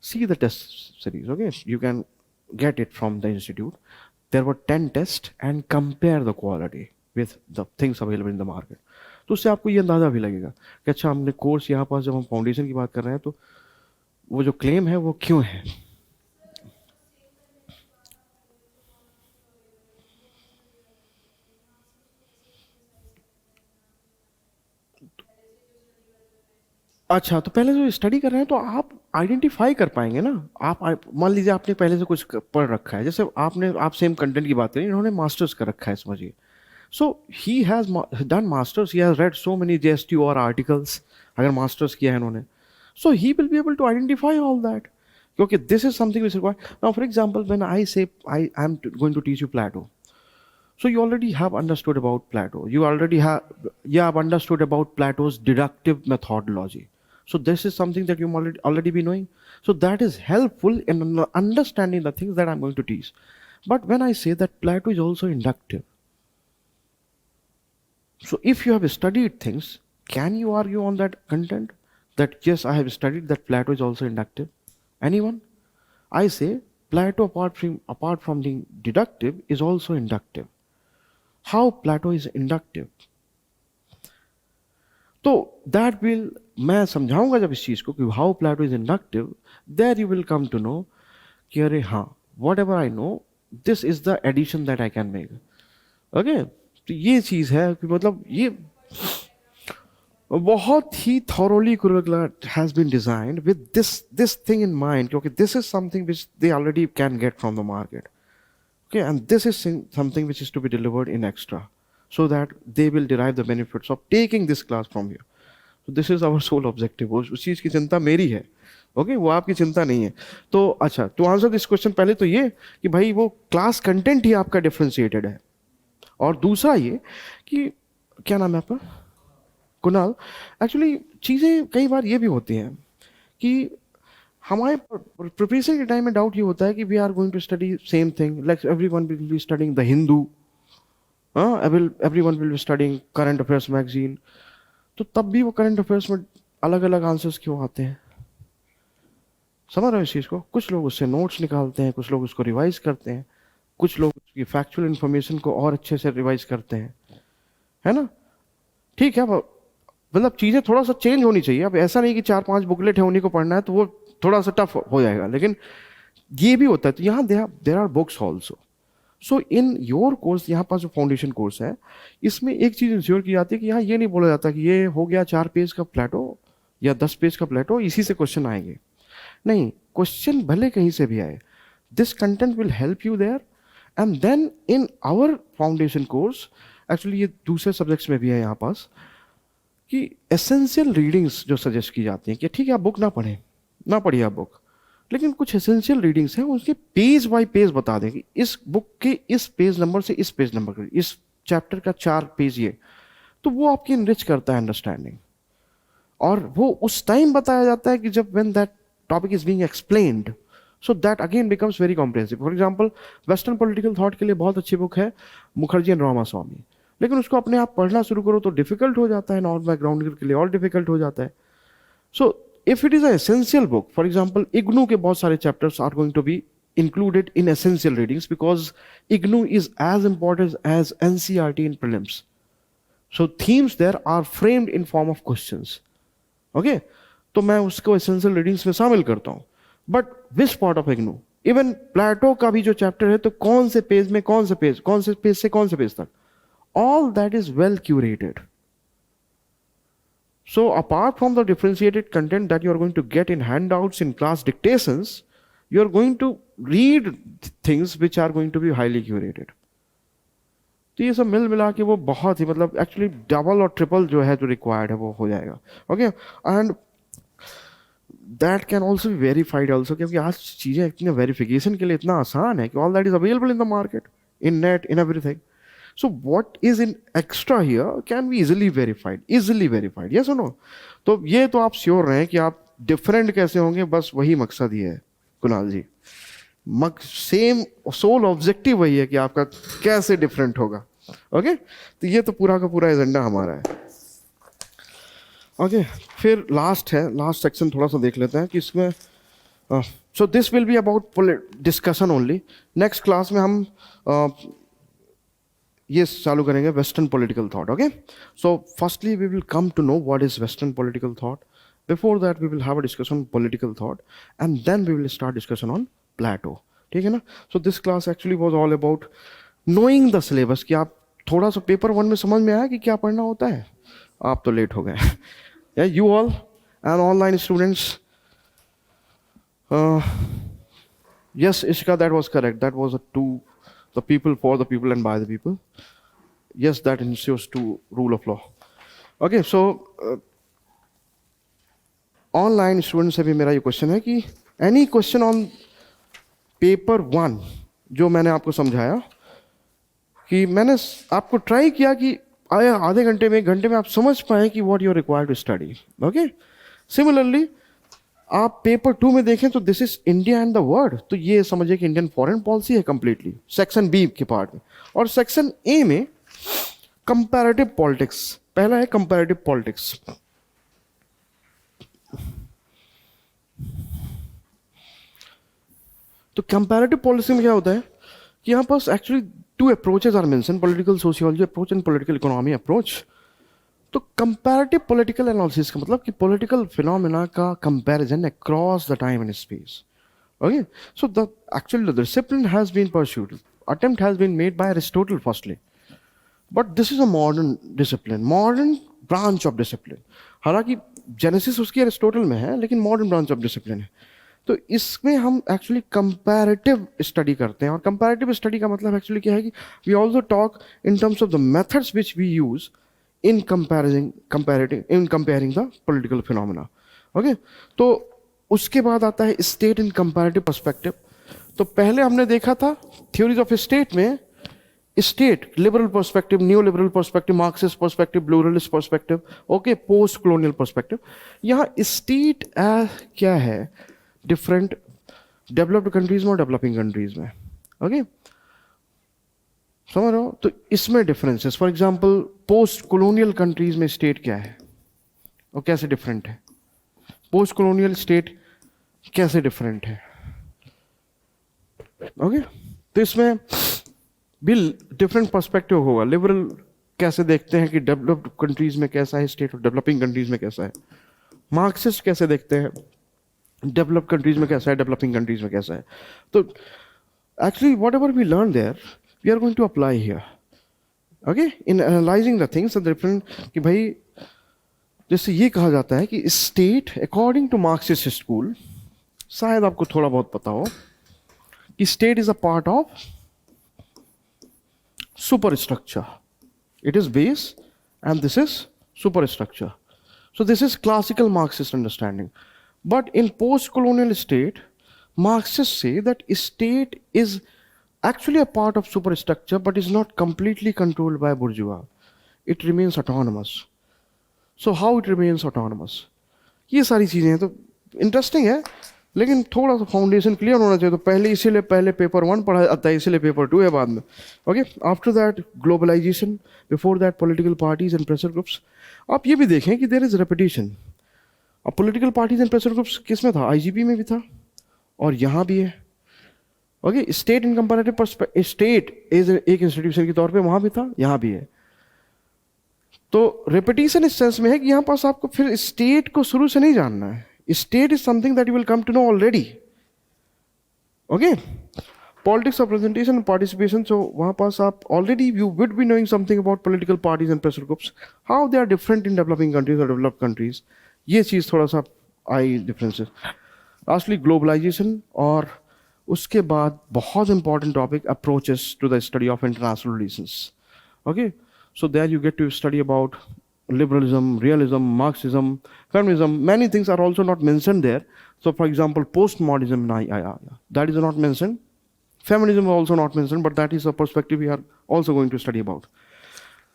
see the test series. Okay, you can get it from the institute. There were 10 tests and compare the quality with the things available in the market. तो उससे आपको ये अंदाज़ा भी लगेगा कि अच्छा, हमने कोर्स यहाँ पास जब हम फाउंडेशन की बात कर रहे हैं तो वो जो क्लेम है वो क्यों है. अच्छा, तो पहले जो स्टडी कर रहे हैं तो आप आइडेंटिफाई कर पाएंगे ना. आप मान लीजिए आपने पहले से कुछ पढ़ रखा है, जैसे आप सेम कंटेंट की बात करें, इन्होंने मास्टर्स कर रखा है, समझिए. So he has done masters, he has read so many JSTOR articles, अगर मास्टर्स किया है इन्होंने, so he will be able to identify all that. क्योंकि this is something which require. Now for example, when I say I am going to teach you Plato, so you already have understood about Plato. You have understood about Plato's deductive methodology. So this is something that you already be knowing. So that is helpful in understanding the things that I'm going to teach. But when I say that Plato is also inductive, so if you have studied things, can you argue on that content that yes, I have studied that Plato is also inductive? Anyone? I say Plato, apart from being deductive, is also inductive. How Plato is inductive? तो that will, मैं समझाऊंगा जब इस चीज को कि हाउ Plato is inductive, there you will come to know कि अरे हाँ, whatever I know, this is the addition that I can make. Okay, तो ये चीज है कि मतलब ये बहुत ही thoroughly curricula has been designed with this thing in mind. Okay, this is something which they already can get from the market. Okay, and this is something which is to be delivered in extra, so that they will derive the benefits of taking this class from you. So this is our sole objective. उस चीज़ की चिंता मेरी है. Okay, वो आपकी चिंता नहीं है. तो अच्छा, टू आंसर दिस क्वेश्चन, पहले तो ये कि भाई वो क्लास कंटेंट ही आपका डिफरेंशिएटेड है, और दूसरा ये कि क्या नाम है आपका, कुणाल. एक्चुअली चीज़ें कई बार ये भी होती हैं कि हमारे प्रिपरेशन के टाइम में डाउट ये होता है कि we are going to study same thing, like everyone will be studying the Hindu, everyone will be studying current affairs magazine. तो तब भी वो करंट अफेयर्स में अलग अलग आंसर्स क्यों आते हैं? समझ रहे हो इस चीज़ को? कुछ लोग उससे नोट्स निकालते हैं, कुछ लोग उसको रिवाइज करते हैं, कुछ लोग उसकी फैक्चुअल इन्फॉर्मेशन को और अच्छे से रिवाइज करते हैं, है ना? ठीक है, मतलब चीज़ें थोड़ा सा चेंज होनी चाहिए. अब ऐसा नहीं कि 4-5 बुकलेट है उन्हीं को पढ़ना है, तो वो थोड़ा सा टफ हो जाएगा, लेकिन ये भी होता है. तो यहाँ there are books also. So in your course, यहाँ पास जो फाउंडेशन कोर्स है, इसमें एक चीज़ इंश्योर की जाती है कि यहाँ ये नहीं बोला जाता कि ये हो गया 4 पेज का प्लेटो या 10 पेज का प्लेटो, इसी से क्वेश्चन आएंगे. नहीं, क्वेश्चन भले कहीं से भी आए, this content will help you there. And then in our foundation course, actually ये दूसरे सब्जेक्ट्स में भी है यहाँ पास, कि एसेंशियल रीडिंग्स जो सजेस्ट की जाती हैं कि ठीक है आप बुक ना पढ़ें, ना पढ़िए आप बुक, लेकिन कुछ एसेंशियल रीडिंग्स हैं, उसके पेज बाय पेज बता दें कि इस बुक के इस पेज नंबर से इस पेज नंबर, इस चैप्टर का 4 पेज ये. तो वो आपकी इनरिच करता है अंडरस्टैंडिंग, और वो उस टाइम बताया जाता है कि जब when that topic is being explained, so that again becomes very comprehensive. For example, western political thought के लिए बहुत अच्छी बुक है मुखर्जी एंड रामास्वामी, लेकिन उसको अपने आप पढ़ना शुरू करो तो डिफिकल्ट हो जाता है, नॉन बैकग्राउंड के लिए और डिफिकल्ट हो जाता है. सो if it is an essential book, for example, IGNU के बहुत सारे chapters are going to be included in essential readings because IGNU is as important as NCERT in prelims. So themes there are framed in form of questions. Okay? तो मैं उसको essential readings में शामिल करता हूँ. But which part of IGNU? Even Plato का भी जो chapter है, तो कौन से पेज में कौन से पेज से कौन से पेज तक, all that is well curated. So apart from the differentiated content that you are going to get in handouts, in class dictations, you are going to read things which are going to be highly curated. तो ये सब मिल मिला के वो बहुत ही, मतलब actually double और triple जो है जो रिक्वायर्ड है वो हो जाएगा. Okay, and that can also be verified also, क्योंकि आज चीज़ें इतनी वेरिफिकेशन के लिए इतना आसान है कि all that is available in the market, in net, in everything. So what is in extra here can be easily verified. Yes or no? तो ये तो आप श्योर रहें कि आप डिफरेंट कैसे होंगे, बस वही मकसद ही है कुणाल जी. सेम सोल ऑब्जेक्टिव वही है कि आपका कैसे डिफरेंट होगा. ओके, तो ये तो पूरा का पूरा एजेंडा हमारा है. ओके, फिर लास्ट है, लास्ट सेक्शन थोड़ा सा देख लेते हैं कि इसमें, so this will be about discussion only. Next class में हम ये चालू करेंगे western political thought. Okay, so firstly we will come to know what is western political thought. Before that we will have a discussion political thought, and then we will start discussion on Plato. ठीक है ना? So this class actually was all about knowing the syllabus, कि आप थोड़ा सा paper 1 में समझ में आया कि क्या पढ़ना होता है. आप तो लेट हो गए. You all and online students, yes Ishka, that was correct, that was a two, the people, for the people and by the people. Yes, that ensures to rule of law. Okay, so online students से भी मेरा ये question है कि any question on paper 1 जो मैंने आपको समझाया, कि मैंने आपको ट्राई किया कि आया आधे घंटे में, 1 घंटे में आप समझ पाए कि what you are required to study. Okay, similarly आप पेपर 2 में देखें तो this is India and the world, तो ये समझिए कि इंडियन फॉरेन पॉलिसी है कंप्लीटली, सेक्शन बी के पार्ट में. और सेक्शन ए में कंपैरेटिव पॉलिटिक्स, पहला है कंपैरेटिव पॉलिटिक्स. तो कंपैरेटिव पॉलिसी में क्या होता है कि यहाँ पास actually 2 approaches are mention, political sociology approach and political economy approach. तो कंपैरेटिव पॉलिटिकल एनालिसिस का मतलब कि पॉलिटिकल फिनोमेना का comparison across the time and space. Okay, so the actually the discipline has been pursued, attempt has been made by Aristotle firstly, but this is a modern discipline. Modern branch of discipline. हालांकि genesis उसकी Aristotle में है, लेकिन modern branch of discipline है। तो इसमें हम actually comparative study करते हैं, और कंपैरेटिव स्टडी का मतलब एक्चुअली क्या है कि we also talk in terms of the methods which we use in comparing the political phenomena. Okay, तो उसके बाद आता है स्टेट इन कंपैरेटिव पर्सपेक्टिव। तो पहले हमने देखा था थ्योरीज ऑफ स्टेट में state, liberal perspective, new liberal perspective, Marxist perspective, pluralist perspective, okay, post colonial perspective. यहाँ स्टेट क्या है डिफरेंट डेवलप्ड कंट्रीज में और डेवलपिंग कंट्रीज में। ओके, समझ रहे हो? तो इसमें differences, for example post colonial countries में स्टेट क्या है और कैसे डिफरेंट है, पोस्ट कॉलोनियल स्टेट कैसे डिफरेंट है। ओके, तो इसमें भी डिफरेंट पर्सपेक्टिव होगा। लिबरल कैसे देखते हैं कि डेवलप्ड कंट्रीज में कैसा है स्टेट और डेवलपिंग कंट्रीज में कैसा है। मार्क्सिस्ट कैसे देखते हैं डेवलप्ड कंट्रीज में कैसा है, डेवलपिंग कंट्रीज में कैसा है। तो actually whatever we learn there we are going to apply here, okay, in analysing the things different. कि भाई जैसे ये कहा जाता है कि state according to Marxist school, शायद आपको थोड़ा बहुत पता हो कि state is a part of superstructure. It is base and this is superstructure. So this is classical Marxist understanding. But in post-colonial state, Marxists say that state is actually a part of superstructure but is not completely controlled by bourgeois. It remains autonomous. So how it remains autonomous? ये सारी चीज़ें हैं, तो interesting है, लेकिन थोड़ा सा foundation clear होना चाहिए। तो पहले इसीलिए पहले पेपर 1 पढ़ा जाता है, इसीलिए पेपर 2 है बाद में। Okay, after that globalisation, before that political parties and pressure groups. आप ये भी देखें कि देयर इज रेपिटेशन। अब political parties and pressure groups किस में था? आईजीपी में भी था और यहाँ भी है। Okay, state in comparative state is एक इंस्टीट्यूशन के तौर पे वहाँ भी था, यहाँ भी है। तो रेपिटेशन इस सेंस में है कि यहाँ पास आपको फिर स्टेट को शुरू से नहीं जानना है। State is something that you will come to know already. Okay, politics of representation and participation. So वहाँ पास आप already you would be knowing something about political parties and pressure groups, how they are different in developing countries or developed countries. ये चीज़ थोड़ा सा आई differences. Lastly, globalization, और उसके बाद बहुत important topic, approaches to the study of international relations. Okay, so there you get to study about liberalism, realism, Marxism, feminism. Many things are also not mentioned there. So for example, postmodernism, that is not mentioned. Feminism is also not mentioned, but that is a perspective we are also going to study about.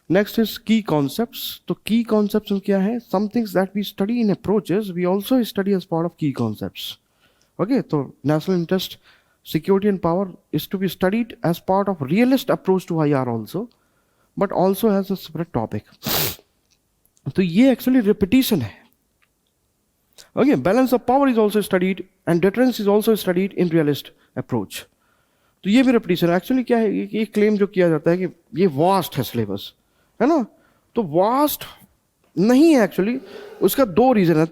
Next is key concepts. So key concepts क्या है? Some things that we study in approaches, we also study as part of key concepts. Okay, so national interest, security and power is to be studied as part of realist approach to IR also, but also as a separate topic. तो ये actually repetition है। Okay, balance of power is also studied and deterrence is also studied in realist approach. तो ये भी repetition है। Actually क्या है, ये क्लेम जो किया जाता है कि ये वास्ट है सिलेबस, है ना, तो वास्ट नहीं है एक्चुअली। उसका 2 रीजन है,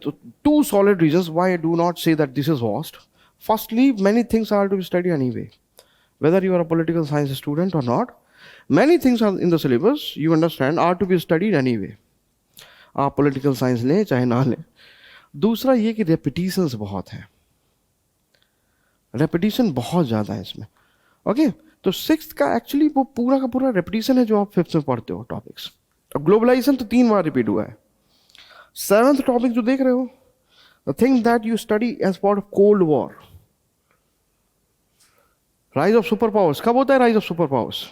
2 solid reasons why I do not say that this is vast. Firstly, many things are to be study anyway, whether you are a political science student or not. Many things are in the syllabus, you understand, are to be studied anyway. आप political science लें चाहे ना लें। दूसरा ये कि रेपिटिशंस बहुत हैं, रेपिटिशन बहुत ज़्यादा है इसमें। ओके, तो 6th का एक्चुअली वो पूरा का पूरा रेपिटिशन है जो आप 5th में पढ़ते हो टॉपिक्स। अब ग्लोबलाइजेशन तो 3 बार रिपीट हुआ है। 7th टॉपिक जो देख रहे हो, the thing that you study as part of cold war, rise of super powers. कब होता है rise of super powers?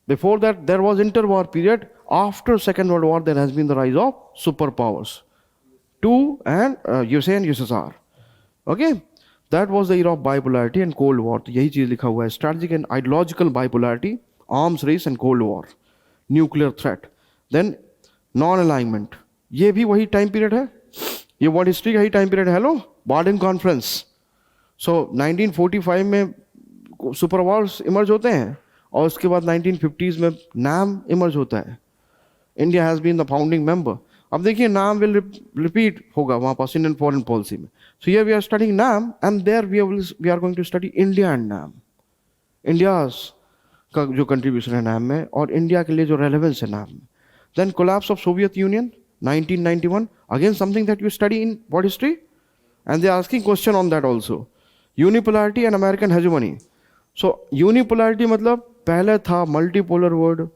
Before that, there was interwar period. After Second World War, there has been the rise of superpowers, 2 and USA and USSR. Okay, that was the era of bipolarity and Cold War. तो यही चीज लिखा हुआ है, strategic and ideological bipolarity, arms race and Cold War, nuclear threat, then non-alignment. ये भी वही time period है, ये वर्ल्ड हिस्ट्री का ही टाइम पीरियड है। हेलो, बार्डन कॉन्फ्रेंस। सो 1945 में सुपर वॉर्स इमर्ज होते हैं और उसके बाद 1950s में नाम इमर्ज होता है। India has been the founding member. अब देखिए, नाम विल रिपीट होगा वहाँ पास इंडियन फॉरेन पॉलिसी में। So here we are studying NAM and there we are going to study India and NAM, India's का जो कंट्रीब्यूशन है नाम में और इंडिया के लिए जो रेलेवेंस है नाम में। Then collapse of Soviet Union, 1991, again something that you study in what history, and they're asking question on that also. Unipolarity and American hegemony. So unipolarity मतलब पहले था multipolar world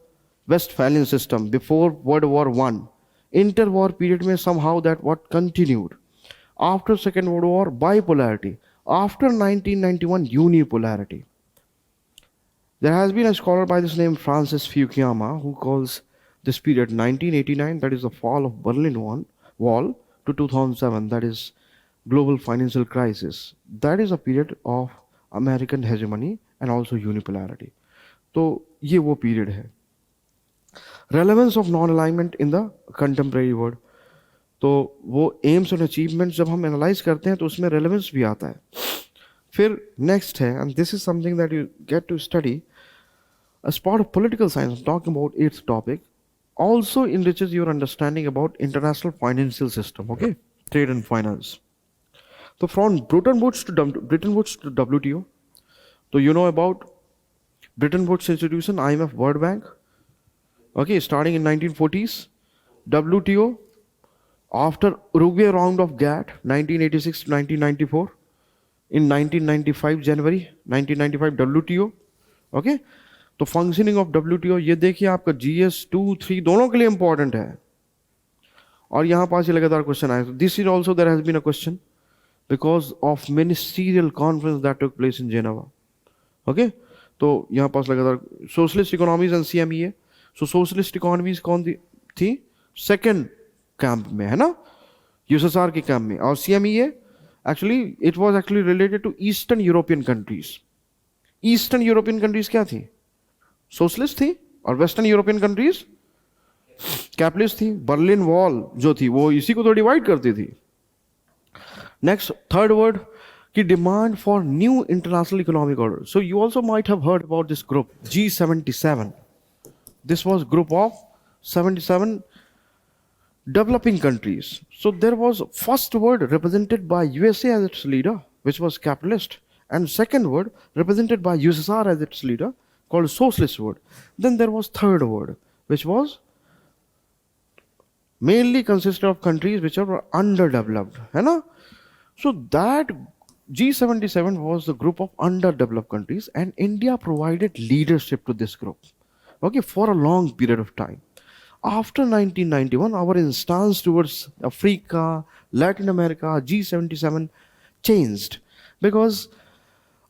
Westphalian system before World War One. Interwar period में somehow that what continued. After Second World War, bipolarity. After 1991, unipolarity. There has been a scholar by this name Francis Fukuyama who calls this period 1989, that is the fall of Wall, to 2007, that is global financial crisis. That is a period of American hegemony and also unipolarity. तो ये वो period है. Relevance of non-alignment in the contemporary world. तो वो AIIMS और achievements जब हम analyse करते हैं तो उसमें रेलेवेंस भी आता है. फिर नेक्स्ट है, and this is something that you get to study as part of political science, talking about its topic, also enriches your understanding about international financial system, okay, trade and finance. So from Bretton Woods to WTO, so you know about Bretton Woods institution, IMF, World Bank, okay, starting in 1940s, WTO, after Uruguay round of GATT, 1986 to 1994, in 1995 January 1995 WTO, okay. तो functioning of WTO ये देखिए आपका GS 2-3 दोनों के लिए important है, और यहाँ पास ये लगातार क्वेश्चन आए. This is also there has been a question because of ministerial conference that took place in Geneva, okay. तो यहाँ पास लगातार socialist economies and CMEA. So socialist economies कौन थी सेकेंड कैंप में, है ना, USSR के कैंप में, और CMEA actually it was actually related to eastern European countries. Eastern European countries क्या थी, सोशलिस्ट थी, और वेस्टर्न यूरोपियन कंट्रीज कैपिटलिस्ट थी. बर्लिन वॉल जो थी वो इसी को तो डिवाइड करती थी. नेक्स्ट थर्ड वर्ड की demand for new international economic order. So you also might have heard about this group G77. This was group of 77 developing countries. So there was first word represented by USA as its leader, which was capitalist, and second word represented by USSR as its leader, called socialist word. Then there was third word, which was mainly consisted of countries which are underdeveloped, है ना. So that G77 was the group of underdeveloped countries, and India provided leadership to this group, okay, for a long period of time. After 1991, our stance towards Africa, Latin America, G77 changed, because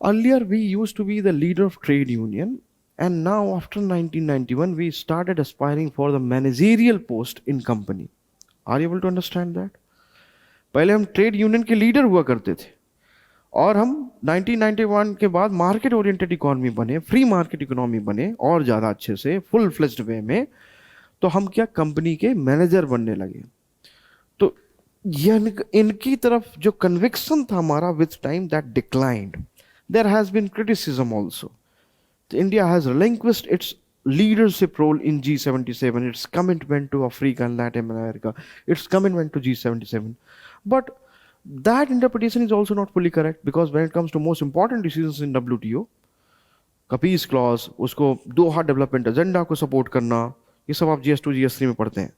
earlier we used to be the leader of trade union, and now after 1991 we started aspiring for the managerial post in company. Are you able to understand that? पहले हम trade union के leader हुआ करते थे, और हम 1991 के बाद मार्केट ओरिएंटेड इकोनॉमी बने, फ्री मार्केट इकोनॉमी बने, और ज़्यादा अच्छे से फुल फ्लेज्ड वे में. तो हम क्या कंपनी के मैनेजर बनने लगे. तो इनकी तरफ जो कन्विक्शन था हमारा with time that declined. There has been criticism also. India has relinquished its leadership role in G77, its commitment to Africa and Latin America, its commitment to G77. But that interpretation is also not fully correct, because when it comes to most important decisions in WTO, का piece clause, उसको दोहा development agenda को support करना, ये सब आप GS2 GS3 में पढ़ते हैं.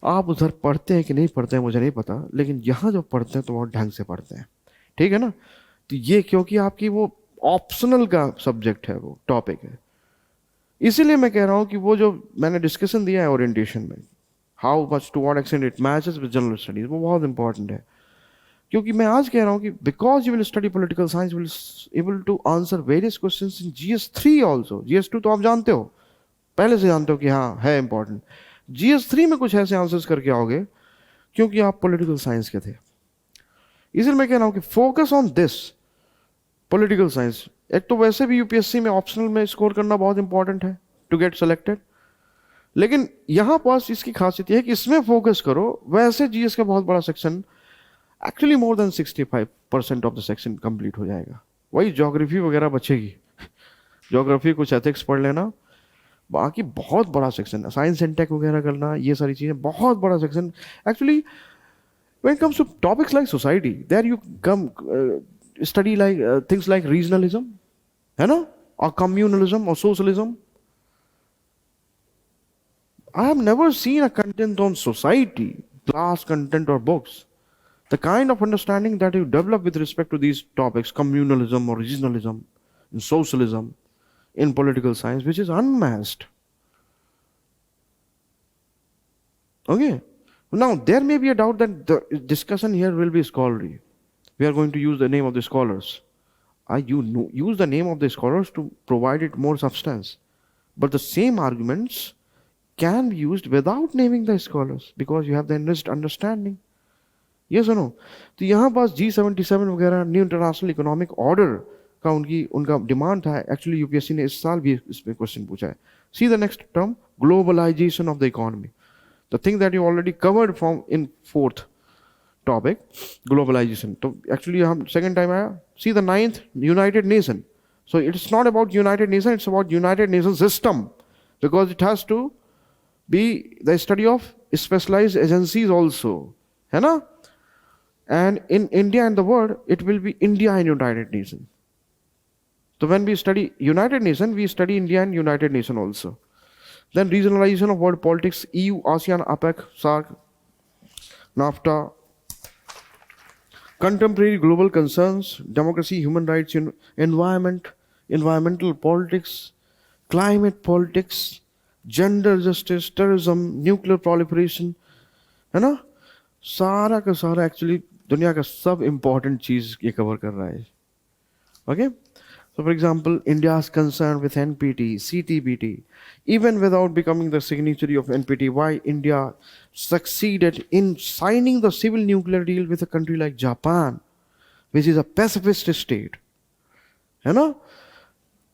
आप उधर पढ़ते हैं कि नहीं पढ़ते हैं मुझे नहीं पता, लेकिन यहाँ जब पढ़ते हैं तो बहुत ढंग से पढ़ते हैं, ठीक है ना. तो ये क्योंकि आपकी वो ऑप्शनल का सब्जेक्ट है, वो टॉपिक है, इसीलिए मैं कह रहा हूँ कि वो जो मैंने डिस्कशन दिया है ओरिएंटेशन में, how much to what extent it matches with general studies, वो बहुत इंपॉर्टेंट है. क्योंकि मैं आज कह रहा हूँ कि because you will study political science, will able to answer various questions in GS3 also. GS2 तो आप जानते हो, पहले से जानते हो कि हाँ है इंपॉर्टेंट. GS3 में कुछ ऐसे आंसर्स करके आओगे क्योंकि आप पॉलिटिकल साइंस के थे. इसलिए मैं कह रहा हूँ कि focus on this political science. एक तो वैसे भी UPSC में ऑप्शनल में स्कोर करना बहुत इंपॉर्टेंट है टू गेट सेलेक्टेड, लेकिन यहां पास इसकी खासियत यह है कि इसमें फोकस करो. वैसे GS का बहुत बड़ा section, actually more than 65% of the section complete हो जाएगा. वही ज्योग्राफी वगैरह बचेगी, ज्योग्राफी कुछ एथिक्स पढ़ लेना, बाकी बहुत बड़ा सेक्शन है. साइंस एंड टेक वगैरह करना, ये सारी चीजें बहुत बड़ा section. Actually when it comes to topics like society, there you come study like things like regionalism, है ना, or communalism or socialism. I have never seen a content on society, class content, or books. The kind of understanding that you develop with respect to these topics, communalism or regionalism, in socialism, in political science, which is unmatched. Okay. Now, there may be a doubt that the discussion here will be scholarly. We are going to use the name of the scholars. Use the name of the scholars to provide it more substance. But the same arguments can be used without naming the scholars because you have the enriched understanding. Yes or no? तो यहाँ पास G77 वगैरह new international economic order का उनका demand था. Actually UPSC ने इस साल भी इस पे क्वेश्चन पूछा है. See the next term, globalisation of the economy, the thing that you already covered from in fourth topic, globalisation. तो एक्चुअली हम सेकंड टाइम आया. See the ninth, United Nation. So it's not about United Nations, it's about United Nations system because it has to be the study of specialized agencies also, है ना? And in India and the world, it will be India and United Nations. So when we study United Nations, we study India and United Nations also. Then regionalization of world politics, EU, ASEAN, APEC, SAARC, NAFTA, contemporary global concerns, democracy, human rights, environment, environmental politics, climate politics, gender justice, terrorism, nuclear proliferation, है ना? सारा का सारा actually दुनिया का सब important चीज ये कवर कर रहा है. Okay. So for example, India is concerned with NPT, CTBT. Even without becoming the signatory of NPT, why India succeeded in signing the civil nuclear deal with a country like Japan, which is a pacifist state? है ना?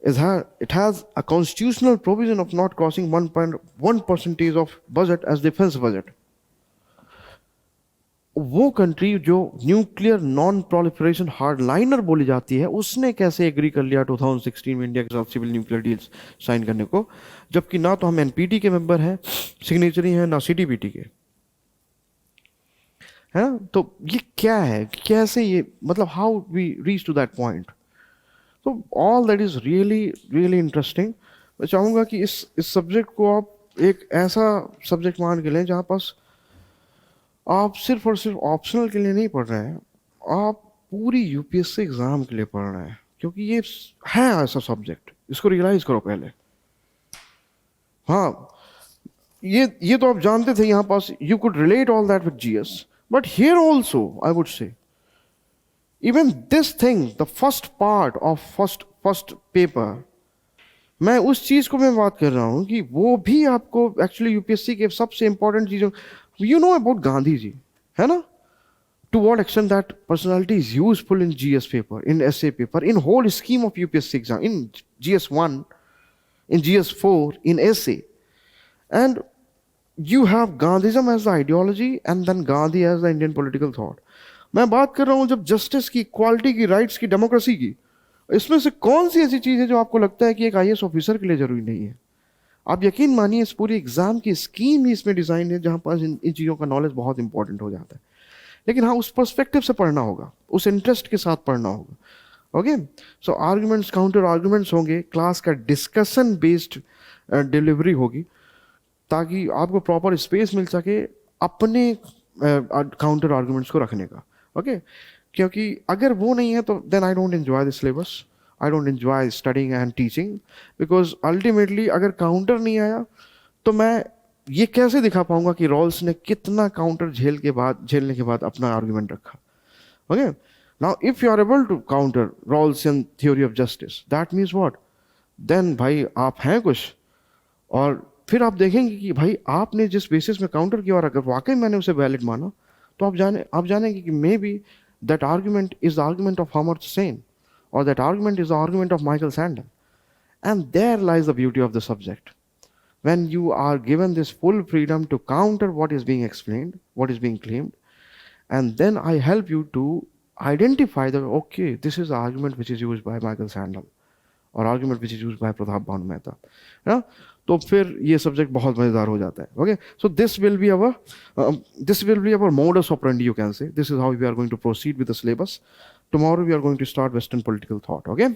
It has a constitutional provision of not crossing 1.1% of budget as defense budget. वो country जो nuclear non proliferation hardliner बोली जाती है, उसने कैसे agree कर लिया 2016 में इंडिया के साथ सिविल न्यूक्लियर डील्स साइन करने को, जबकि ना तो हम एनपीटी के मेंबर हैं, सिग्नेचरी हैं, ना सीटीबीटी के, है ना? तो ये क्या है, कैसे ये, मतलब how we reach to that point? तो all that is really really interesting. मैं चाहूँगा कि इस सब्जेक्ट को आप एक ऐसा सब्जेक्ट मान के लें जहाँ पास आप सिर्फ और सिर्फ ऑप्शनल के लिए नहीं पढ़ रहे हैं, आप पूरी यूपीएससी एग्जाम के लिए पढ़ रहे हैं, क्योंकि ये है ऐसा सब्जेक्ट. इसको रियलाइज करो पहले. हाँ, ये तो आप जानते थे यहाँ पास, you could relate all that with GS, but here also I would say even this thing, the first part of first paper, मैं उस चीज को मैं बात कर रहा हूं कि वो भी आपको एक्चुअली यूपीएससी के सबसे इंपॉर्टेंट चीजों, you know about Gandhi ji, है ना? To what extent that personality is useful in GS paper, in essay paper, in whole scheme of UPSC exam, in GS1, in GS4, in essay. And you have Gandhism as the ideology and then Gandhi as the Indian political thought. मैं बात कर रहा हूँ जब justice की, equality की, rights की, democracy की, इसमें से कौन सी ऐसी चीज है जो आपको लगता है कि एक आईएएस ऑफिसर के लिए जरूरी नहीं है? आप यकीन मानिए इस पूरी एग्जाम की स्कीम ही इसमें डिजाइन है जहां पास इन चीज़ों का नॉलेज बहुत इंपॉर्टेंट हो जाता है. लेकिन हाँ, उस पर्सपेक्टिव से पढ़ना होगा, उस इंटरेस्ट के साथ पढ़ना होगा. ओके. सो आर्गुमेंट्स, काउंटर आर्गुमेंट्स होंगे, क्लास का डिस्कशन बेस्ड डिलीवरी होगी, ताकि आपको प्रॉपर स्पेस मिल सके अपने काउंटर आर्गुमेंट्स को रखने का. ओके. क्योंकि अगर वो नहीं है तो then I don't enjoy the syllabus, I don't enjoy studying and teaching, because ultimately अगर काउंटर नहीं आया तो मैं ये कैसे दिखा पाऊंगा कि रॉल्स ने कितना काउंटर झेलने के बाद अपना आर्गुमेंट रखा. Okay. Now if you are able to counter Rawls in theory of justice, that means what? Then भाई आप हैं कुछ. और फिर आप देखेंगे कि भाई आपने जिस बेसिस में काउंटर किया और अगर वाकई मैंने उसे वैलिड माना, तो आप जानेंगे कि may be that argument is the argument of Amartya Sen, or that argument is the argument of Michael Sandel. And there lies the beauty of the subject. When you are given this full freedom to counter what is being explained, what is being claimed, and then I help you to identify that, okay, this is the argument which is used by Michael Sandel, or argument which is used by Pratap Bhanu Mehta. Yeah? तो फिर ये subject बहुत मजेदार हो जाता है. Okay. So this will be our modus operandi, you can say. This is how we are going to proceed with the syllabus. Tomorrow we are going to start Western political thought. Okay.